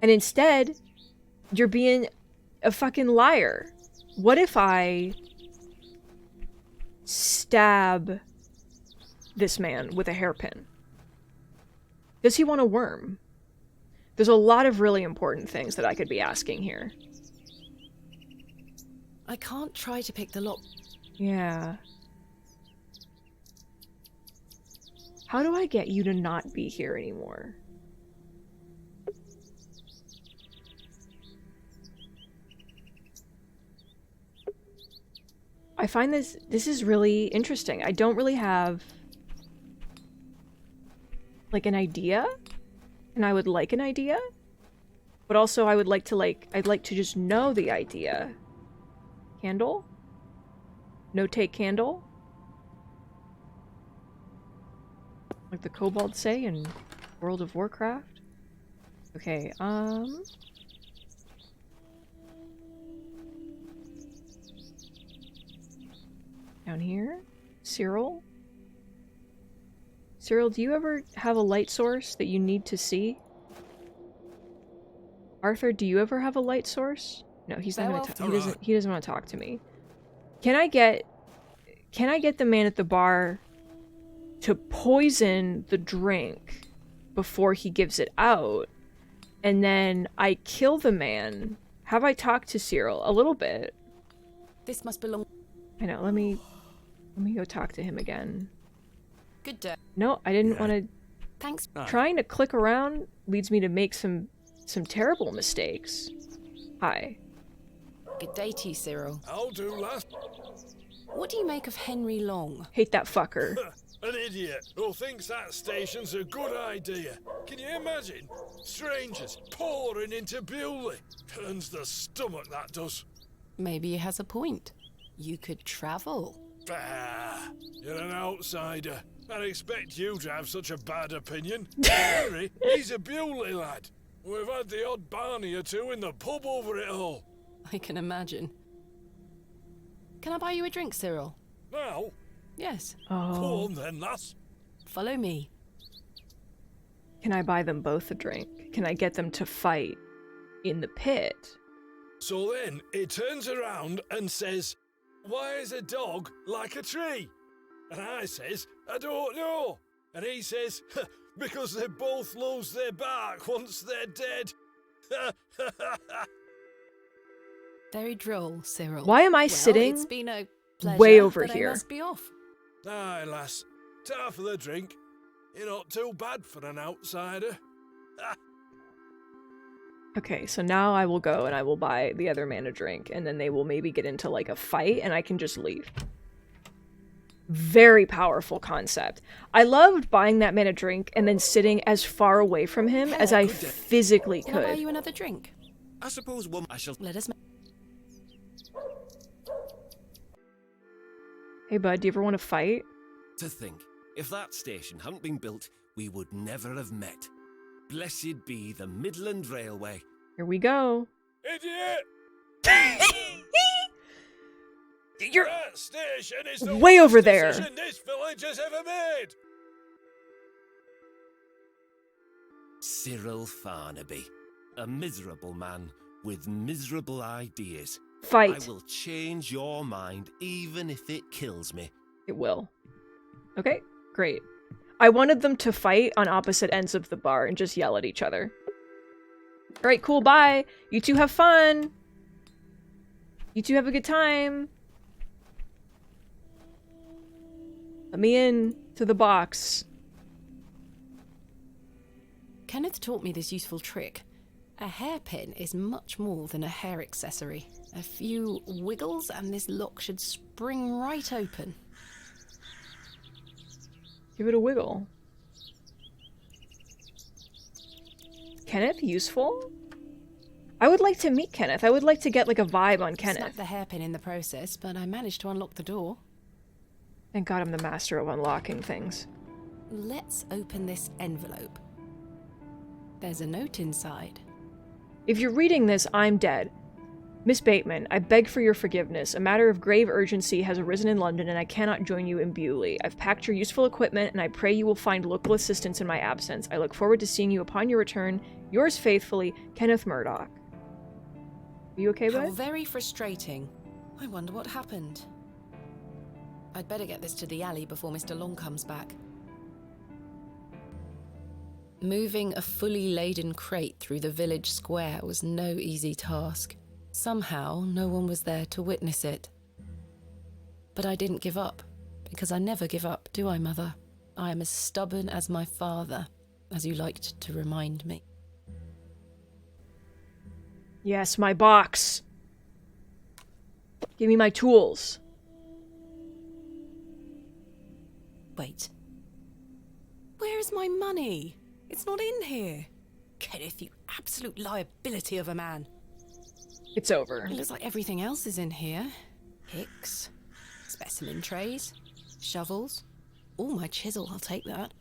And instead, you're being a fucking liar. What if I stab this man with a hairpin? Does he want a worm? There's a lot of really important things that I could be asking here. I can't try to pick the lock. Yeah. How do I get you to not be here anymore? I find this is really interesting. I don't really have like an idea, and I would like an idea, but also I would like to I'd like to just know the idea. Candle? No take candle? Like the kobolds say in World of Warcraft? Okay, down here? Cyril? Cyril, do you ever have a light source that you need to see? Arthur, do you ever have a light source? No, he's not gonna he doesn't want to talk to me. Can I get the man at the bar to poison the drink before he gives it out? And then I kill the man. Have I talked to Cyril? A little bit. This must belong. I know, let me go talk to him again. Good day. No, I didn't want to. Thanks. Trying to click around leads me to make some terrible mistakes. Hi. Good day to you, Cyril. I'll do, lass. What do you make of Henry Long? Hate that fucker. An idiot who thinks that station's a good idea. Can you imagine? Strangers pouring into Bewley. Turns the stomach, that does. Maybe he has a point. You could travel. Bah, you're an outsider. I'd expect you to have such a bad opinion. Henry, he's a Bewley lad. We've had the odd Barney or two in the pub over it all. I can imagine. Can I buy you a drink, Cyril? Now? Yes. Oh. Go on then, lass. Follow me. Can I buy them both a drink? Can I get them to fight in the pit? So then he turns around and says, "Why is a dog like a tree?" And I says, "I don't know." And he says, "Because they both lose their bark once they're dead." Very droll, Cyril. Why am I Well, sitting it's been a pleasure, way over but here? I must be off. Aye, lass. Ta for the drink. You're not too bad for an outsider. Okay, so now I will go and I will buy the other man a drink, and then they will maybe get into like a fight and I can just leave. Very powerful concept. I loved buying that man a drink and then sitting as far away from him as I physically Can I buy could. you another drink? I suppose one I shall... Let us... Hey bud, do you ever want to fight? To think, if that station hadn't been built, we would never have met. Blessed be the Midland Railway. Here we go. Idiot! You're that station is the way worst over there. decision this village has ever made. Cyril Farnaby, a miserable man with miserable ideas. Fight. I will change your mind even if it kills me. It will. Okay, great. I wanted them to fight on opposite ends of the bar and just yell at each other. Alright, cool, bye! You two have fun! You two have a good time! Let me in to the box. Kenneth taught me this useful trick. A hairpin is much more than a hair accessory. A few wiggles and this lock should spring right open. Give it a wiggle. Kenneth, useful? I would like to meet Kenneth. I would like to get like a vibe on Kenneth. Snapped the hairpin in the process, but I managed to unlock the door. Thank God I'm the master of unlocking things. Let's open this envelope. There's a note inside. If you're reading this, I'm dead. Miss Bateman, I beg for your forgiveness. A matter of grave urgency has arisen in London and I cannot join you in Bewley. I've packed your useful equipment and I pray you will find local assistance in my absence. I look forward to seeing you upon your return. Yours faithfully, Kenneth Murdoch. Are you okay, How bud? very frustrating. I wonder what happened. I'd better get this to the alley before Mr. Long comes back. Moving a fully laden crate through the village square was no easy task. Somehow, no one was there to witness it. But I didn't give up, because I never give up, do I, Mother? I am as stubborn as my father, as you liked to remind me. Yes, my box. Give me my tools. Wait. Where is my money? It's not in here. Kenneth, you absolute liability of a man. It's over. It looks like everything else is in here. Picks, specimen trays, shovels. Oh, my chisel, I'll take that.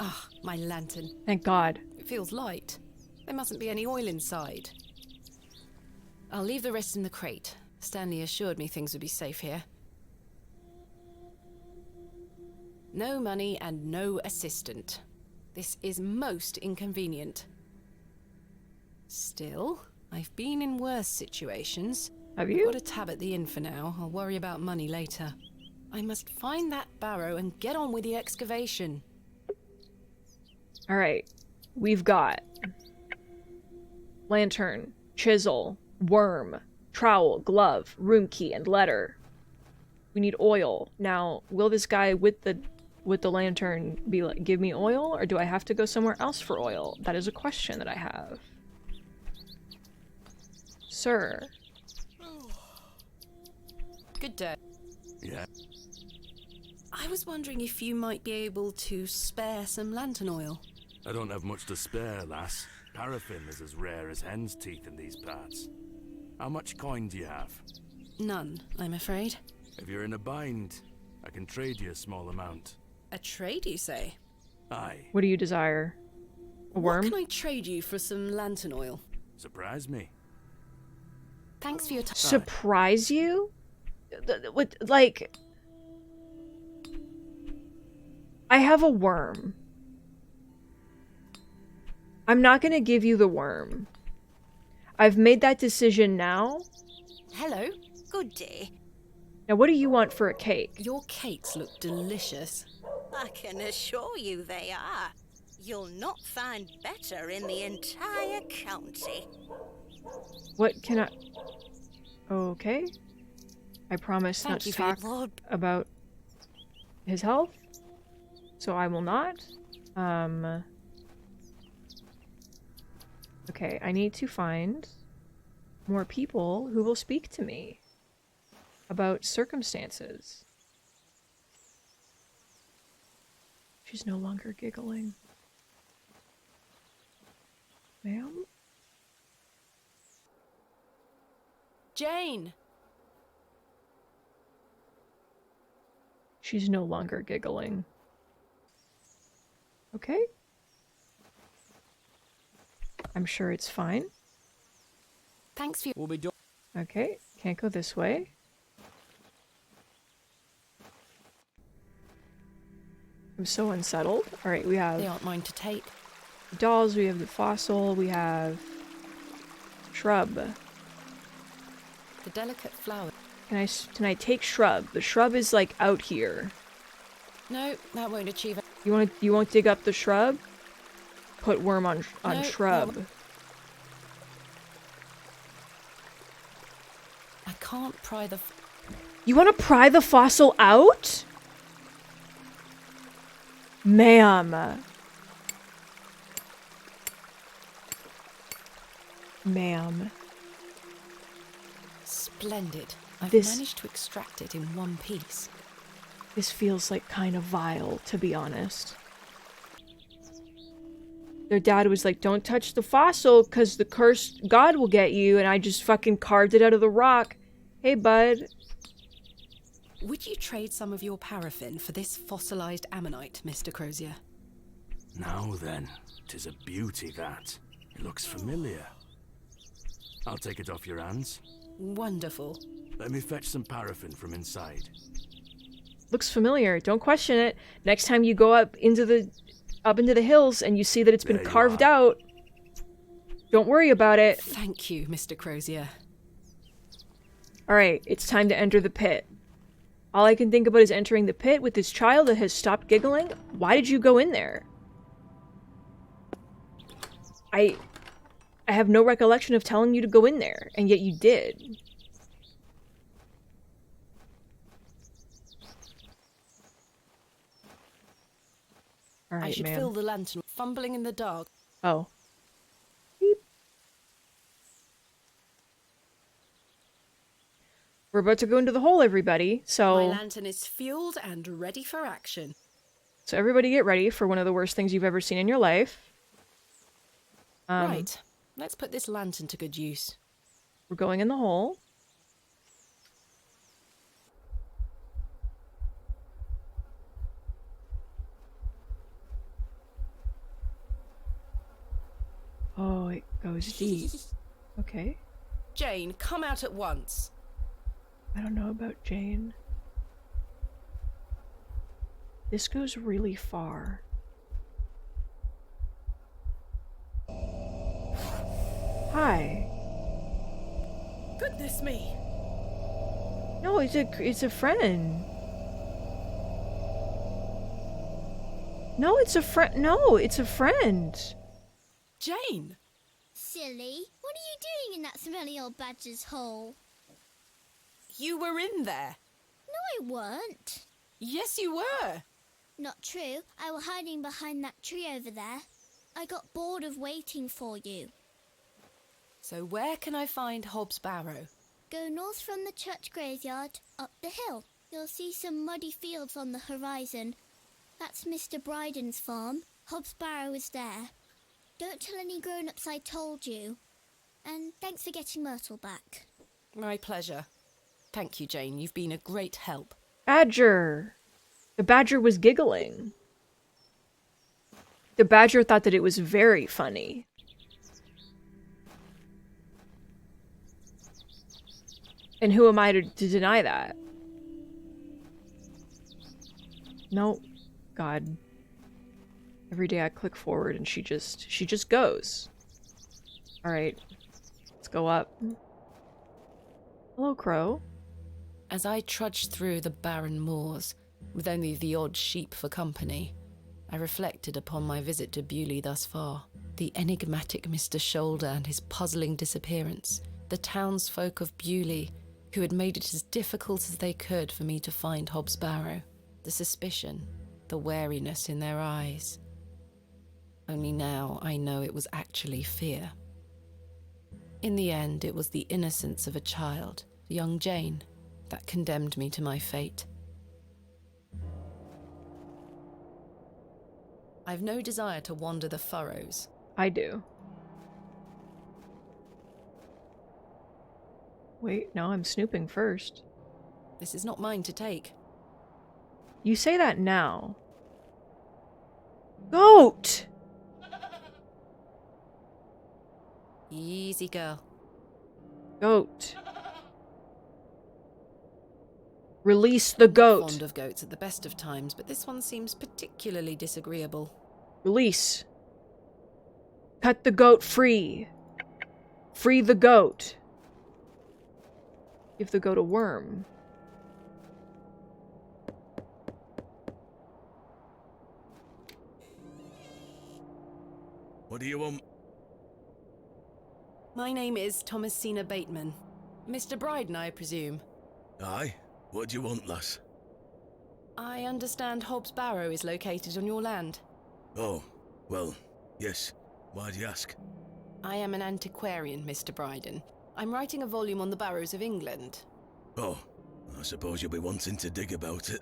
Ah, my lantern. Thank God. It feels light. There mustn't be any oil inside. I'll leave the rest in the crate. Stanley assured me things would be safe here. No money and no assistant. This is most inconvenient. Still, I've been in worse situations. Have you? I've got a tab at the inn for now. I'll worry about money later. I must find that Barrow and get on with the excavation. Alright. We've got lantern, chisel, worm, trowel, glove, room key, and letter. We need oil. Now, will this guy with the lantern be like, give me oil, or do I have to go somewhere else for oil? That is a question that I have. Sir. Good day. Yeah. I was wondering if you might be able to spare some lantern oil. I don't have much to spare, lass. Paraffin is as rare as hen's teeth in these parts. How much coin do you have? None, I'm afraid. If you're in a bind, I can trade you a small amount. A trade, you say? Aye. What do you desire? A worm? What can I trade you for some lantern oil? Surprise me. Thanks for your time. Surprise you? With, like... I have a worm. I'm not gonna give you the worm. I've made that decision now. Hello. Good day. Now what do you want for a cake? Your cakes look delicious. I can assure you they are. You'll not find better in the entire county. What can I... Okay. I promise Thank not to you for your talk lord. about his health. So I will not. Okay, I need to find more people who will speak to me about circumstances. She's no longer giggling. Ma'am? Jane! She's no longer giggling. Okay. I'm sure it's fine. Thanks for your... We'll be done. Okay, can't go this way. I'm so unsettled. Alright, we have They aren't mine to take. dolls, we have the fossil, we have shrub. The delicate flower. Can I take shrub? The shrub is like out here. No, that won't achieve it. You won't dig up the shrub? Put worm on No, shrub. that I can't pry the... You want to pry the fossil out? Ma'am. Ma'am. Splendid. I've This- managed to extract it in one piece. This feels like kind of vile, to be honest. Their dad was like, don't touch the fossil, because the cursed god will get you, and I just fucking carved it out of the rock. Hey, bud. Would you trade some of your paraffin for this fossilized ammonite, Mr. Crozier? Now then, 'tis a beauty that. It looks familiar. I'll take it off your hands. Wonderful. Let me fetch some paraffin from inside. Looks familiar. Don't question it. Next time you go up into the hills and you see that it's been There you carved are. out, don't worry about it. Thank you, Mr. Crozier. Alright, it's time to enter the pit. All I can think about is entering the pit with this child that has stopped giggling. Why did you go in there? I have no recollection of telling you to go in there, and yet you did. I Alright, should ma'am. fill the lantern, fumbling in the dark. Oh. Beep. We're about to go into the hole, everybody. My So lantern is fueled and ready for action. everybody get ready for one of the worst things you've ever seen in your life. Right. Let's put this lantern to good use. We're going in the hole. goes deep. Okay. Jane, come out at once. I don't know about Jane. This goes really far. Hi. Goodness me. No, it's a friend. No, it's a friend. No, it's a friend. Jane. Silly, what are you doing in that smelly old badger's hole? You were in there. No, I weren't. Yes, you were. Not true. I was hiding behind that tree over there. I got bored of waiting for you. So where can I find Hobbs Barrow? Go north from the church graveyard, up the hill. You'll see some muddy fields on the horizon. That's Mr. Bryden's farm. Hobbs Barrow is there. Don't tell any grown-ups I told you. And thanks for getting Myrtle back. My pleasure. Thank you, Jane. You've been a great help. Badger. The badger was giggling. The badger thought that it was very funny. And who am I to deny that? No. God. Every day I click forward and she just goes. Alright. Let's go up. Hello, Crow. As I trudged through the barren moors, with only the odd sheep for company, I reflected upon my visit to Bewley thus far. The enigmatic Mr. Shoulder and his puzzling disappearance. The townsfolk of Bewley, who had made it as difficult as they could for me to find Hobbs Barrow. The suspicion, the wariness in their eyes. Only now I know it was actually fear. In the end, it was the innocence of a child, young Jane, that condemned me to my fate. I've no desire to wander the furrows. I do. Wait, no, I'm snooping first. This is not mine to take. You say that now. Goat! Easy, girl. Goat. Release the goat. Fond of goats at the best of times, but this one seems particularly disagreeable. Release. Cut the goat free. Free the goat. Give the goat a worm. What do you want? My name is Thomasina Bateman. Mr. Bryden, I presume. Aye. What do you want, lass? I understand Hobbs Barrow is located on your land. Oh, well, yes. Why do you ask? I am an antiquarian, Mr. Bryden. I'm writing a volume on the barrows of England. Oh, I suppose you'll be wanting to dig about it.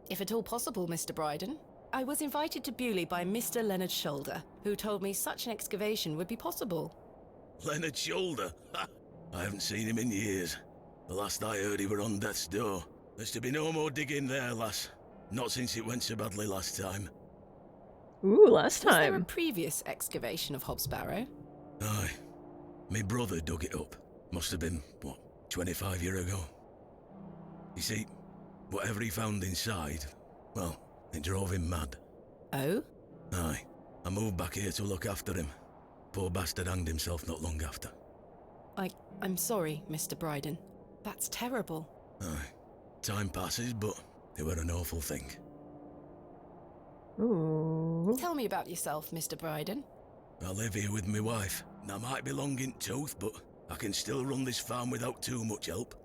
If at all possible, Mr. Bryden. I was invited to Bewley by Mr. Leonard Shoulder, who told me such an excavation would be possible. Leonard Shoulder? Ha! I haven't seen him in years. The last I heard he were on death's door. There's to be no more digging there, lass. Not since it went so badly last time. Ooh, last time. Was there a previous excavation of Hobbs Barrow? Aye. Me brother dug it up. Must have been, 25 years ago. You see, whatever he found inside, well, it drove him mad. Oh? Aye. I moved back here to look after him. Poor bastard hanged himself not long after. I'm sorry, Mr. Bryden. That's terrible. Aye. Time passes, but it were an awful thing. Ooh. Tell me about yourself, Mr. Bryden. I live here with my wife. And I might be long in tooth, but I can still run this farm without too much help.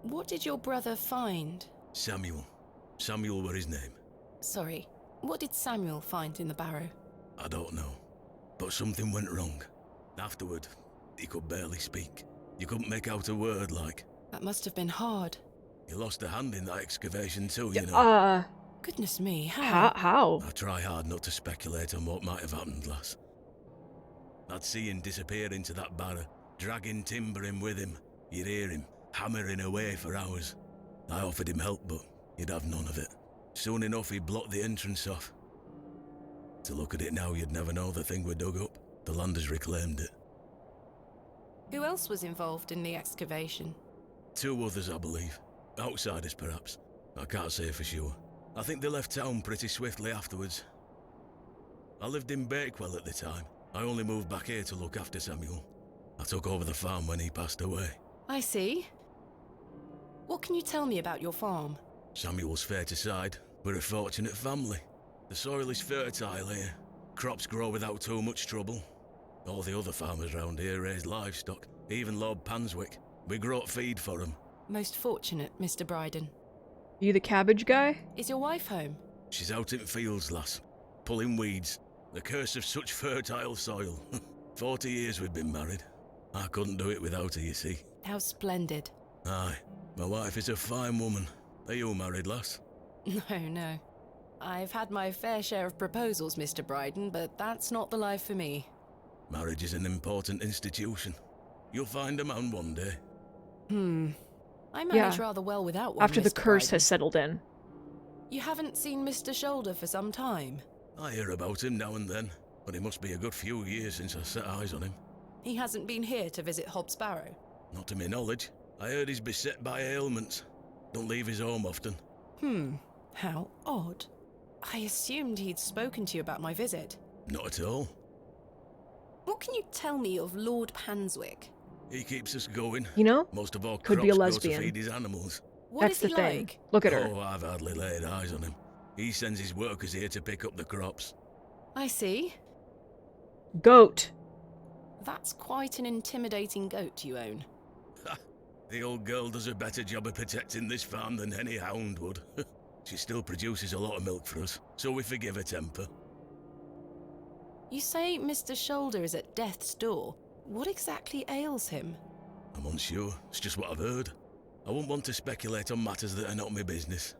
What did your brother find? Samuel. Samuel were his name. Sorry, what did Samuel find in the barrow? I don't know. But something went wrong. Afterward, he could barely speak. You couldn't make out a word, like. That must have been hard. He lost a hand in that excavation too, you know. Goodness me, how? How? I try hard not to speculate on what might have happened, lass. I'd see him disappear into that barrow, dragging timber in with him. You'd hear him hammering away for hours. I offered him help, but he'd have none of it. Soon enough, he blocked the entrance off. To look at it now, you'd never know the thing were dug up. The land has reclaimed it. Who else was involved in the excavation? 2 others, I believe. Outsiders, perhaps. I can't say for sure. I think they left town pretty swiftly afterwards. I lived in Bakewell at the time. I only moved back here to look after Samuel. I took over the farm when he passed away. I see. What can you tell me about your farm? Samuel's fair to side. We're a fortunate family. The soil is fertile here. Crops grow without too much trouble. All the other farmers round here raise livestock, even Lord Panswick. We grow feed for him. Most fortunate, Mr. Bryden. You the cabbage guy? Is your wife home? She's out in fields, lass. Pulling weeds. The curse of such fertile soil. 40 years we've been married. I couldn't do it without her, you see. How splendid. Aye. My wife is a fine woman. Are you married, lass? No. I've had my fair share of proposals, Mr. Bryden, but that's not the life for me. Marriage is an important institution. You'll find a man one day. I manage rather well without one, After the Mr. curse Bryden. has settled in. You haven't seen Mr. Shoulder for some time. I hear about him now and then, but it must be a good few years since I set eyes on him. He hasn't been here to visit Hobbs Barrow. Not to my knowledge. I heard he's beset by ailments. Don't leave his home often. How odd. I assumed he'd spoken to you about my visit. Not at all. What can you tell me of Lord Panswick? He keeps us going. You know? Most of our Could crops be a go lesbian. to feed his animals. What That's is the he thing. like? Look at her. Oh, I've hardly laid eyes on him. He sends his workers here to pick up the crops. I see. Goat. That's quite an intimidating goat you own. The old girl does a better job of protecting this farm than any hound would. She still produces a lot of milk for us, so we forgive her temper. You say Mr. Shoulder is at death's door. What exactly ails him? I'm unsure. It's just what I've heard. I wouldn't want to speculate on matters that are not my business.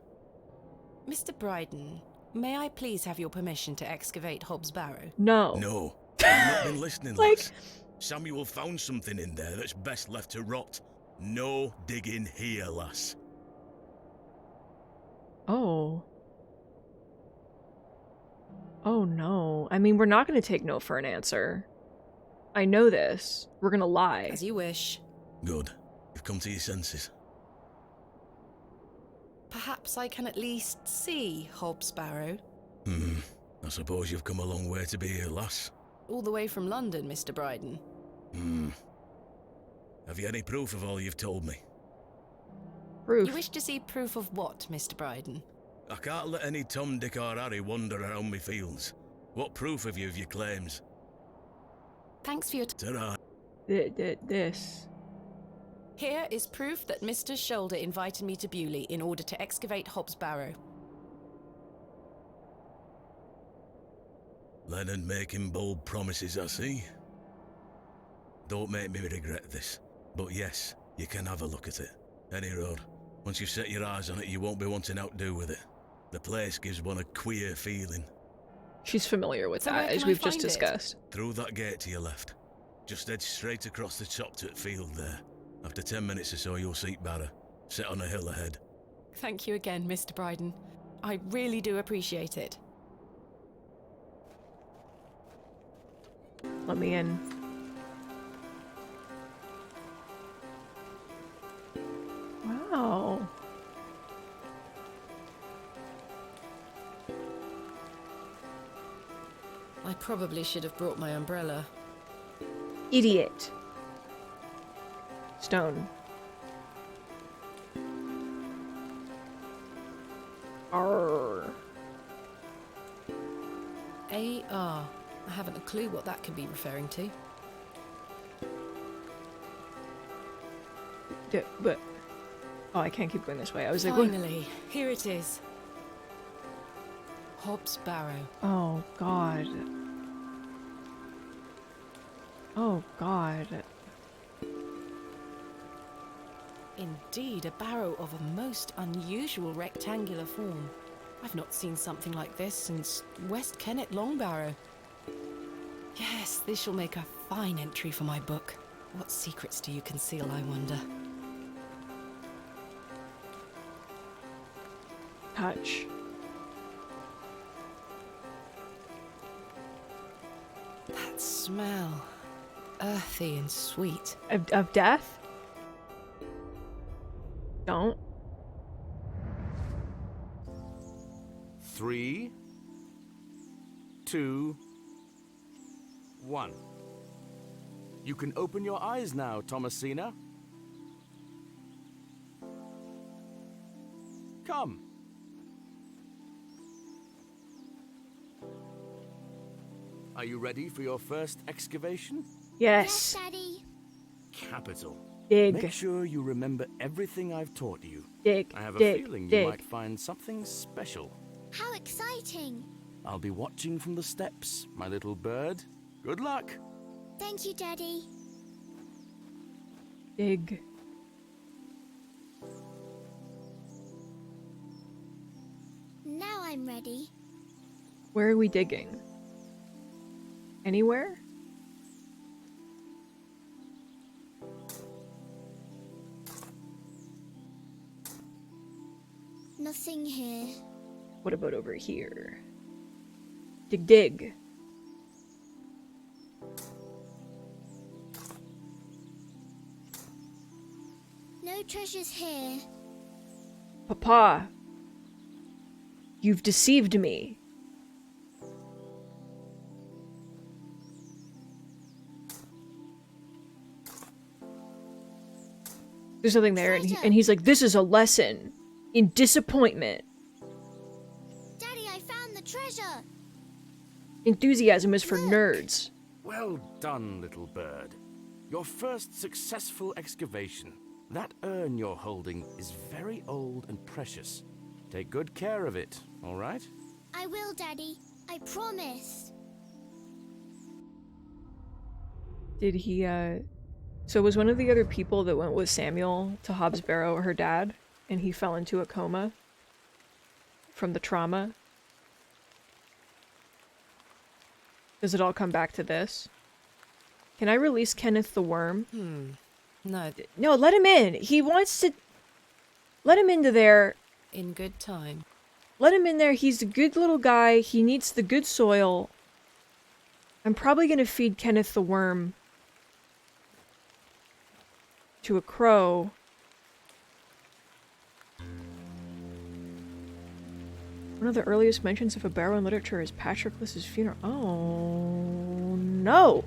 Mr. Bryden, may I please have your permission to excavate Hobbs Barrow? No. No. I've not been listening, Like- lads. Samuel found something in there that's best left to rot. No digging here, lass. Oh. Oh no. I mean, we're not going to take no for an answer. I know this. We're going to lie. As you wish. Good. You've come to your senses. Perhaps I can at least see Hobbs Barrow. I suppose you've come a long way to be here, lass. All the way from London, Mr. Bryden. Have you any proof of all you've told me? Proof. You wish to see proof of what, Mr. Bryden? I can't let any Tom, Dick or Harry wander around me fields. What proof have you of your claims? Thanks for your Ta-ra. This. Here is proof that Mr. Shoulder invited me to Bewley in order to excavate Hobbs Barrow. Leonard making bold promises, I see. Don't make me regret this. But yes, you can have a look at it. Any road. Once you've set your eyes on it, you won't be wanting to outdo with it. The place gives one a queer feeling. She's familiar with So that, where as can I we've just find it? discussed. Through that gate to your left. Just head straight across the top to the field there. After 10 minutes or so, you'll see Barrow. Set on a hill ahead. Thank you again, Mr. Bryden. I really do appreciate it. Let me in. Wow. I probably should have brought my umbrella. Idiot. Stone. Arr. AR. I haven't a clue what that could be referring to. But oh, I can't keep going this way. I was like, what? Finally, here it is. Hobbs Barrow. Oh God. Oh God. Indeed, a barrow of a most unusual rectangular form. I've not seen something like this since West Kennet Long Barrow. Yes, this shall make a fine entry for my book. What secrets do you conceal, I wonder? Touch. That's smell. Earthy and sweet. Of death? Don't. 3, 2, 1. You can open your eyes now, Thomasina. Come. Are you ready for your first excavation? Yes. Yes, Daddy. Capital. Dig. Make sure you remember everything I've taught you. Dig. I have a dig, feeling dig. you might find something special. How exciting. I'll be watching from the steps, my little bird. Good luck. Thank you, Daddy. Dig. Now I'm ready. Where are we digging? Anywhere? Nothing here. What about over here? Dig, dig. No treasures here. Papa, you've deceived me. There's nothing there, and he's like, this is a lesson in disappointment. Daddy, I found the treasure. Enthusiasm is for nerds. Well done, little bird. Your first successful excavation. That urn you're holding is very old and precious. Take good care of it, all right? I will, Daddy. I promise. Did he, So was one of the other people that went with Samuel to Hobbs Barrow her dad, and he fell into a coma from the trauma? Does it all come back to this? Can I release Kenneth the Worm? No. No, let him in. He wants to... Let him into there. In good time. Let him in there. He's a good little guy. He needs the good soil. I'm probably going to feed Kenneth the Worm to a crow. One of the earliest mentions of a Barrow in literature is Patroclus's funeral. Oh, no.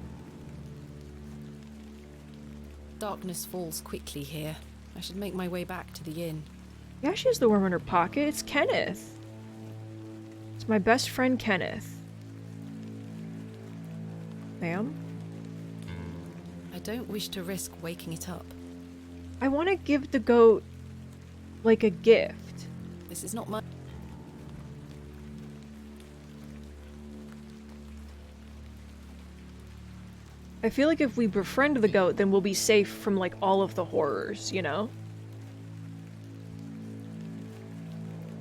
Darkness falls quickly here. I should make my way back to the inn. Yeah, she has the worm in her pocket. It's Kenneth. It's my best friend, Kenneth. Ma'am? I don't wish to risk waking it up. I want to give the goat, like, a gift. This is not my... I feel like if we befriend the goat, then we'll be safe from, like, all of the horrors, you know?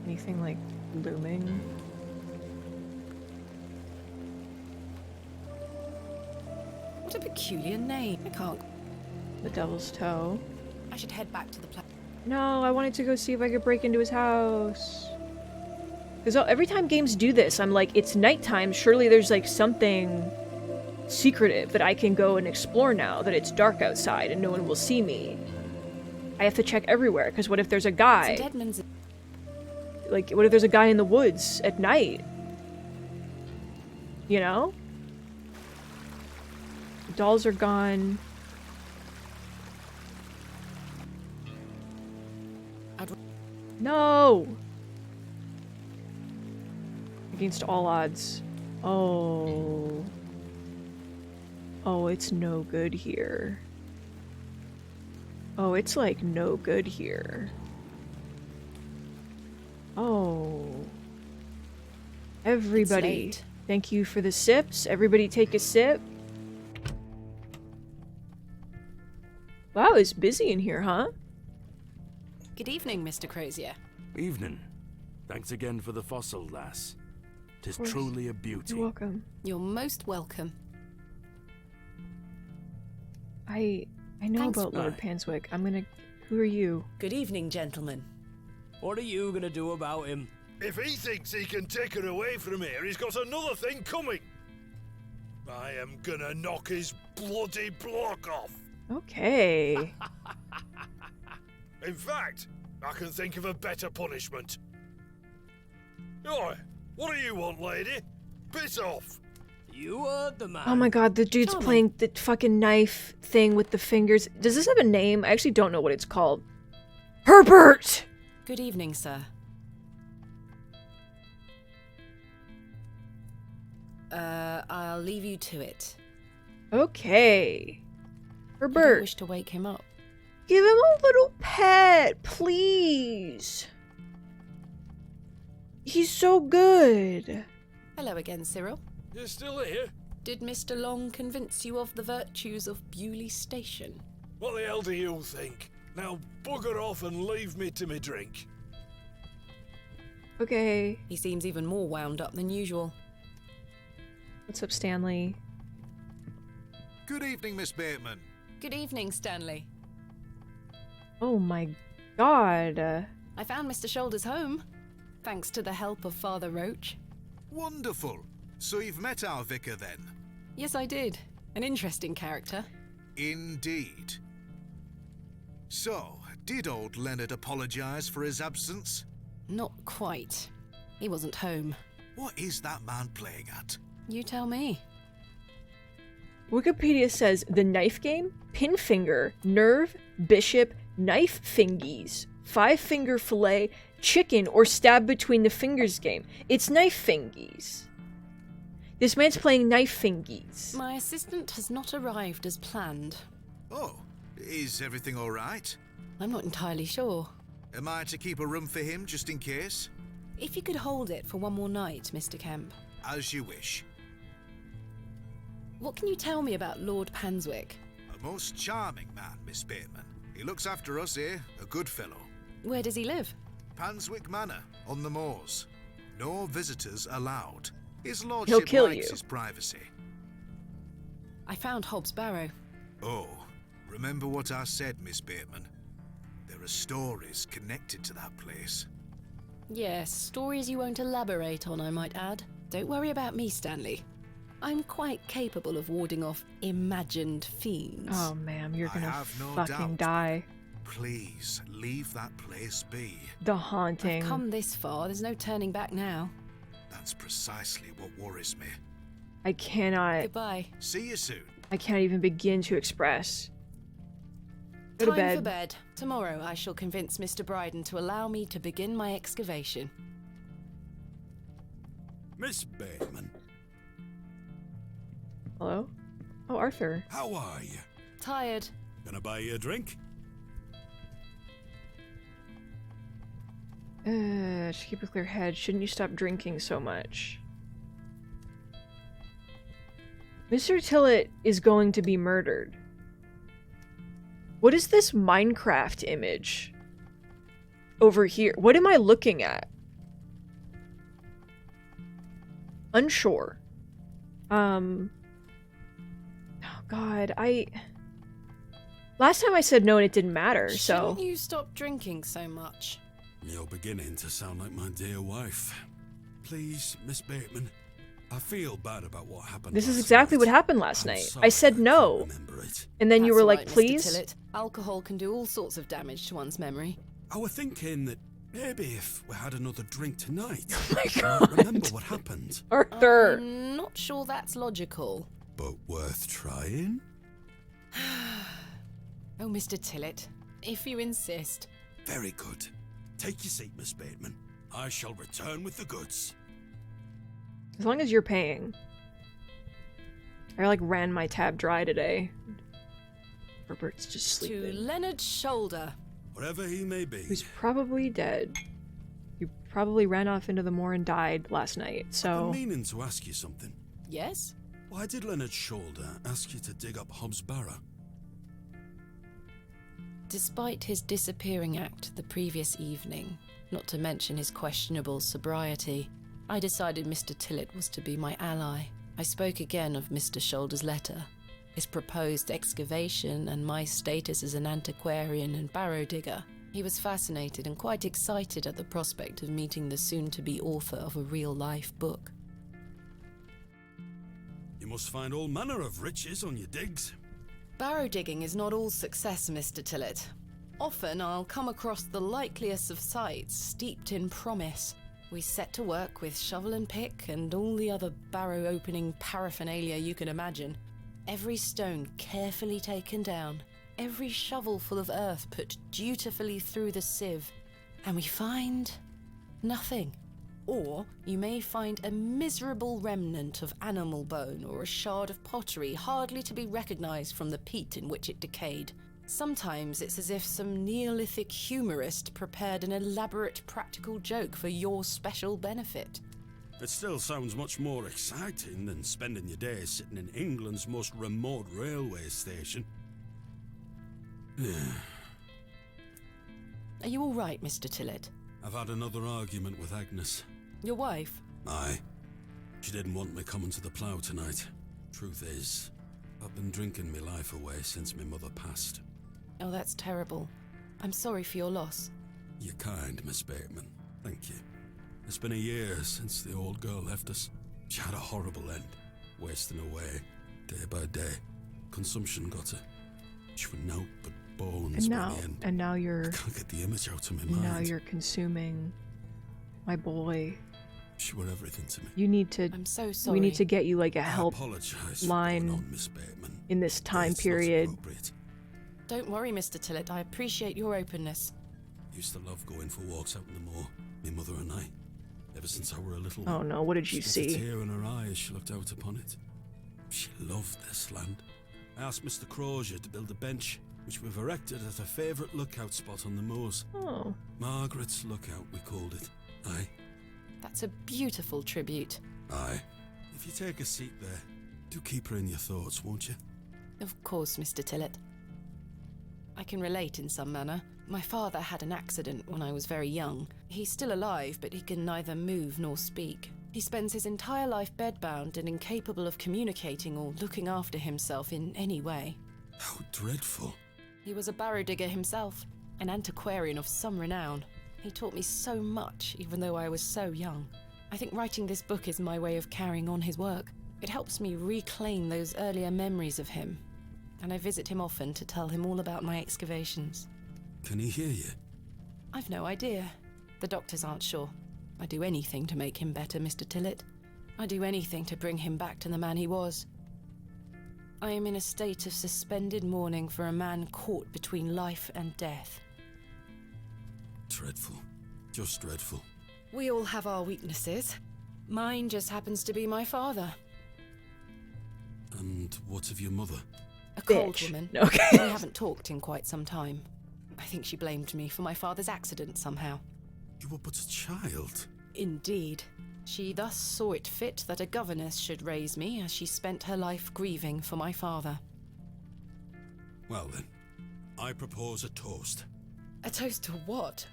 Anything, like, looming? What a peculiar name. I can't... The Devil's Toe. I should head back to the place. No, I wanted to go see if I could break into his house. Because every time games do this, I'm like, it's nighttime, surely there's, like, something secretive that I can go and explore now that it's dark outside and no one will see me. I have to check everywhere, because what if there's a guy? Like, what if there's a guy in the woods at night? You know? The dolls are gone. No! Against all odds. Oh. Oh, it's no good here. Oh, it's like no good here. Oh. Everybody, thank you for the sips. Everybody take a sip. Wow, it's busy in here, huh? Good evening, Mr. Crozier. Evening. Thanks again for the fossil, lass. 'Tis course. truly a beauty. You're welcome. You're most welcome. I know Thanks. about Lord Panswick. I'm gonna... Who are you? Good evening, gentlemen. What are you gonna do about him? If he thinks he can take her away from here, he's got another thing coming. I am gonna knock his bloody block off. Okay. In fact, I can think of a better punishment. Oi, what do you want, lady? Piss off. You are the man. Oh my god, the dude's playing the fucking knife thing with the fingers. Does this have a name? I actually don't know what it's called. Herbert! Good evening, sir. I'll leave you to it. Okay. I Herbert. don't wish to wake him up. Give him a little pet, please. He's so good. Hello again, Cyril. You're still here? Did Mr. Long convince you of the virtues of Bewley Station? What the hell do you think? Now bugger off and leave me to me drink. Okay. He seems even more wound up than usual. What's up, Stanley? Good evening, Miss Bateman. Good evening, Stanley. Oh my god. I found Mr. Shoulders home, thanks to the help of Father Roach. Wonderful. So you've met our vicar then? Yes, I did. An interesting character. Indeed. So, did old Leonard apologise for his absence? Not quite. He wasn't home. What is that man playing at? You tell me. Wikipedia says the knife game, pin finger, nerve, bishop, knife fingies, 5-finger fillet, chicken, or stab between the fingers game. It's knife fingies. This man's playing knife fingies. My assistant has not arrived as planned. Oh, is everything all right? I'm not entirely sure. Am I to keep a room for him just in case? If you could hold it for one more night, Mr. Kemp. As you wish. What can you tell me about Lord Panswick? A most charming man, Miss Bateman. He looks after us here, a good fellow. Where does he live? Panswick Manor, on the moors. No visitors allowed. His lordship He'll kill likes you. his privacy. I found Hobbs Barrow. Oh, remember what I said, Miss Bateman. There are stories connected to that place. Yes, stories you won't elaborate on, I might add. Don't worry about me, Stanley. I'm quite capable of warding off imagined fiends. Oh, ma'am, you're I gonna have no fucking doubt. die. Please, leave that place be. The haunting. I've come this far, there's no turning back now. That's precisely what worries me. I cannot. Goodbye. See you soon. I can't even begin to express. Go to Time bed. for bed. Tomorrow I shall convince Mr. Bryden to allow me to begin my excavation. Miss Bateman, Hello? Oh, Arthur. how are you? Tired. Gonna buy you a drink? To keep a clear head, shouldn't you stop drinking so much? Mr. Tillett is going to be murdered. What is this Minecraft image? Over here. What am I looking at? Unsure. Oh god, last time I said no and it didn't matter, so... Shouldn't you stop drinking so much? You're beginning to sound like my dear wife. Please, Miss Bateman, I feel bad about what happened. This is last exactly night. what happened last I'm night. sorry I said can't no. remember it. And then you That's were like, right, Mr. please? Tillett. Alcohol can do all sorts of damage to one's memory. I was thinking that maybe if we had another drink tonight, Oh my I god. remember what happened. Arthur. I'm not sure that's logical. But worth trying? Oh, Mr. Tillett, if you insist. Very good. Take your seat, Miss Bateman. I shall return with the goods. As long as you're paying. I like ran my tab dry today. Herbert's just To sleeping. Leonard Shoulder. Wherever he may be. Who's probably dead. He probably ran off into the moor and died last night, I've so... been meaning to ask you something. Yes? Why did Leonard Shoulder ask you to dig up Hobbs Barrow? Despite his disappearing act the previous evening, not to mention his questionable sobriety, I decided Mr. Tillett was to be my ally. I spoke again of Mr. Shoulder's letter, his proposed excavation, and my status as an antiquarian and barrow digger. He was fascinated and quite excited at the prospect of meeting the soon-to-be author of a real-life book. You must find all manner of riches on your digs. Barrow digging is not all success, Mr. Tillett. Often I'll come across the likeliest of sites steeped in promise. We set to work with shovel and pick and all the other barrow opening paraphernalia you can imagine. Every stone carefully taken down, every shovel full of earth put dutifully through the sieve, and we find nothing. Or you may find a miserable remnant of animal bone or a shard of pottery hardly to be recognized from the peat in which it decayed. Sometimes it's as if some Neolithic humorist prepared an elaborate practical joke for your special benefit. It still sounds much more exciting than spending your days sitting in England's most remote railway station. Are you all right, Mr. Tillett? I've had another argument with Agnes. Your wife? Aye. She didn't want me coming to the plough tonight. Truth is, I've been drinking my life away since my mother passed. Oh, that's terrible. I'm sorry for your loss. You're kind, Miss Bateman. Thank you. It's been a year since the old girl left us. She had a horrible end, wasting away, day by day. Consumption got her. She was naught but bones by the end. And now you're... I can't get the image out of my mind. Now you're consuming my boy. She were everything to me. You need to... I'm so sorry. We need to get you like a I help apologize line for going on, Miss Bateman. in this time It's not period. appropriate. Don't worry, Mr. Tillett. I appreciate your openness. Used to love going for walks out in the moor, my mother and I. Ever since I were a little Oh no, what did you There was see? a tear in her eye as she looked out upon it. She loved this land. I asked Mr. Crozier to build a bench, which we've erected at her favourite lookout spot on the moors. Oh. Margaret's Lookout, we called it. Aye. That's a beautiful tribute. Aye. If you take a seat there, do keep her in your thoughts, won't you? Of course, Mr. Tillett. I can relate in some manner. My father had an accident when I was very young. He's still alive, but he can neither move nor speak. He spends his entire life bedbound and incapable of communicating or looking after himself in any way. How dreadful. He was a barrow digger himself, an antiquarian of some renown. He taught me so much, even though I was so young. I think writing this book is my way of carrying on his work. It helps me reclaim those earlier memories of him, and I visit him often to tell him all about my excavations. Can he hear you? I've no idea. The doctors aren't sure. I do anything to make him better, Mr. Tillett. I do anything to bring him back to the man he was. I am in a state of suspended mourning for a man caught between life and death. Dreadful. Just dreadful. We all have our weaknesses. Mine just happens to be my father. And what of your mother? A cold Bitch. woman. Okay. We haven't talked in quite some time. I think she blamed me for my father's accident somehow. You were but a child. Indeed. She thus saw it fit that a governess should raise me as she spent her life grieving for my father. Well then, I propose a toast. A toast to what?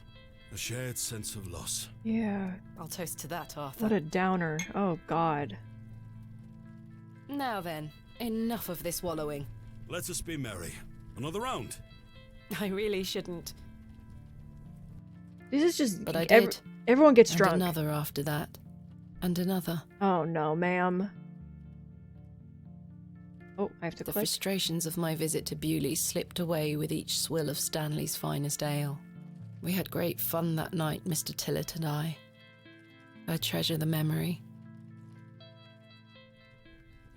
A shared sense of loss. Yeah. I'll toast to that, Arthur. What a downer. Oh god. Now then, enough of this wallowing. Let us be merry. Another round. I really shouldn't. This is just... But I did. Everyone gets And drunk. another after that. And another. Oh no, ma'am. Oh, I have to The click. frustrations of my visit to Bewley slipped away with each swill of Stanley's finest ale. We had great fun that night, Mr. Tillett and I. I treasure the memory.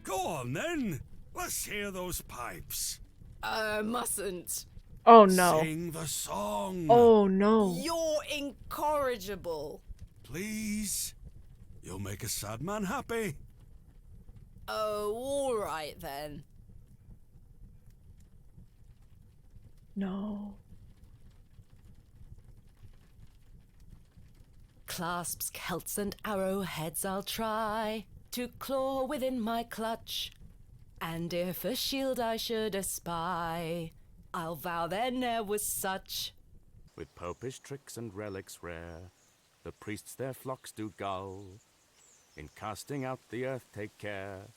Go on then. Let's hear those pipes. Mustn't. Oh no. Sing the song. Oh no. You're incorrigible. Please. You'll make a sad man happy. Oh, all right then. No. Clasps, celts, and arrowheads I'll try to claw within my clutch. And if a shield I should espy, I'll vow there ne'er was such. With popish tricks and relics rare, the priests their flocks do gull. In casting out the earth take care.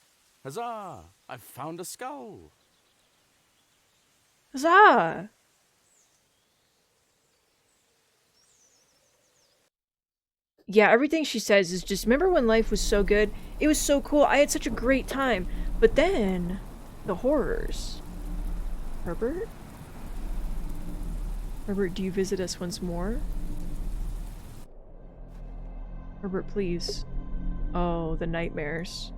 Huzzah! I've found a skull! Huzzah! Yeah, everything she says is just, remember when life was so good? It was so cool. I had such a great time. But then, the horrors. Herbert? Herbert, do you visit us once more? Herbert, please. Oh, the nightmares.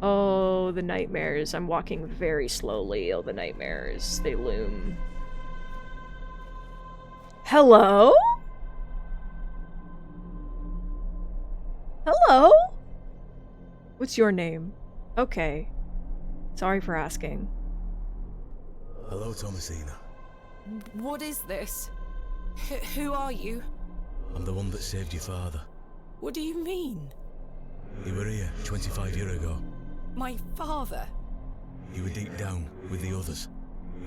Oh, the nightmares. I'm walking very slowly. Oh, the nightmares. They loom. Hello? Hello? What's your name? Okay. Sorry for asking. Hello, Thomasina. What is this? Who are you? I'm the one that saved your father. What do you mean? You were here 25 years ago. My father? You were deep down with the others.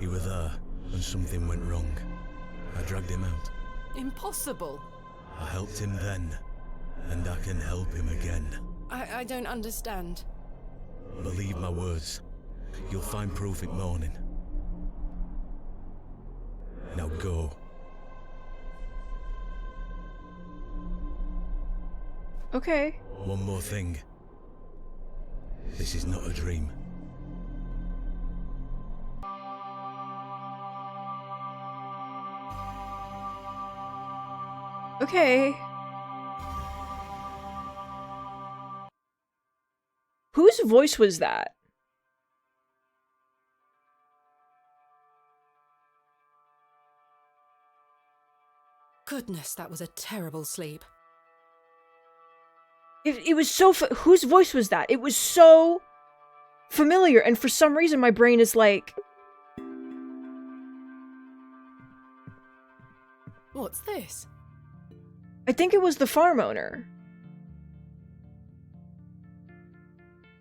You were there, and something went wrong. I dragged him out. Impossible. I helped him then, and I can help him again. I don't understand. Believe my words. You'll find proof in morning. Now go. Okay. One more thing. This is not a dream. Okay. Whose voice was that? Goodness, that was a terrible sleep. It was so whose voice was that? It was so familiar, and for some reason my brain is like... What's this? I think it was the farm owner.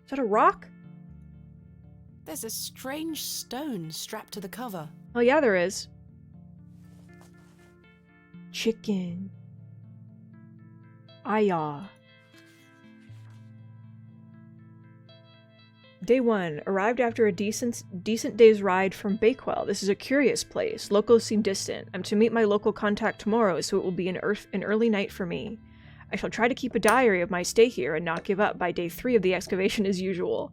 Is that a rock? There's a strange stone strapped to the cover. Oh yeah, there is. Chicken. Ayah. Day 1. Arrived after a decent day's ride from Bakewell. This is a curious place. Locals seem distant. I'm to meet my local contact tomorrow, so it will be an early night for me. I shall try to keep a diary of my stay here and not give up by day 3 of the excavation as usual.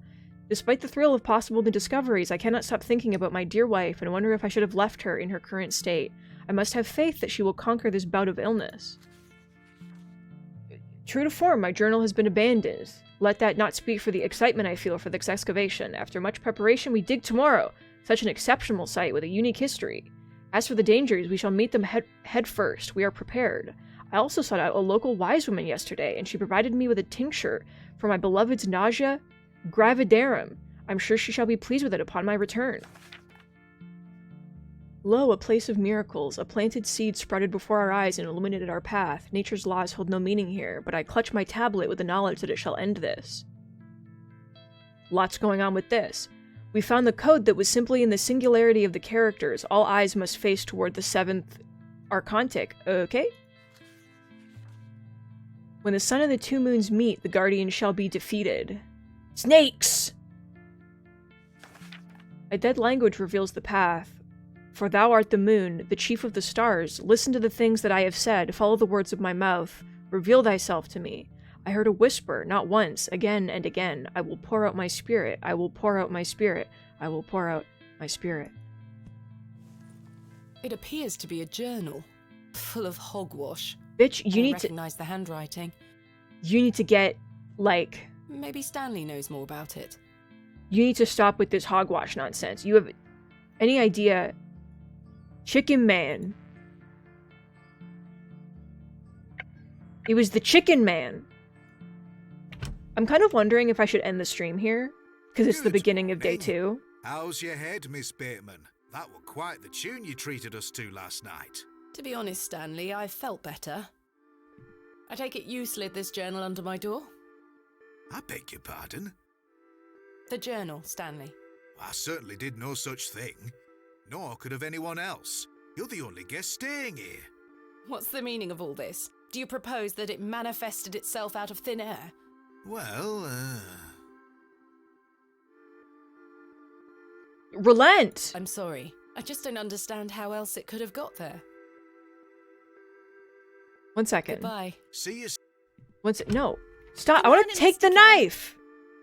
Despite the thrill of possible new discoveries, I cannot stop thinking about my dear wife and wonder if I should have left her in her current state. I must have faith that she will conquer this bout of illness. True to form, my journal has been abandoned. Let that not speak for the excitement I feel for this excavation. After much preparation, we dig tomorrow. Such an exceptional site with a unique history. As for the dangers, we shall meet them head first. We are prepared. I also sought out a local wise woman yesterday, and she provided me with a tincture for my beloved's nausea gravidarum. I'm sure she shall be pleased with it upon my return. Lo, a place of miracles. A planted seed sprouted before our eyes and illuminated our path. Nature's laws hold no meaning here, but I clutch my tablet with the knowledge that it shall end this. Lots going on with this. We found the code that was simply in the singularity of the characters. All eyes must face toward the 7th Archontic. Okay? When the sun and the 2 moons meet, the guardian shall be defeated. Snakes! A dead language reveals the path. For thou art the moon, the chief of the stars. Listen to the things that I have said. Follow the words of my mouth. Reveal thyself to me. I heard a whisper, not once, again and again. I will pour out my spirit. I will pour out my spirit. I will pour out my spirit. It appears to be a journal, full of hogwash. Bitch, you need to recognize the handwriting. You need to get, like... Maybe Stanley knows more about it. You need to stop with this hogwash nonsense. You have any idea... Chicken Man. He was the Chicken Man. I'm kind of wondering if I should end the stream here, because it's the beginning of day 2. How's your head, Miss Bateman? That were quite the tune you treated us to last night. To be honest, Stanley, I felt better. I take it you slid this journal under my door? I beg your pardon? The journal, Stanley. I certainly did no such thing. Nor could have anyone else. You're the only guest staying here. What's the meaning of all this? Do you propose that it manifested itself out of thin air? Well, Relent! I'm sorry. I just don't understand how else it could have got there. 1 second. Goodbye. See you. No. Stop. I want to take the knife!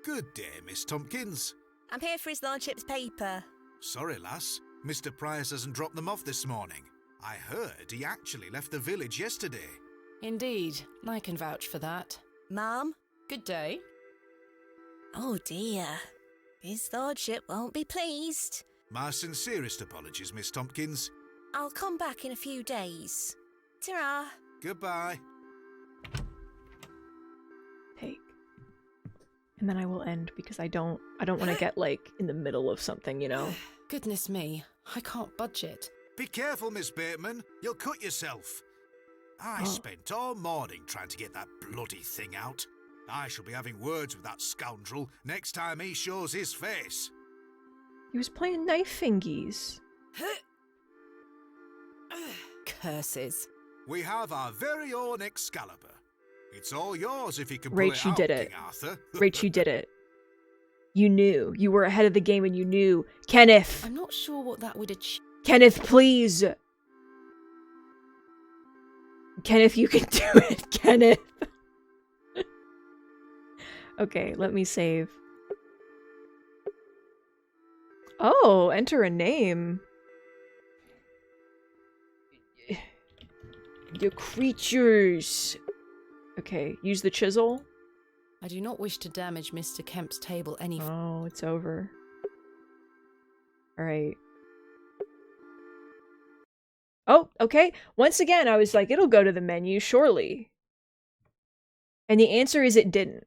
Good day, Miss Tompkins. I'm here for his lordship's paper. Sorry, lass. Mr. Price hasn't dropped them off this morning. I heard he actually left the village yesterday. Indeed, I can vouch for that. Ma'am? Good day. Oh dear. His lordship won't be pleased. My sincerest apologies, Miss Tompkins. I'll come back in a few days. Ta-ra. Goodbye. Take. And then I will end because I don't want to get like in the middle of something, you know. Goodness me, I can't budge it. Be careful, Miss Bateman. You'll cut yourself. I spent all morning trying to get that bloody thing out. I shall be having words with that scoundrel next time he shows his face. He was playing knife fingies. Curses. We have our very own Excalibur. It's all yours if you can pull Rach, it you out, did it. King Arthur. Rach, you did it. You knew. You were ahead of the game and you knew. Kenneth! I'm not sure what that would achieve. Kenneth, please! Kenneth, you can do it, Kenneth! Okay, let me save. Oh, enter a name. The creatures. Okay, use the chisel. I do not wish to damage Mr. Kemp's table any. Oh, it's over. Alright. Oh, okay. Once again, I was like, it'll go to the menu, surely. And the answer is it didn't.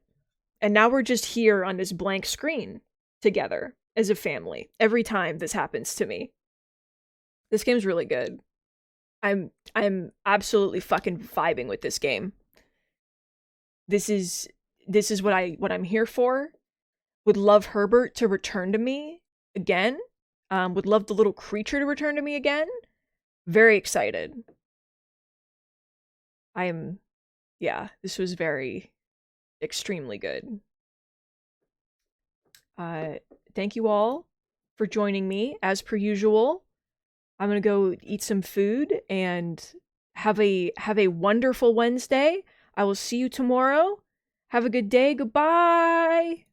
And now we're just here on this blank screen together as a family every time this happens to me. This game's really good. I'm absolutely fucking vibing with this game. This is what I'm here for. Would love Herbert to return to me again. Would love the little creature to return to me again. Very excited. Yeah, this was extremely good. Thank you all for joining me as per usual. I'm gonna go eat some food and have a wonderful Wednesday. I will see you tomorrow. Have a good day. Goodbye.